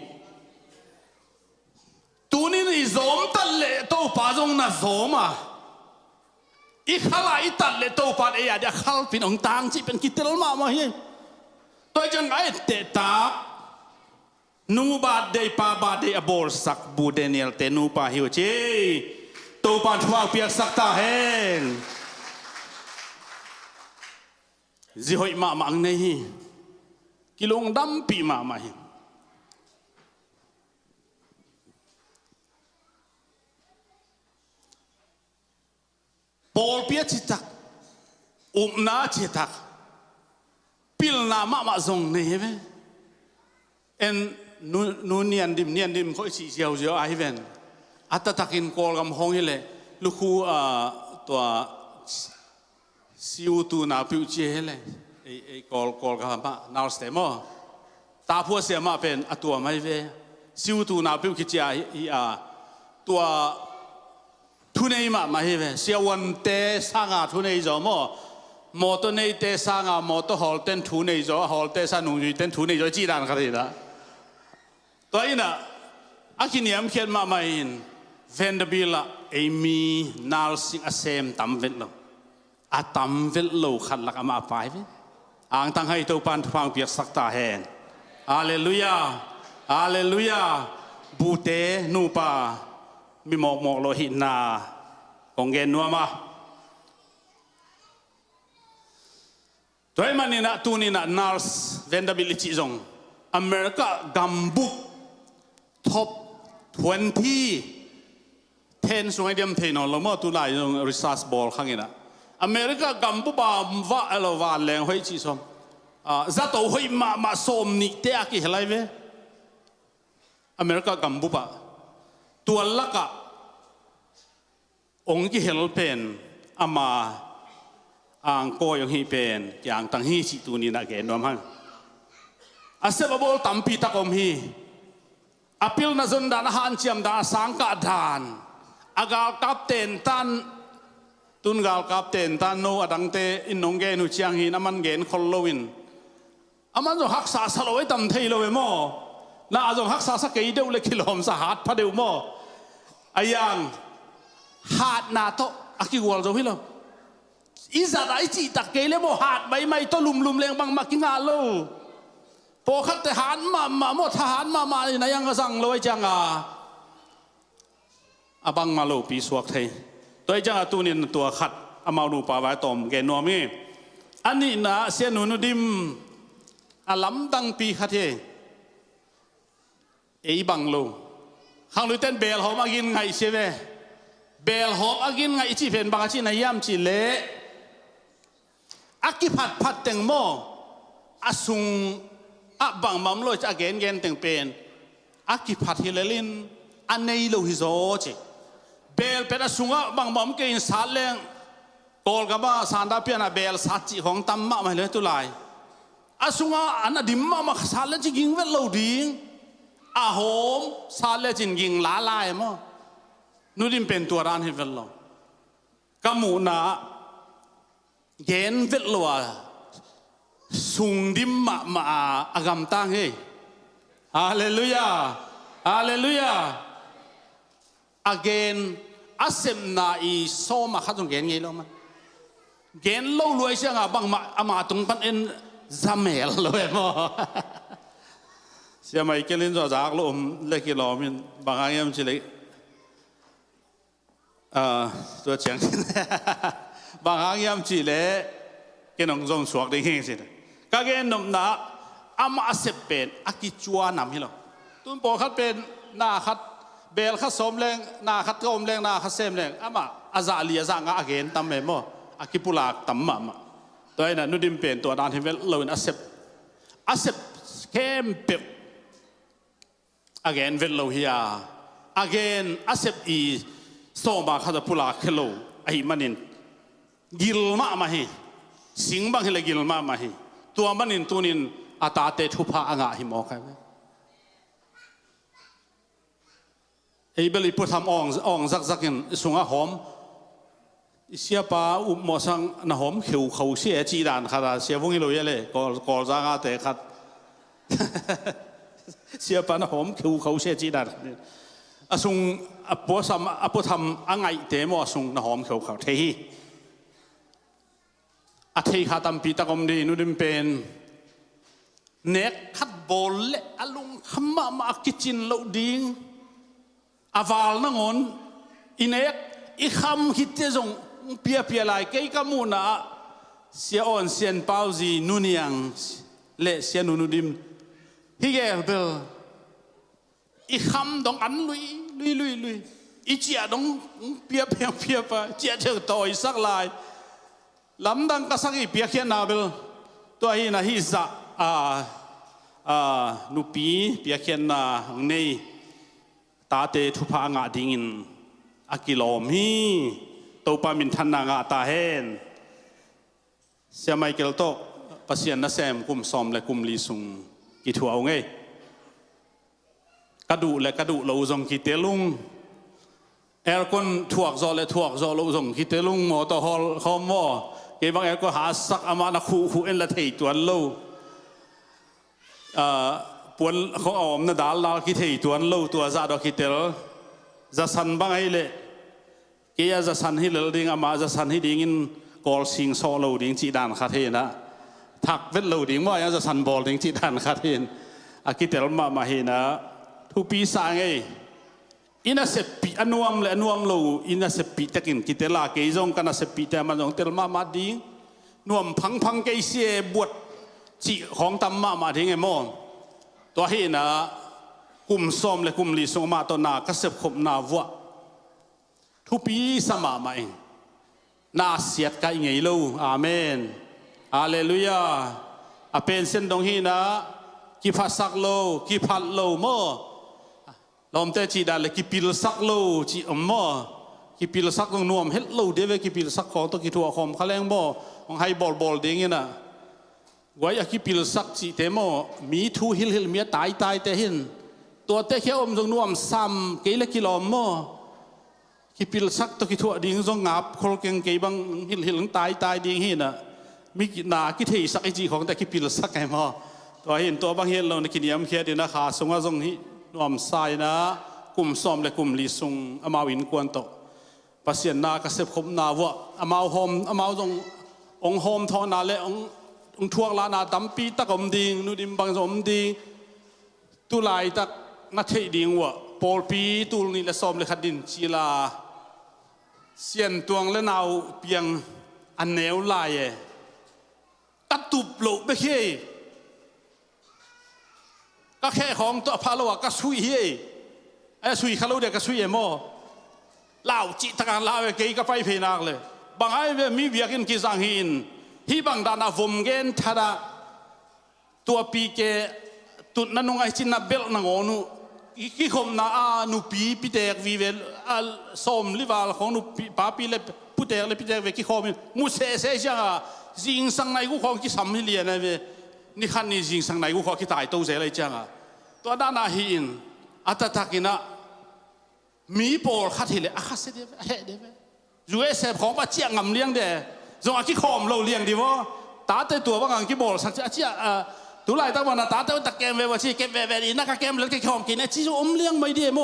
tunin i zom tal le to pa jong na zoma i khala i tal le to pa e ya da khal pin ong tang chi pen kitel ma hi toy jang ai te ta nu ba day pa ba day abol sak bu Daniel te nu pa hiu chi to pan thwa piak sak ta hen ji hoi ma ang nei hi kilong dam pi ma hi Paul pia chi tak na chi tak pil na ma zong nei ve en nu nian dim khoi chi jiao ai ven ata takin kol gam hong ile luku tua siu tu na piu chi hele e kol ga ma nal ste mo ta pu se ma pen atua mai ve siu tu na piu ki chi a tua thu nei ma he ve sia wan te sanga thu nei zo mo to nei te sanga mo to hol ten thu nei zo hol te sa nu ten thu nei zo chi dan ka ri da toy na akiniam khian ma main vendabila amy nal sing asem tam vet lo atam vet lo khat lak ama pai ve ang tang hai to pan phang piak sak ta hen hallelujah bute nu pa mi mok lo hi na kong gen nu ma toy manina tunina nals vendability zong America gambuk top 20 10 sungai diam theno lomo tu lai jong research ball khangina America gambu ba wa alo wa leng hoi chi som za to hoi ma som ni te aki helai ve America gambu pa tual laka ong ki hel pen ama ang ko yung hi pen yang tang hi si tu ni na ge nom hang ase babol tampi takom hi apil na zon dan han chiam da sangka dan agal kapten tan tun gal kapten tan no adang te inong ge nu chiang hi naman gen khollowin aman zo hak sa saloi tam thei lo mo na zo hak sa sa ke deu le kilom sa hat pha deu mo ayang hat na to aki wal zo hi lo iza dai chi tak ke le mo hat bai mai to lum leng bang makinga lo po khat te han ma mo tha han ma ni na yang ga sang loi chang a abang ma lo pi suak thei toi chang a tu nin tua khat amau nu pa wa tom ge no mi ani na sia nu nu dim alam dang pi khat he ei bang lo khang lu ten bel hom agin ngai se ve bel hom agin ngai chi fen bang chi na yam chi le aki phat teng mo asung abang mam lo cha gen teng pen aki phat hilelin anei lo hi zo che bel pe asunga bang mam ke in sa leng kol ga ba sanda piana bel sa chi hong tam ma le tu lai asunga ana dimma ma sa le chi ging vel lo ding a hom sa le chin ging la lai mo nu dim pen tu ran hi vel lo kamu na gen vel lo sung dim ma agam tang he hallelujah hallelujah again asem na i so ma khatung gen ngai lo ma gen lo loi sia bang ma ama tung pan en zamel lo mo sia mai kelin zo jak lo le ki lo min bang ayam chi leตัวเฉียงบางอย่างจีเล่แกน้องจงสวกได้เฮงสิก็แกนมนาอามาเสพเป็นอากิจวานำให้เราตุนปอคัดเป็นนาคัดเบลคัดสมแรงนาคัดกมแรงนาคัดเซมแรงอามาอาซาเลียซางอาเกนตั้มเมโมอากิปุลากตั้มมาตัวนั้นนุดิมเป็นตัวดานที่เวลเราอาเสพเข้มเปียกอาเกนเวลเราเฮียอาเกนอาเสพอีโซมาข้าจะพูดลาเคโลไอ้มันนินกิลมาให้สิงบางทีเลยกิลมาให้ตัวมันนินตัวนินอาตาเตทุพะอ่างหิมอกันไอ้เบลีพูดทำอ่องซักกินสุงหอมเสียป้าอุมสังน่ะหอมเขียวเขาเสียจีดานขาดเสียวงอีโลยเลยก่อจางอาเตขัดเสียป้าน่ะหอมเขียวเขาเสียจีดานอาสุงอปัวสัมอปัวทำอ่างไอเตมอสุงน่ะหอมเขียวเขาเทฮีอาเทขาตัมปีตะกอมดีนุดิมเป็นเน็กขัดบอลเละอลุงขมมากิจินโลดิงอาวาลนังอนอินเอกอีคำฮิตเจจงเปียลายเกยกามูนะเสียอ่อนเสียนเปาจีนุนยังเละเสียนุดิมฮิเกลเบลอีคำดองอันลุยอีเจียดองเปียไปเจียเจอต่อยสักลายลำดังก็สักอีเปียเขียนนาเบลตัวฮีนะฮิซะนุปีเปียเขียนนาในตาเตทุพางาดิงินอากิโลมีตัวปามินทันนางาตาเฮนเสียไม่เกลโตปัสยานนัสเซมกุมซอมและกุมลีซุงกิทัวเอาไงกระดูและกระดูเราจงกิเตลุงเอลคนถ่วงจอและถ่วงจอเราจงกิเตลุงหมอต่อฮอลคอมวอเก็บางเอลก็หาสักอามานะคู่เอ็นละเทยตัวเราปวนเขาเอาอมนาดาลกิเทยตัวเราตัวซาดอกิเตลจะสันบางไอเล่เกียจะสันให้เราดิ้งอามาจะสันให้ดิ้งกอลสิงโซเราดิ้งจีดานคาเทนะถักเวทเราดิ้งว่าจะสันบอลดิ้งจีดานคาเทนอากิเตลมาเห็นนะทุปีสางไงอินาเสปีอนุมและอนุมเราอินาเสปีตะกินกิเตลาเกยจงกันเสปีแต่มันจงเตลมาดิ้งนวมพังเกยเสียบวชจีของตัมมาดิ้งไงโมตัวเห็นนะกุมซ้อมและกุมลีส่งมาตัวนาก็เสพขบนาวัวทุปีสมามาเองนาเสียดกันไงลูอาเมนอาเลลูยา เป็นเส้นตรงนี้นะกี่พัดสักโลกี่พัดโลมั่วลมแต่จีดาเลยกี่ปิลสักโลจีมั่วกี่ปิลสักตรงนวมเฮ็ดโลเดี๋ยวกี่ปิลสักของตัวกี่ถั่วหอมข้าแรงบ่ของให้บอลเด้งนะไว้กี่ปิลสักจีเตมมีทูฮิลเมียตายแต่หินตัวเตะแค่ตรงนวมซ้ำกี่ละกิโลมั่วกี่ปิลสักตัวกี่ถั่วดิ้งทรงงับโคลเกงกี่บางฮิลตายดิ้งหินน่ะมีนากี่เทสักไอจีของแต่กี่ปิลสักไงมั่วตัวเห็นตัวบางเห็นเราในกินยามเคียดีนะขาสงว่าทรงนี้นวมทรายนะกลุ่มซ้อมและกลุ่มลีซุงอามาวินกวนโตปัสเซียนนากระเสพคมนาวะอามาโฮมอามาทรงองโฮมทอนาและองทวกลานาดัมปีตะกอมดิงนูดิมบางสมดิงตุลายตะนัทเทดิงวะปอลปีตุลนี่และซ้อมและขัดดินชีลาเซียนตวงและนาวเพียงอันแนวลายตัดตุบโลเบเคก็แค่ของตัวพาลวะก็สุยเฮไอ้สุยเขาเรียกก็สุยเอโมลาวจิตการลาวเกยก็ไปเพนักเลยบางไอ้มีเบียกินกิสังหินที่บางดานาฟมเกนทัดตัวปีเกตุนนั่นงไอจินนับเบลนังอนุกี่คมนาอานุปีพิเตกวีเวลสมลิวาลของนุปีป้าปีเล็บพุเตกเล็บพิเตกเวกี่คมมุเสเสจังจิงสังในกูของกี่สามมิลเลียนเวนี่ขันนี่จิงสังในกูขอคิดตายตู้เสียเลยจังตัวด้านนาหินอัตตะกินะมีปอลขัดหิเลอะขัดเสียเดเฮเดเวยูเอสเอฟของป้าเจียงงำเลี้ยงเดจงอาคิคอมเราเลี้ยงดีวะตาเตตัวบางอันกี่บอลสักเจียตัวไรตั้งวันตาเตตะเกมเววชีเกมเวดีนักเกมเล็กกี่คอมกินไอ้ที่อมเลี้ยงไม่ดีโม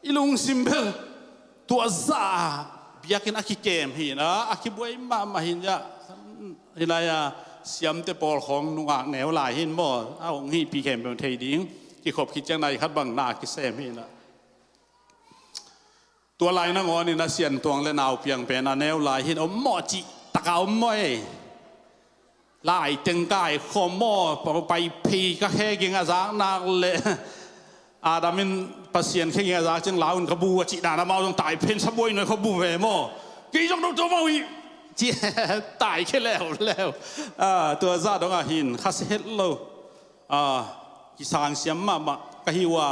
อีลุงซิมเบลตัวซาเบียกินอาคิเกมหินะอาคิบวยมาหินยะฮิลายาเสียมเตปอลของนุ่งแนวลายหินบ่เอาหีปีเข็มเป็นเทดิ้งกี่ขบคิดจังในคัดบังนาคิเซมหินะตัวลายนังอนี่นะเสียนตวงและนาวเพียงเป็นแนวลายหินอมหมอจิตะเกาหมอยลายเต็งกายคอมหมอไปพีก็แค่กินอาซากนักเลยอาดามินปัสเซียนแค่กินอาซากจึงลาวขบูจิดานามาต้องตายเพนสบวยหน่อยขบูเวโมกี่จงตัวมาวิจีตายแค่แล้วตัวซาดงอาหินคาเซเฮลโลกิสานเสียมมากะฮิวา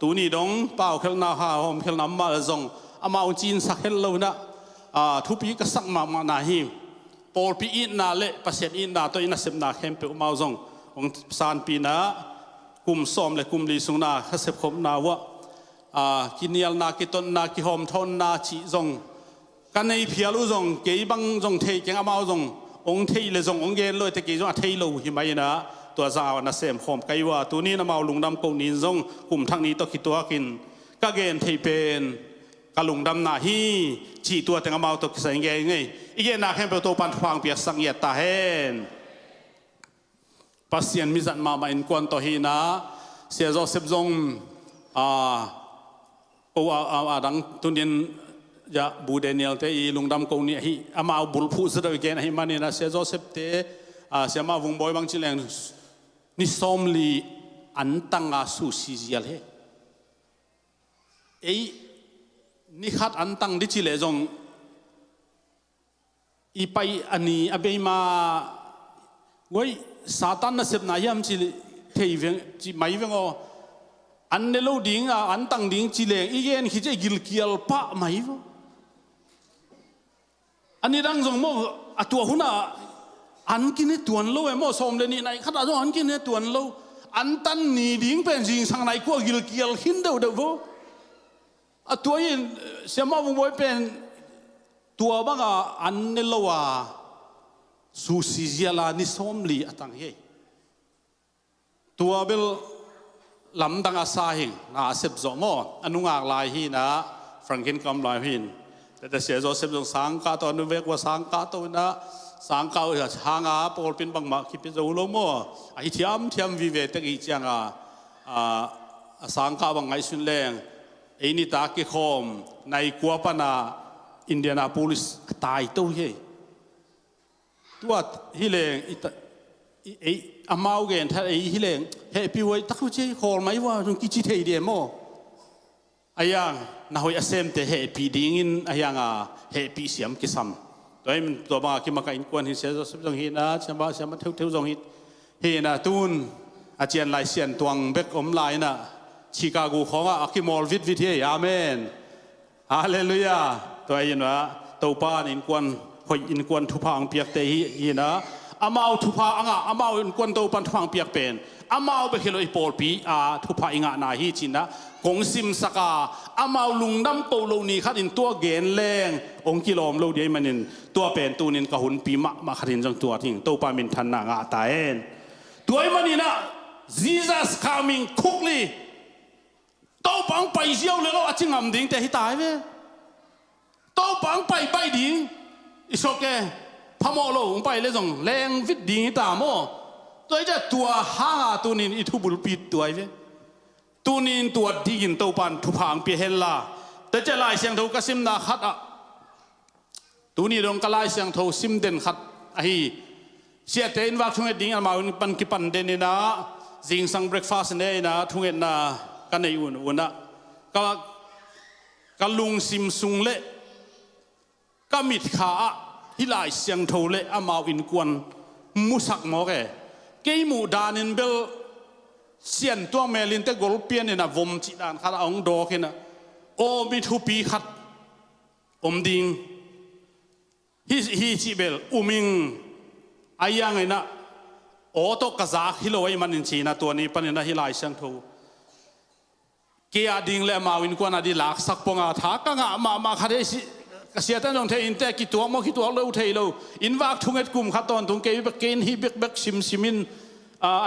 ตัวนี้ดงเป่าเคลนาฮาหอมเคลนามาซงอามาอุจินสักเฮลโลนะทุปีก็สักมานาฮิมปอลปีอินนาเล่ปัสเซียนอินนาตัวอินนาเซมนาเข้มเปอุมาซงองซานปีนะกุมซ้อมและกุมลีสุงนาคาเซคมนาวะกินเนียลนากิตนนากิหอมทนนาชีซงกันในเพียรุจงเกี่ยบังจงเทจังอามาจงองเทเลยจงองเกลเลยแต่เกี่ยจงเทโลหิมายนะตัวสาวน่ะเสมขอมไกว่าตัวนี้น้ำมาลุงดำกูนินจงกลุ่มทางนี้ต้องคิดตัวกินก็เกณฑ์เทเป็นกะลุงดำนาฮีจีตัวแต่อามาตัวใส่เงี้ยไงอีกอย่างน่ะแค่เป็นตัวปันฟังเปียสังเยตาเฮนปัสเซียนมิจันมาอินกวนตัวฮีนะเสียโจเซฟจงดังตุนินya bu Daniel te i lungdam ko ni hi ama bul phu zero gen hi mani na se Joseph te se ma vung boy bang chileng ni somli antanga su si jial he ei ni khat antang di chile jong i pai ani abei ma goi satan na sep na yam chi thei veng chi mai veng o an ne lo ding an tang ding chile i gen hi je gil kial pa mai voอันนี้ดังส่งโม่ตัวหุ่นอันกินเนี่ยตัวนู้เอโม่สมเลนี่ในขณะที่อันกินเนี่ยตัวนู้อันตันนี่ดิ้งเป็นสิ่งสังในขั้วกิลเกียลหินเดียวเดียวตัวยินเสียมาบุ้งบอยเป็นตัวบ้างอันนี่ละว่าสุสิเจลานิสมลีอัตังเฮตัวเบลลำดังอาซาหิงน่าเสพจอมอันนุ่งอากลายหินะฟรังกินกำลายหินแต่เสียโจเซฟจงสังกาตัวนึกว่าสังกาตัวนะสังกาจะหางาปอลเป็นบางมาคิดเป็นจะอุลโมไอเทียมวิเวตอีจังสังกาบางไงสุนแรงไอนี่ตาเกคอมในกัวปนาอินเดียนาโพลิสตายตัวเฮตัวฮิเลงไออามาเกนถ้าไอฮิเลงเฮปีไว้ตักเจคอลไหมว่าตรงกิจเทียเดียโมอายังน่าหอยเซมแต่เฮปีดิ้งินอายังเฮปีเสียมกิซัมตัวมันตัวบางกิมากินกวนหินเสียจงหินนะเสียมาเที่ยวจงหิน เฮนะตูนอาจารย์ลายเสียนตวงเบกอมลายนะชิคาโกของอาคิมอลวิทวิทเฮอาเมนฮาเลลูยาตัวเองว่าตัวป้านอินกวนหอยอินกวนทุพางเปียกเตฮีนะอามาเอาทุพางอามาเอาอินกวนตัวปันทุพางเปียกเป็นอามาเอาไปเฮโลอีโปลปีทุพางนาฮีจินนะกงซิมสกาอามาเอาลุงน้ำโตโลนีขัดอินตัวเกนแรงองกิโลมโลเดียมันอินตัวเป็นตัวนินกะหุนปีมาขัดอินจังตัวทิ้งตัวปามินทันนางาตาเอ็นตัวมันนี่นะ Jesus coming quickly ตัวปังไปเชี่ยวเลยเราอาจจะงำดิ้งแต่ที่ตายเว้ตัวปังไปดิ้งอิสโอเคพม่าเราไปเลยส่งแรงวิดดิ้งตามโมตัวจะตัวห้าตัวนี้อิทุบุลปิดตัวเว้ตัวนี้ตัวดิ้งตัวปันทุพางเปียเฮล่าแต่จะไล่เสียงทูกสิมนาขัดตัวนี้โดนกไล่เสียงทูซิมเด่นขัดไอ้เสียเต็นว่าทุ่งเอ็ดดิ้งมาวันปันกิปันเดนนะจิงสังเบรกฟาสเนี่ยนะทุ่งเอ็ดนะกันในอุ่นนะก็ลุงซิมซุงเละก็มิดขาฮิลายเสียงโทเละอามาวินกวนมุสักหมอแกเกี่ยมูดานินเบลเสียนตัวเมลินเตกอลเปียนเนี่ยนะวมจิดานขัดองดอกเนี่ยโอมิทุปีขัดอมดิงฮิจิเบลอุมิงไอ้ยังไงนะโอโตกะซากฮิโลไอมันนินชีนะตัวนี้ปันนะฮิลายเสียงโทเกียดิงเลมาวินกวนอดีลักสักปงอาทากังมาขัดเอสิเสียตันจงเทอินเตกิตัวมอกิตัวเลวเทโลอินวักทุ่งเอ็ดกุมขัดตอนทุ่งเกยเบกเกนฮิเบกเบกซิมิน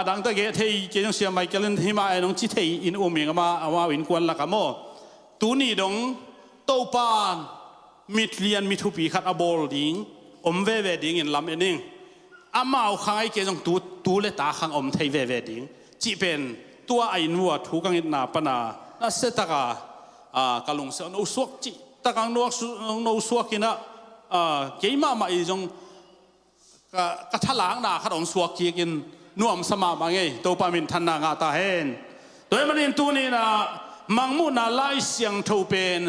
ดังตะเกเทยเจงเสียไมเคิลฮิมาไอ้น้องจิเทยอินอุมิงมาวินกวนละกะโมตูนี่ดงโตปานมิดเลียนมิทุปีขัดอบอลดิงอมเวดิงอินลำเอนิงอามาเอาข้างไอ้เกจงตูเลตาข้างอมเทยเวดิงจีเป็นตัวไอ้นัวทุกังอินนาปนาน่าเสตกากะลุงเสนอุสวกจีตะกังนัวอุสวกินะเกี่ยมาอีจงกะทะลางนาขัดองสวกกีกินนัวมสมาบางไงตัวปามินทันนางาตาเฮนตัวมันอินตัวนี้นะมังมุนาไลเสียงทูเป็น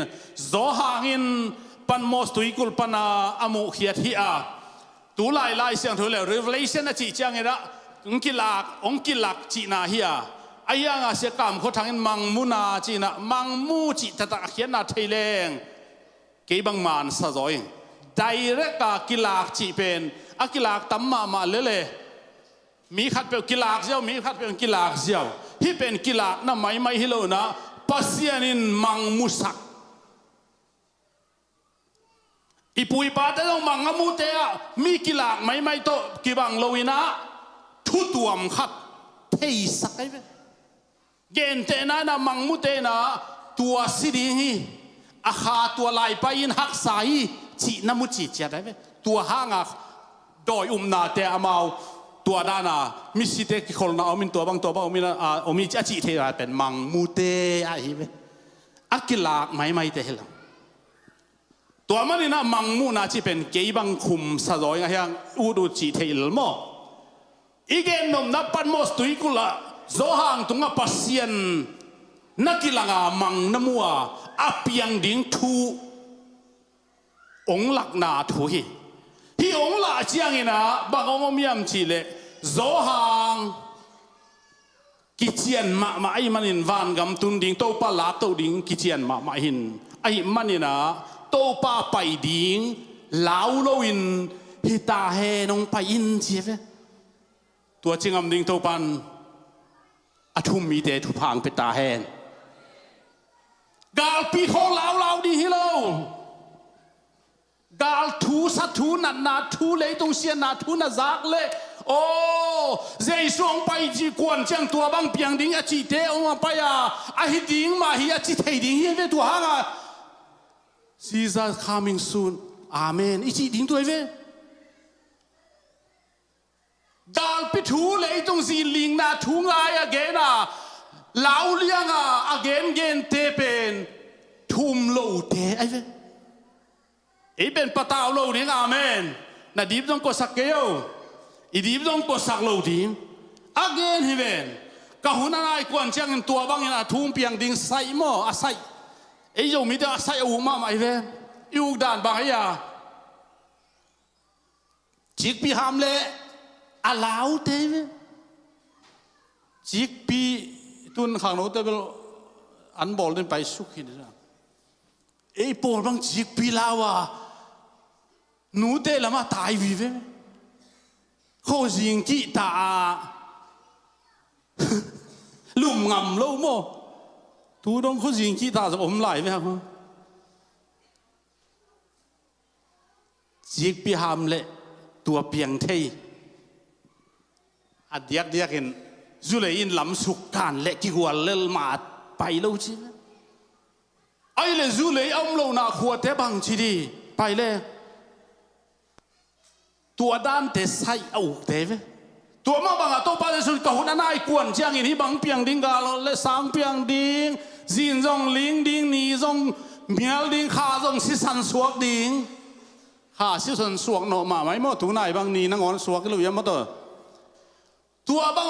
โซหางินปันมอสตุยกุลปนาอมุเขียทีอาตัวไล่เสียงทูเลย Revelation นะจีจังไงละองกิลักจีนาเฮียไอ้ยังเสียกรรมเขาทางนั้นมังมุนาจีนะมังมูจิตตะเขียนนาเทเลงเกี่ยบังมานสะจอย direct กิลากจีเป็นกิลากตั้มมาเล่มีขัดเป็นกิลากเจ้ามีขัดเป็นกิลากเจ้าที่เป็นกิลากน่ะไม่ฮิโลนะปัสยานินมังมุสักอีปุยปาแต่ต้องมังมูเตะมีกิลากไม่โตกิบังโลวินะทุตัวมขัดเทสักไอ้เว้เกณฑ์เตนะมังมุเตนะตัวสิดีฮีอาคาตัวลายไปยินหักสายจีน้ำมุจีเจ็ดได้ไหมตัวห้างดอยนาเตะมาตัวด้านามิสิเตกิคนนาอมินตัวบางมินะอมิจะจีเทระเป็นมังมุเตะไอ้เว้อักกิลากไม่เตะหรอกตัวมันนี่นะมังมุนาจีเป็นเกี่ยบังคุมสะจอยไงยังอูดูจีเทลโมอีเกนนมนับปันมอสตุยกุละโซฮังตุงปัสยันนักกีฬามังนมัวอาเปียงดิ้งทูองหลักนาทูฮีองหลักเจียงเงินะบางองมีอัมชีเลโซฮังกิเจียนมาไอ้มันอินวันกำตุนดิ้งโตปาลาโตดิ้งกิเจียนมาหินไอ้มันนี่นะโตปาไปดิ้งลาวโลอินฮิตาเฮนงไปอินเจียตัวจริงอันดิ้งโตปันอาทุ่มมีเดทุพางเปตาเฮนกาลปีโคลาวดีฮิโลกาลทูสัตทูนาทูเลยตรงเสียนาทูนาซักเลยโอ้เจส่งไปจีกวนจังตัวบางเปียงดิ้งอาจีเตอมาไปอาฮิดิ้งมาฮิอาจีเทดิ้งเฮเวตัวหางJesus coming soon Amen อีจีดิ้งตัวเวดาลปิทูเลยตรงสีลิงนาทูงายเกน่ะลาวเลียงเกนเตเป็นทุ่มโลเตไอ้เว้ไอ้เป็นปะตาวโลดิ้งอาเมนน่ะดีบต้องกดสักเกียวอีดีบต้องกดสักโลดิ้งเกนเฮเวนก็หุ่นอะไรกวนเชียงตัวบางอย่างทุ่มเปียงดิ้งใส่หม้อใส่ไอ้โยมีแต่ใส่อูมาไอ้เว้ยูด่านบางอย่างจิกปีหามเละลาวเต จิกปีตุนข้างโน้ตเบลอันบอลเดินไปสุขินนะไอ้ปอลบางจิกปีลาวะหนูเตะละมาตายวิเวเขาสิงกีตาลุ่มงำโลโมทูดงเขาสิงกีตาจะอมไหลไหมครับจิกปีหามเละตัวเปียงเทยอัดเดียกเห็นจุเลยอินลำสุกการเละที่หัวเล่มาไปเล่าจีไอ้เละจุเลยเอาเราหน้าขวดเทบังชีดีไปเลยตัวด้านเตะใส่เอาเตะตัวมาบังอ่ะตัวป้าจะสุดกับหุ่นนายกวนเชียงอินที่บังเปียงดิ้งกาลเละสางเปียงดิ้งจีนจงลิงดิ้งนี่จงเมียดิ้งข้าจงสิสันสวกดิ้งข้าสิสันสวกโนมาไม่หมดถุงนายบางนี่นั่งอ่อนสวกก็รู้ยังหมดตัวบาง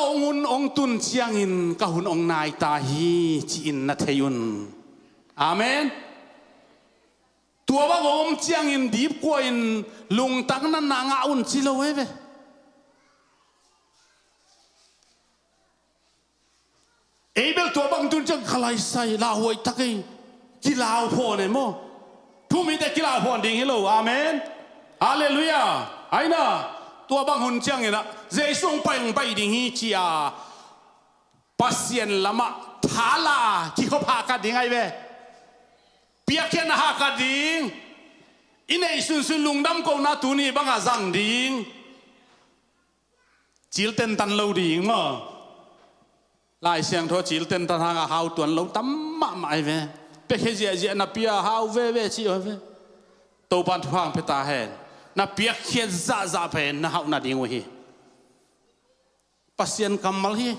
องตุนเชียงอินกับหุ่นองนายตาฮีจีอินนัทยุนอาเมนตัวบางเชียงอินดีบกว่าอินลุงตักนั้นนางอาอุนจิโลเวเวเอเบลตัวบางตุนจังขลายใส่ลาหวยตักไอ้กีฬาพอเนี่ยมั้งผู้มีแต่กีฬาพอดิ่งฮิโลอาเมนฮาเลลูยาไอ้น่ะตัวบางหุ่นเชียงอินนะเจสุงไปดิ่งฮิจีอาปัสเซียนละมะทาลาที่เขาพากันดิ่งไงเวเปียกแค่นากัดดิ่งอินไอสุนลุงดำกูนาตูนี่บังอาจังดิ่งจิลเต็นตันเลวดิ่งมั้งลายเสียงทั่วจิลเต็นตันหางหาวตัวเลวตั้มมาไม่เวเปียกแค่เจียนับเปียหาวเวชิเวตัวปันทวางเพตาเห็นนับเปียกแค่จ้าเป็นนาหาวนาดิ่งวะฮีปัสเซียนกำมัลฮี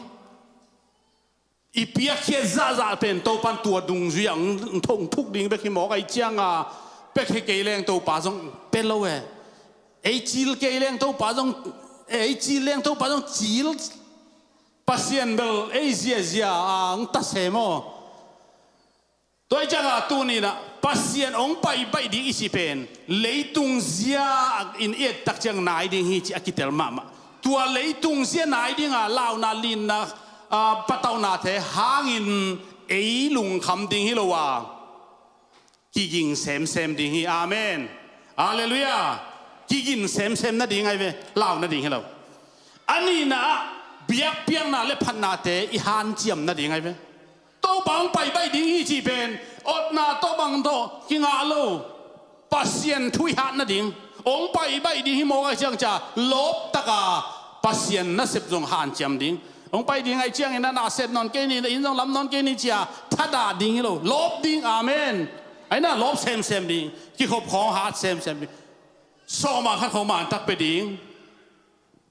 อีเปียกเขียจ้าเป็นตัวปันตัวดุงเสียงทงทุกดิ่งไปขี้หมอกไอเจียงอ่ะไปขี้เกลียงตัวป่าจงเป็นโลเวไอจีลเกลียงตัวป่าจงไอจีเลียงตัวป่าจงจีลปัสเซียนเบลไอเจียตัดเสมอตัวจังอ่ะตัวนี้นะปัสเซียนองไปดิ่งอีสิเป็นเลยตุงเสียอินเอ็ดตักจังนายดิ่งฮีจิอากิเตลมาตัวเลยตุงเสียนายดิ่งอ่ะลาวนาลินนะปะเตานาเทหางินเอลุงคำดิ่งฮิโลวากิยิงเซมดิ่งฮิอาเมนอาเลลูยากิยิงเซมนั่นดิ่งไงเวลาวนั่นดิ่งฮิโลอันนี้นะเบียกเปียงนาเลพันนาเตอีฮันเจียมนั่นดิ่งไงเวโตบังไปดิ่งฮิจีเป็นอดนาโตบังโตกิงอาโลปัสเซียนทุยฮันนั่นดิ่งองไปดิ่งฮิโมกจังจ่าลบตะกาปัสเซียนนั่นเสพจงฮันเจียมดิ่งองไปดิ่งไอเจียงอินนั่นอาเซนนอนเกนี่อินต้องลำนอนเกนี่เจียทัดดาดิ่งฮิโลลบดิ่งอาเมนไอ้น่ะลบเซมดิ่งที่เขาของหาเซมดิ่งโซมาขัดของมันตักไปดิ่ง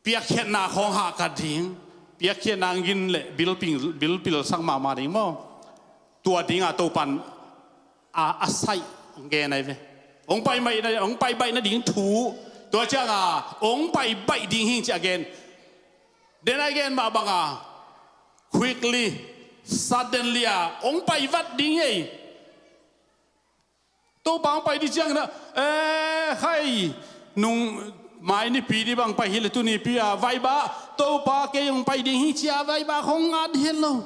เปียกเขียนนาของหากัดดิ่งเปียกเขียนนางกินเละบิลปิลสังมาดิ่งมั้งตัวดิ่งอ่ะตัวปันอาศัยเกนไอเวองไปไม่ได้องไปนั่นดิ่งถูตัวเจ้าอ่ะองไปดิ่งหิ้งเจ้าเกนThen again, Babanga, quickly, suddenly, ong pai vat ding ye. To bang pai di chang na, hai, nung mai ni pi di bang pai hile tu ni pi vai ba, to pa ke ong pai ding hi chia vai ba khong ngad hello.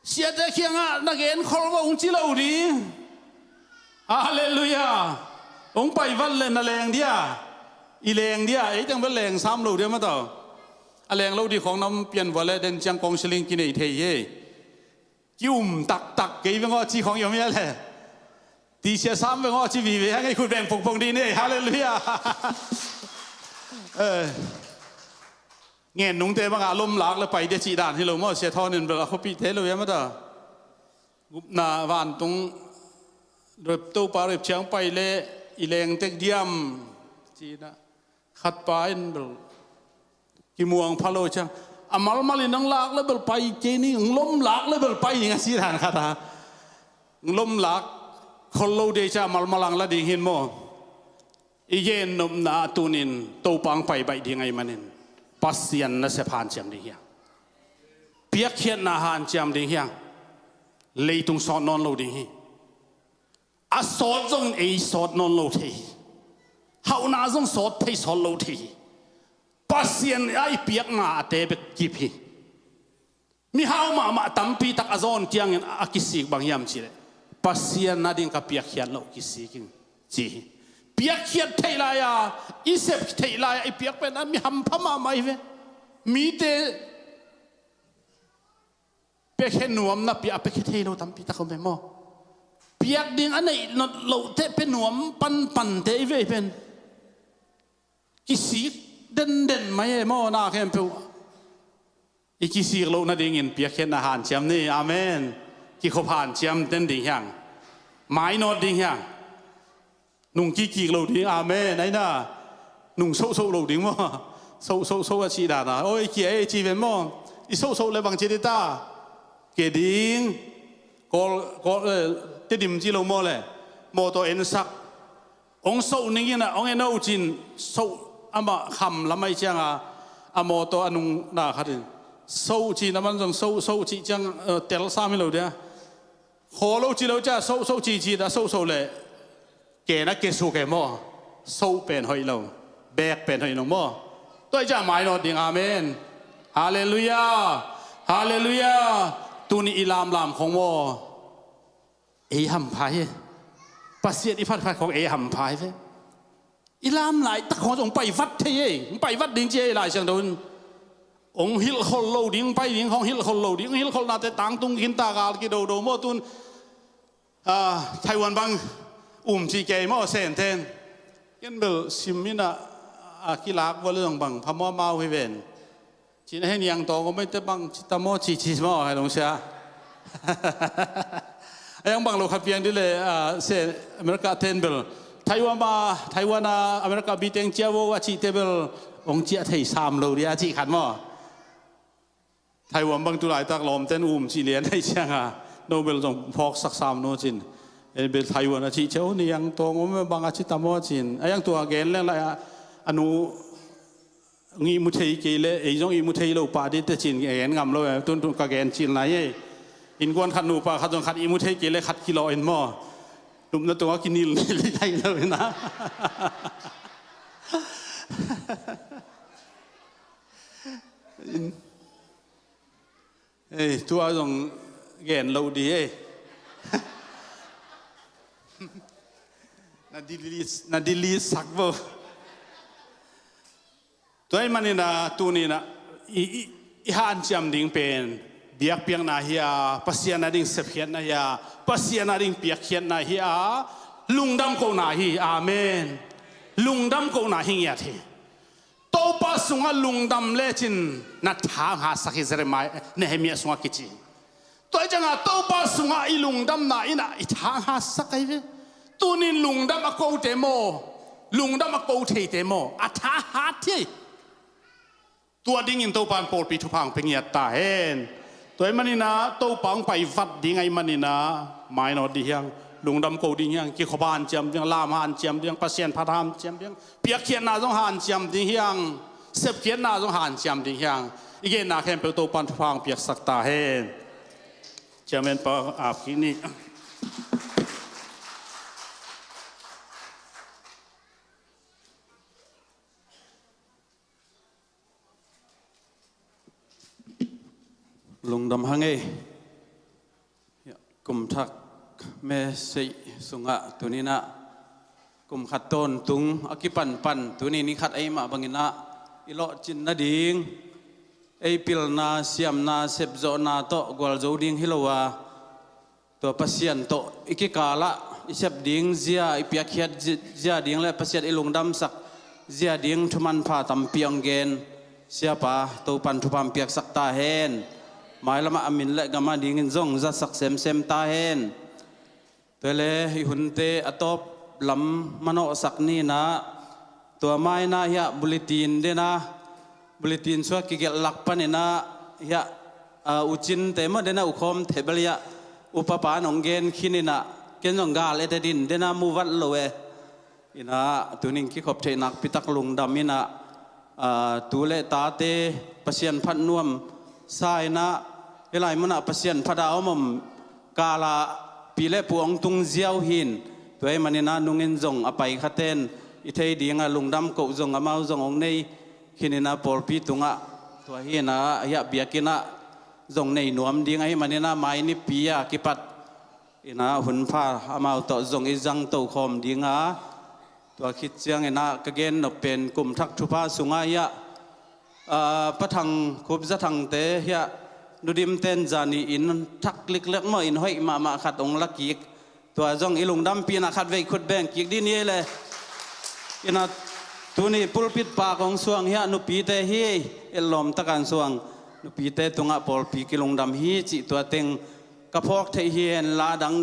Sia te kia nga na gen khol ba ong chi lo di. Hallelujah. Ong pai vat le na leng dia. I leng dia, ai tang ba leng sam lo dia ma to. อะไรเราดีของน้ำเปลี่ยนวันละเดินจังกองสลิงกินไอเทียยุ่มตักกี่เป็นก็จีของอย่างนี้แหละตีเสียซ้ำเป็นก็จีวีไปให้คุณแบ่งปงดีนี่ฮาเลลูยาเงี้ยนุ่งเตะบังอารมณ์หลากแล้วไปเดจีด่านที่เราเมื่อเสียทอนินเวลาเขาปีเทเราอย่างนั้นต่อกุบหน้าบ้านตรงโดยตู้ปลาเรียบเชียงไปเละอีแรงเต็กเดียมจีน่ะขัดปลาอินเบลกิมวงพะโลช่างอามาลินังลากแล้วเบลไปเจนี่ล้มลากแล้วเบลไปอย่างนี้สิทานคาถาล้มลากคนโลเดชามาลังละดิ่งหินโมอีเย็นนมนาตูนินโตปังไปใบดิ่งไงมันนินปัสเซียนนั่นเสพานเจียมดิ่งเฮียเปียกเขียนนาหานเจียมดิ่งเฮียเลยตุงสอดนอนโลดิ่งเฮียอาสอดจงไอสอดนอนโลทีเฮานาจงสอดไทยสอดโลทีปัสเซียนไอเปียกมาเตะไปกี่พี mi hau ma tampi tak azon kiang in akisik bang yam chile pasian na ding ka piak hian lo kisiking chi piak hiat thaila ya isep thaila ya piak pen mi ham phama mai ve mi te pe khen nuam na pi pe khe lo tampi tak me mo piak ding anei not lo te pe nuam pan te ve pen kisik den mai mo na khem pe ikisik lo na ding in piak khen ahan cham ni amen ki khop han cham den ding yang mai not ding yang nung ki lo ding amen ai na nung so lo ding mo so a chi da na oi ki ai chi ven mo i so le bang chi di ta ke ding ko te dim chi lo mo le mo to en sak ong so ning ina ong en au chin so ama kham lamai chang a mo to anung na khatin sâu chỉ nằm ăn giống sâu chỉ chẳng tel sa mi lâu đấy, hồ lâu chỉ lâu cha sâu chỉ đã sâu lệ, kẻ nó kẻ số kẻ mò, sâu bền hơi lâu, bẹt bền hơi lâu mò, tôi cha mãi nói tiếng amen, hallelujah, hallelujah, tu ni làm không mò, ấy hầm phai, bác sĩ đi phát không ấy hầm phai vậy, làm lại tất cả chúng bay vắt thế, bay vắt đến chơi lại sang đâu ông hil khol lâu điên bay điên không hil khol lâu điên hil khol na te tang tung hin ta gal ki do mo tun Taiwan bang chi ke mo sen ten yen bel simina ki lak wa leung bang phamo mau hi ven chin hen yang to ko mai te bang ta mo chi mo hai dong sia ayang bang lo khat piang di le se America ten bel Taiwan America bi teng chia wo wa chi te bel ông chia thầy sam lâu đi chị khát mò Thái Văn bang tu lại tác lom tên chỉ liền hay chăng à Nobel trong phok sắc sam nó chín bên Thái Văn chị cháu ni yang to ngom bang chị tam mo chín ayang tu again lên lại anu nghi mu thei ke le ei jong i mu thei lo pa di te chín again ngam lo tun ka again chín lại in quan khát nu pa khát jong khát i mu thei ke le khát kilo in mo nụm na tu ki nil li thai lo na ê tôi dùng ghen lâu đi ê na delete sắc vô tôi mà nè tu nè i han chăm ding pen biak piang na hia pasian na ding sep khian na hia pasian na ding piak khian na hia lungdam ko na hi amen lungdam ko na hi ya the to pa sunga lungdam le chin na tha ha sakhi zare mai nehemia sunga kichi to janga to pa sunga i lungdam na ina i tha ha sakai ve tunin lungdam a ko te mo lungdam a ko the te mo a tha ha thi tua ding in to pan por pi thu phang peng ya ta hen toy manina to pang pai vat ding ai manina mai no di hyang lungdam ko ding hyang ki khoban cham ding lam han cham ding pasien phatham cham ding piak khian na jong han cham ding hyang sep khian na jong han cham ding hyang igen na khem pe to pan phang piak sak ta hen chamen pa ap ki ni lungdam hange kum thak me sei sunga tunina kum khaton tung akipan pan tuni ni khat ai ma bangina ilo chin na ding ei pil na siam na sep zo na to gol zo ding hilowa to pasien to ikikala isep ding zia ipiak hiat zia ding le pasien ilungdam sak zia ding thuman pha tam piang gen siapa to pan thupam piak sak ta hen mai lama amin le gama ding in zong za sak sem ta hen tele hi hunte atop lam mano sak ni na to mai na ya bulletin de na bulletin so ki gel lak pan na ya uchin te ma de na ukhom thebel ya upapa nong gen khinina ken jong gal ete din de na mu wat lo e ina tuning ki khop the nak pitak lung damina tule ta te pasien phat nuam sai na elai mana pasien phada omom kala pile puang tung ziau hin toy manina nungin zong apai khaten ithei dinga lungdam ko zong amau zong ong nei khinina polpi tunga to hina ya biakina zong nei nuam ding ai manina mai ni pia kipat ina hun pha amau to zong i jang to khom dinga tua khit chiang ina kagen no pen kum thak thupa sunga ya pathang khup za thang te ya nudim ten jani in thak lik lek mo in hoi ma khat ong la ki tua zong ilung dam pina khat vei khut beng ki din ye le ina tuni pulpit pa kong suang ya nu pi te hi elom takan suang nu pi te tunga pol pi kilung dam hi chi tua teng kapok the hian la dang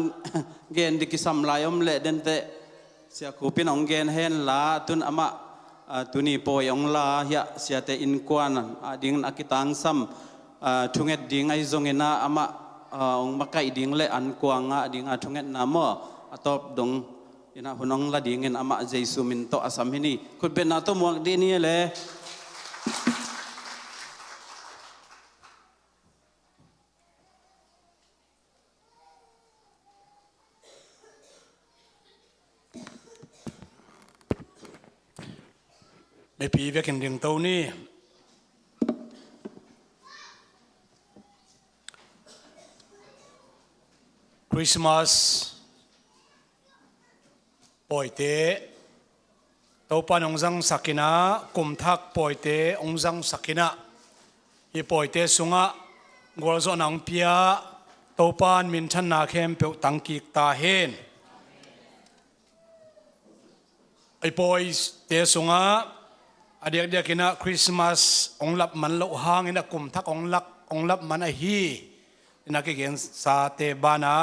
gen dikisam layom le den te sia kupin ong gen hen la tun ama tuni poi ong la ya sia te in kwan ading akitang sam thunget ding ai zongena ama ong makai ding le an kwanga ding a thunget na mo atop dong ina hunong la ding en ama jesu min to asam hini khut ben na to muak di ni leไม่ปีเวกินเรียงเต้านี่คริสต์มาสปอยเตะเต้าปันองจังสักินะกุมทักปอยเตะองจังสักินะอีปอยเตะสุงะกัวจอนังเปียเต้าปันมินชันนาเข้มเปียวตังกิกตาเฮนไอปอยเตะสุงะอเดียกเดียกินะคริสต์มาสองลับมันโลหางอินะกุมทักองลับมันไอฮีนักเรียนสาเตบานะ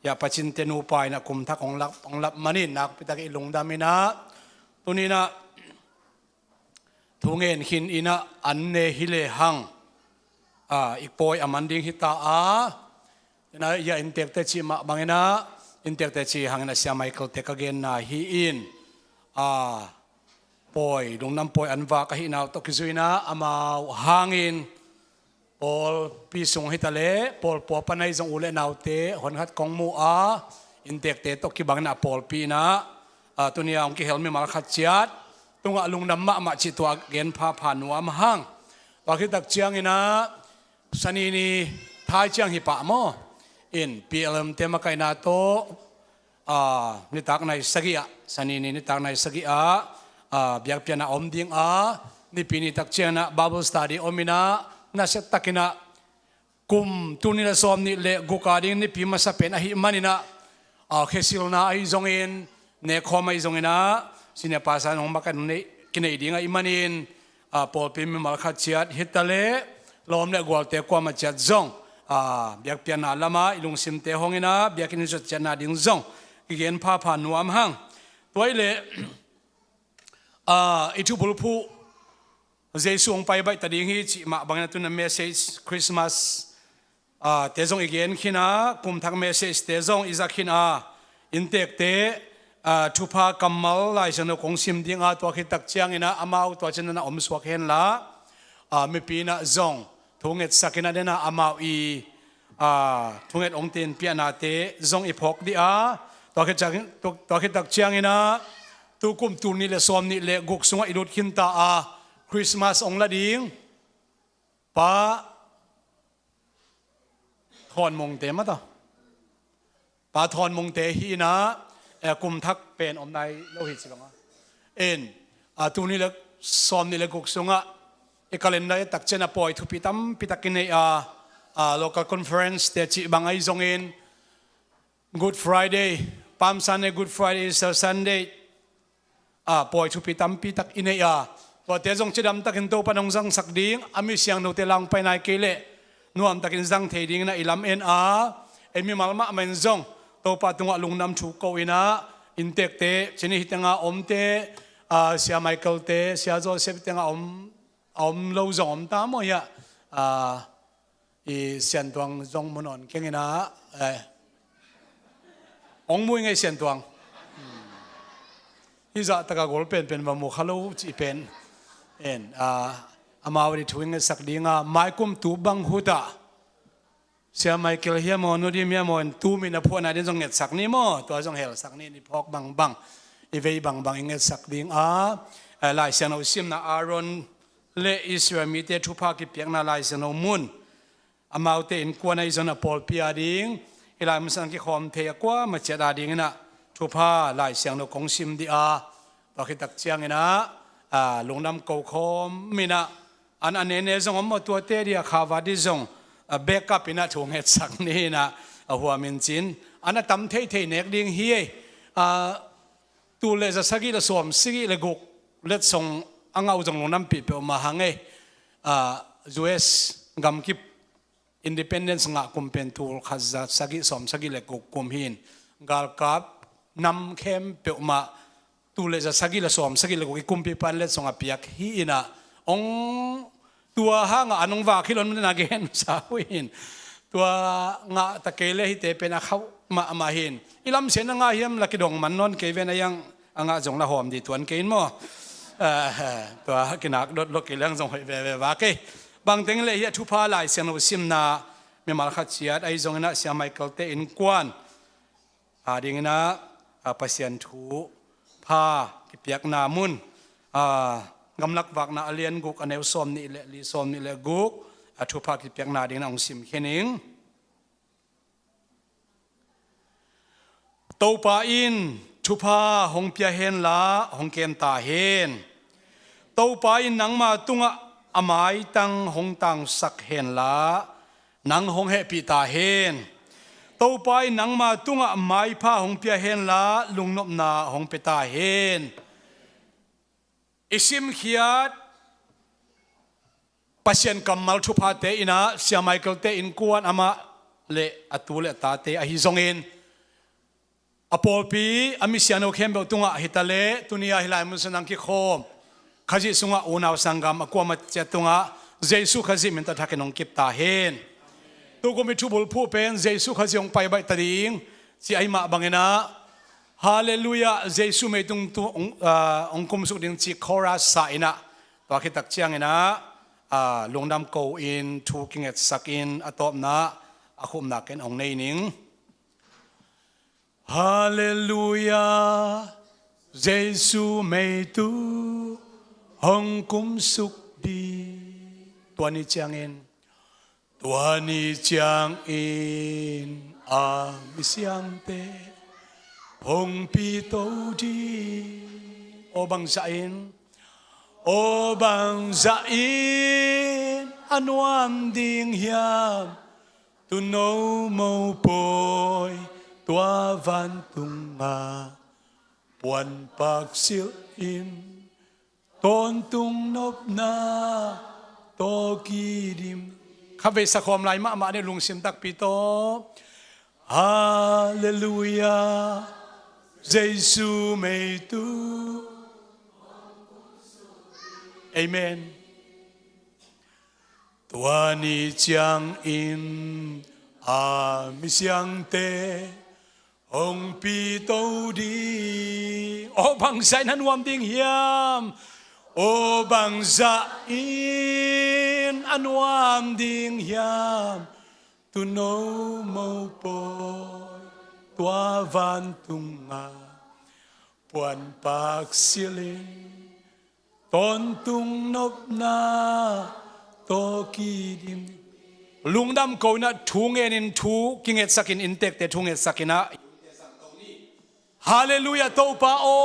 อย่าปัจจินเตนูไปนะกุมทักองลับมันนี่นักพิทักษ์ลงดามินะตัวนี้นะทุงเงินหินอินะอันเนฮิเลหังอีกปอยอามันดิ้งฮิตานะอย่าอินเตกเตจิมาบางนะอินเตกเตจิหังนะเสียไมเคิลเตกเกนนะฮีอินปอยลงน้ำปอยอันว่าก็หินเอาตกิจุยนะอามาหางอินปอลปีสงหิตาเลปอลปัวปนัยจงอุเลนาวเตหอนหัดกองมูอินเตกเตตกิบังนะปอลปีนะตัวนี้องค์เฮลมีมาขัดเจียดตัวลุงดำมาจิตตัวเกณฑ์พาผ่านหัวมาหังว่าคิดตักเจียงอินะสันีนีท้ายเจียงหิปะโมอินปีเอลมเตมาไกนาโตนิตักในสกิอาสันีนีนิตักในสกิอาเบียกเปียนะอมดิ้งนี่ปีนี้ตักเจียงนะบาเบิลสตัดดี้อมินะน่าเสตักินะกุมตุนิละซอมนี่เละกุกาดิ้งนี่ปีมาสเปนอหิมันนี่นะเคสิลนาไอจงอินเนคอมไอจงอินะสิเนปาสานองมากันนี่กินไอดิ้งไอมันอินปอลปีมีมาขัดเชียดฮิตทะเลลมเละกวลเตะกว่ามาจัดจงเบียกเปียนะละมาอิลุงซิมเตะห้องอินะเบียกกินจุดจัดนาดิ้งจงกิเกนพาผ่านนัวมหังตัวไอเละอิทุบุลผู้เจสุองไปใบตัดยิงฮีจิมาบางนาตุนเมสเซจคริสต์มาสเตจงอีกเอ็นขินะกุมทักเมสเซจเตจงอิจักขินะอินเตกเตทุพากัมมัลไลฉันคงซิมดิ้งตัวขิตักเชียงอินะอามาตัวฉันน่ะอมสวกเห็นละมีปีน่ะจงทุงเอ็ดสักอินะเดน่ะอามาอีทุงเอ็ดองเตียนเปียนาเตจงอีพกดิตัวขิตักเชียงอินะตัวกุมตุนี่เลสอมนี่เลกุกสงอิรุดขินตาคริสต์มาสองละดิ้งป้าทอนมงเตมะต่อป้าทอนมงเตฮีนะกุมทักเป็นอมนายโลหิตสิบังตัวนี้เลสอมนี่เลกุกสงะกาเลนได้ตักเจนะปอยทุพิตัมพิตักินในlocal conference เตจิบังไอจงอิน Good Friday Palm Sunday Good Friday Easter Sundayปอยทุพิตัมพิตักอินเนียตัวเตจงเจดำตักินโตปนงจังสักดิ้งอามิเสียงโนเตลังไปนายเกเล่นวมตักินจังเทดิ้งนะอิลามเอ็นมีมาลมาเมนจงโตปะตุงลุงนำชูโกอินะอินเตกเตชนิดที่งาอมเตเสียไมเคิลเตเสียโจเซฟที่งาอมโลจงอมตามอยอีเสียนตวงจงมุนอนเก่งนะองมุยไงเสียนตวงที่จะตะกากอลเป็นมามุขลูจีเป็นอามาวดิทวิงสักดิ้งไมคุมตูบังหุตาเสียไมเคิลเฮียมอนุดิมีมอนตูมินาพวนาดิจงเงิดสักนี้มั้งตัวจงเฮลสักนี้นี่พอกบังอีเวย์บังเงิดสักดิ้งลายเสียนเอาซิมนาอารอนเลอิสรามีเตทุพากิเปียกนาลายเสียนเอามุน amau te in kwana izona pol pia ding ilai musan ki khom the kwa ma cheda ding na thupa lai siang no kong sim di a to khi tak chiang ina lungnam ko khom mina an anene zong mo tua te dia khawa di zong backup ina thung het sak ni na huwa min chin ana tam thei thei nek ding hi tu le za sagi la som sigi le guk let song angau jong lungnam pi pe ma hange US gam kip independence nga kumpen tul khaza sagi som sagi le guk kum hin gal kap nam khem pe ma tu le za sagi la som sagi le guk kumpi pan let song apiak hi ina ong tua hanga anong wa khilon na gen sa win tua nga takele hi te pena khau ma hin ilam sen nga hiam lakidong man non ke ven ayang anga jong la hom di tuan kein mo tua kinak dot lo kelang jong hoi ve wa ke bang teng le hi thu pha lai sen no sim na me mal khat chiat ai jong na sia Michael te in kwan ding na pasien thu pha ki piak na mun gamlak wak na alien guk anew som ni le li som ni le guk thu pha ki piak na ding na ong sim khening to pa in thu pha hong pia hen la hong kem ta hen to pa in nang ma tunga amai tang hong tang sak hen la nang hong he pi ta hen to pa in nang ma tunga amai pha hong pia hen la lungnop na hong pe ta hen isim khiat pasien kamal thu pha te ina sia Michael te in kuan ama le atule ta te a hi zongin apolpi amisiano khembe tunga hitale tunia hilai musanang ki khom khaji sunga unaw sangam akwama chetunga jesu khaji min ta thakenong kip ta hen tu ko mi thubul phu pen jesu khaji ong pai bai tading si ai ma bangena hallelujah jesu me tung tu ong kum su ding chi chorus sa ina to ki tak chiang ina lungdam ko in thu kinget sakin atop na akhum na ken ong nei ning hallelujah jesu me tu hong kum suk di tuani chiang in misiang te hong pi to di o bang zain anuam ding hiam tu no mo poi tua van tunga puan pak sil in ton tung nop na to kirim khabe sa khom lai ma ne lung sim tak pi to hallelujah jesu me tu amen tuani chiang in mi siang te hong pi to di o bang sai nan wam ding hiam o bang za in anwam ding hiam tu no mo po tua van tunga puan pak siling ton tung nop na to kidim lungdam ko na thungen in thu kinget sakin intek te thunget sakina hallelujah to pa o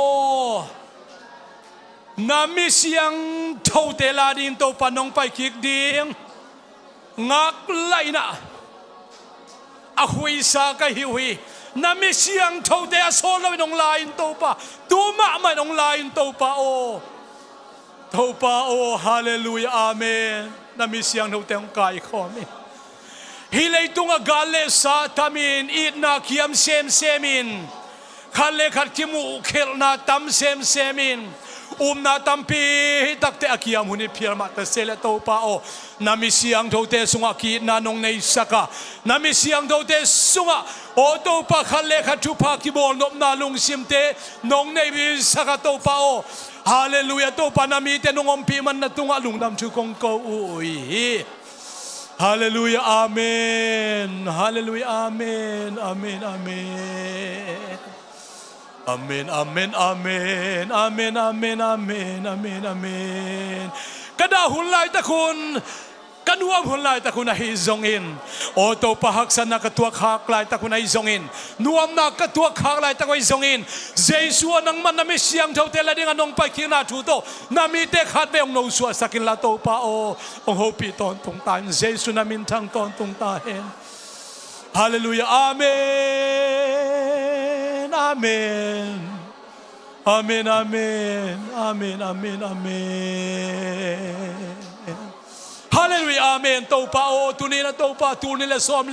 nami siang thau te la din to pa nong pai kik ding ngak laina a hui sa ka hiwi nami siang thau te a solo nong lain to pa tu ma nong lain to pa o hallelujah amen nami siang thau te ong kai khomi hilei tunga gale sa tamin it na kiam semin khale khat kimu khel na tam semin na tampi takte akiam huni phirma ta sele to pa o nami siang thote sunga ki na nong nei saka nami siang thote sunga o to pa khale khat thu pa ki bol nop na lung simte nong nei bi saka to pa o hallelujah to pa nami te nongom pi man na tunga lungdam thu kong ko ui hallelujah amen hallelujah amen amen amen amen amen amen amen amen amen amen amen kada hulai ta kun kanuam hulay ta kuna hizongin o to pahaksan na katuak haklay ta kuna hizongin nuam na katuak haklay ta kuna hizongin Jesu nang manami siyang tau tela ding anong pakina tuto namite khat be ong no suwa sakin la to pa o ong hopi ton tung tan Jesu namin tang ton tung tahen hallelujah amen amen amen amen amen amen amen Hallelujah, amen. Tau pa o tunila tau pa tunila som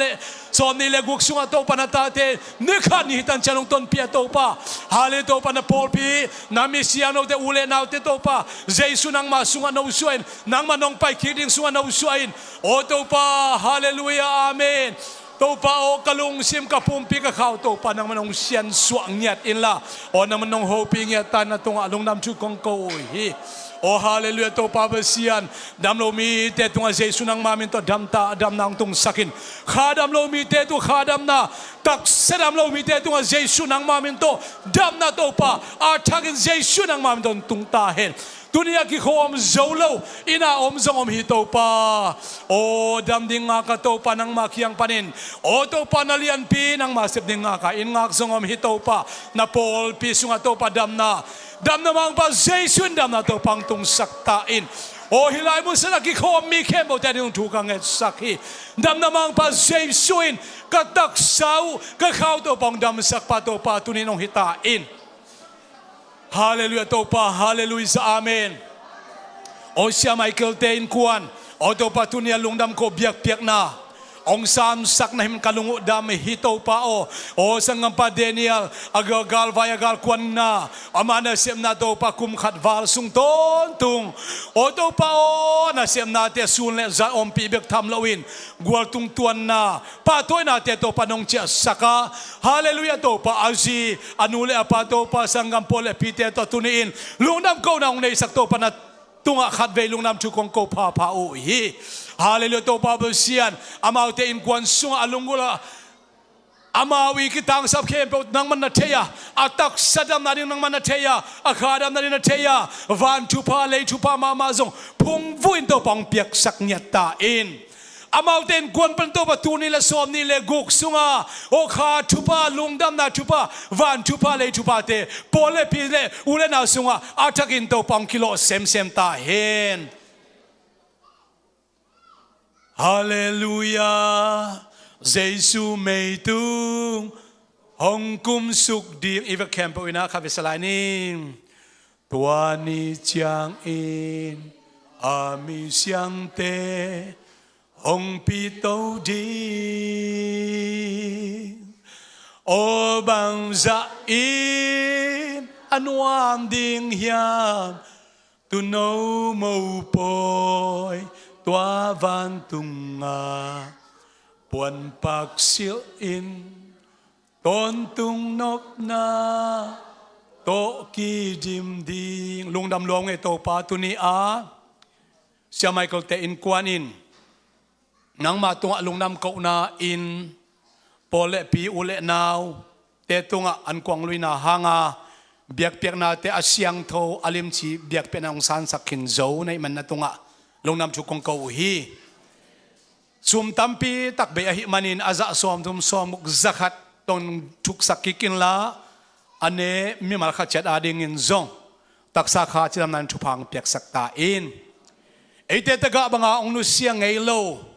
nila guksunga tau pa natate nikhan hitan chanong ton pia tau pa. Hallelujah tau pa na polpi na misiano te ule na te tau pa. Jesu nang masunga na usuain nang manong pai kiding sunga na usuain. O tau pa hallelujah, amen. Tau pa o kalung sim kapumpi ka kau tau pa nang manong sian suang nyat inla o nang manong hopi nyatan na tunga along nam chukong ko hi. Oh hallelujah to pabasian dam lo mi te tunga Jesu nang mamin to dam nang tung sakin khadam lo mi te tu khadam na tak sedam lo mi te tunga Jesu nang mamin to dam na to pa atakin Jesu nang mamin to tung tahen dunia ki khom zolo ina om zong om hito pa o dam ding nga ka to pa nang makiang panin o to pa nalian pi nang masip ding nga ka in ngak zong om hito pa na pol pi sunga to pa dam na mang pa Jesu dam na to pang tung saktain o hilay mo sa nakikhom mi kemo tani yung tukang et sakhi dam na mang pa Jesu in kataksaw kakao to pang dam sak pa to pa tuninong hitain hallelujah to pa hallelujah sa amen o siya Michael Tain kuan o to pa tunia lungdam ko biyak na ong sam sak na him kalungo dam hito pa o sangam pa Daniel agagal vaya gal kuan na amana sem na to pa kumkhat val sung ton tung o to pa o na sem na te sunle za om pibek tham lawin gwal tung tuan na patoy na te to pa nong chia saka hallelujah to pa azi anule apa to pa sangam pole pite to tuniin lungdam ko na ong nei sak to pa na tunga khat ve lungnam chukong ko pa o hi hallelujah to pa basian amaw te in kwan sunga alungula amawi kitang sab kempo nang manateya atak sadam na rin nang manateya akadam na rin nateya van tupa lay tupa mamazong pungvuin to pang piyak sak nyatain amaw ten kwan pan to patu nila som nila guksunga o kha tupa lungdam na tupa van tupa lay tupa te pole pile ule na sunga atakin to pang kilo sem tahen hallelujah Jesu may tung hong kum suk dir iwa kempo ina kapisalainin tua ni chiang in ami siang te hong pito di o bang za in anuam ding hiam tu no mo poi tua van tunga puan pak sil in ton tung nop na to ki dim ding lungdam long e to pa tu ni a sia Michael te in kwan in nang ma tunga lungnam ko na in pole pi ule naw te tunga an kwang lui na hanga biak piak na te asyang tho alim chi biak pe na ong san sakin zo na man na tunga lungnam chu kong ko hi sum tampi takbe ahi manin aza som tum som zakat ton chuk sakikin la ane mi mal kha chat ading in zong taksa kha chilam nan chupang piak sakta in ete taga banga ong nu siang ngei lo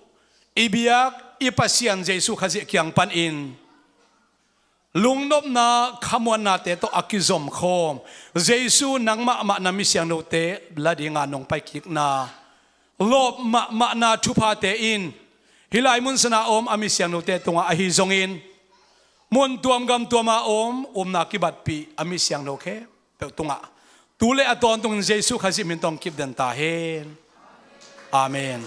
ibiak ipasian Jesu khazi kyang pan in lungnop na khamwan na te to akizom khom Jesu nang ma na mi siang no te bladi nga nong pai kik na lop ma na thupa te in hilai mun sana om ami siang no te tunga ahi zongin mun tuam gam tuama om na kibat pi ami siang no ke pe tunga tule aton tung Jesu khazi min tong kip den ta hen amen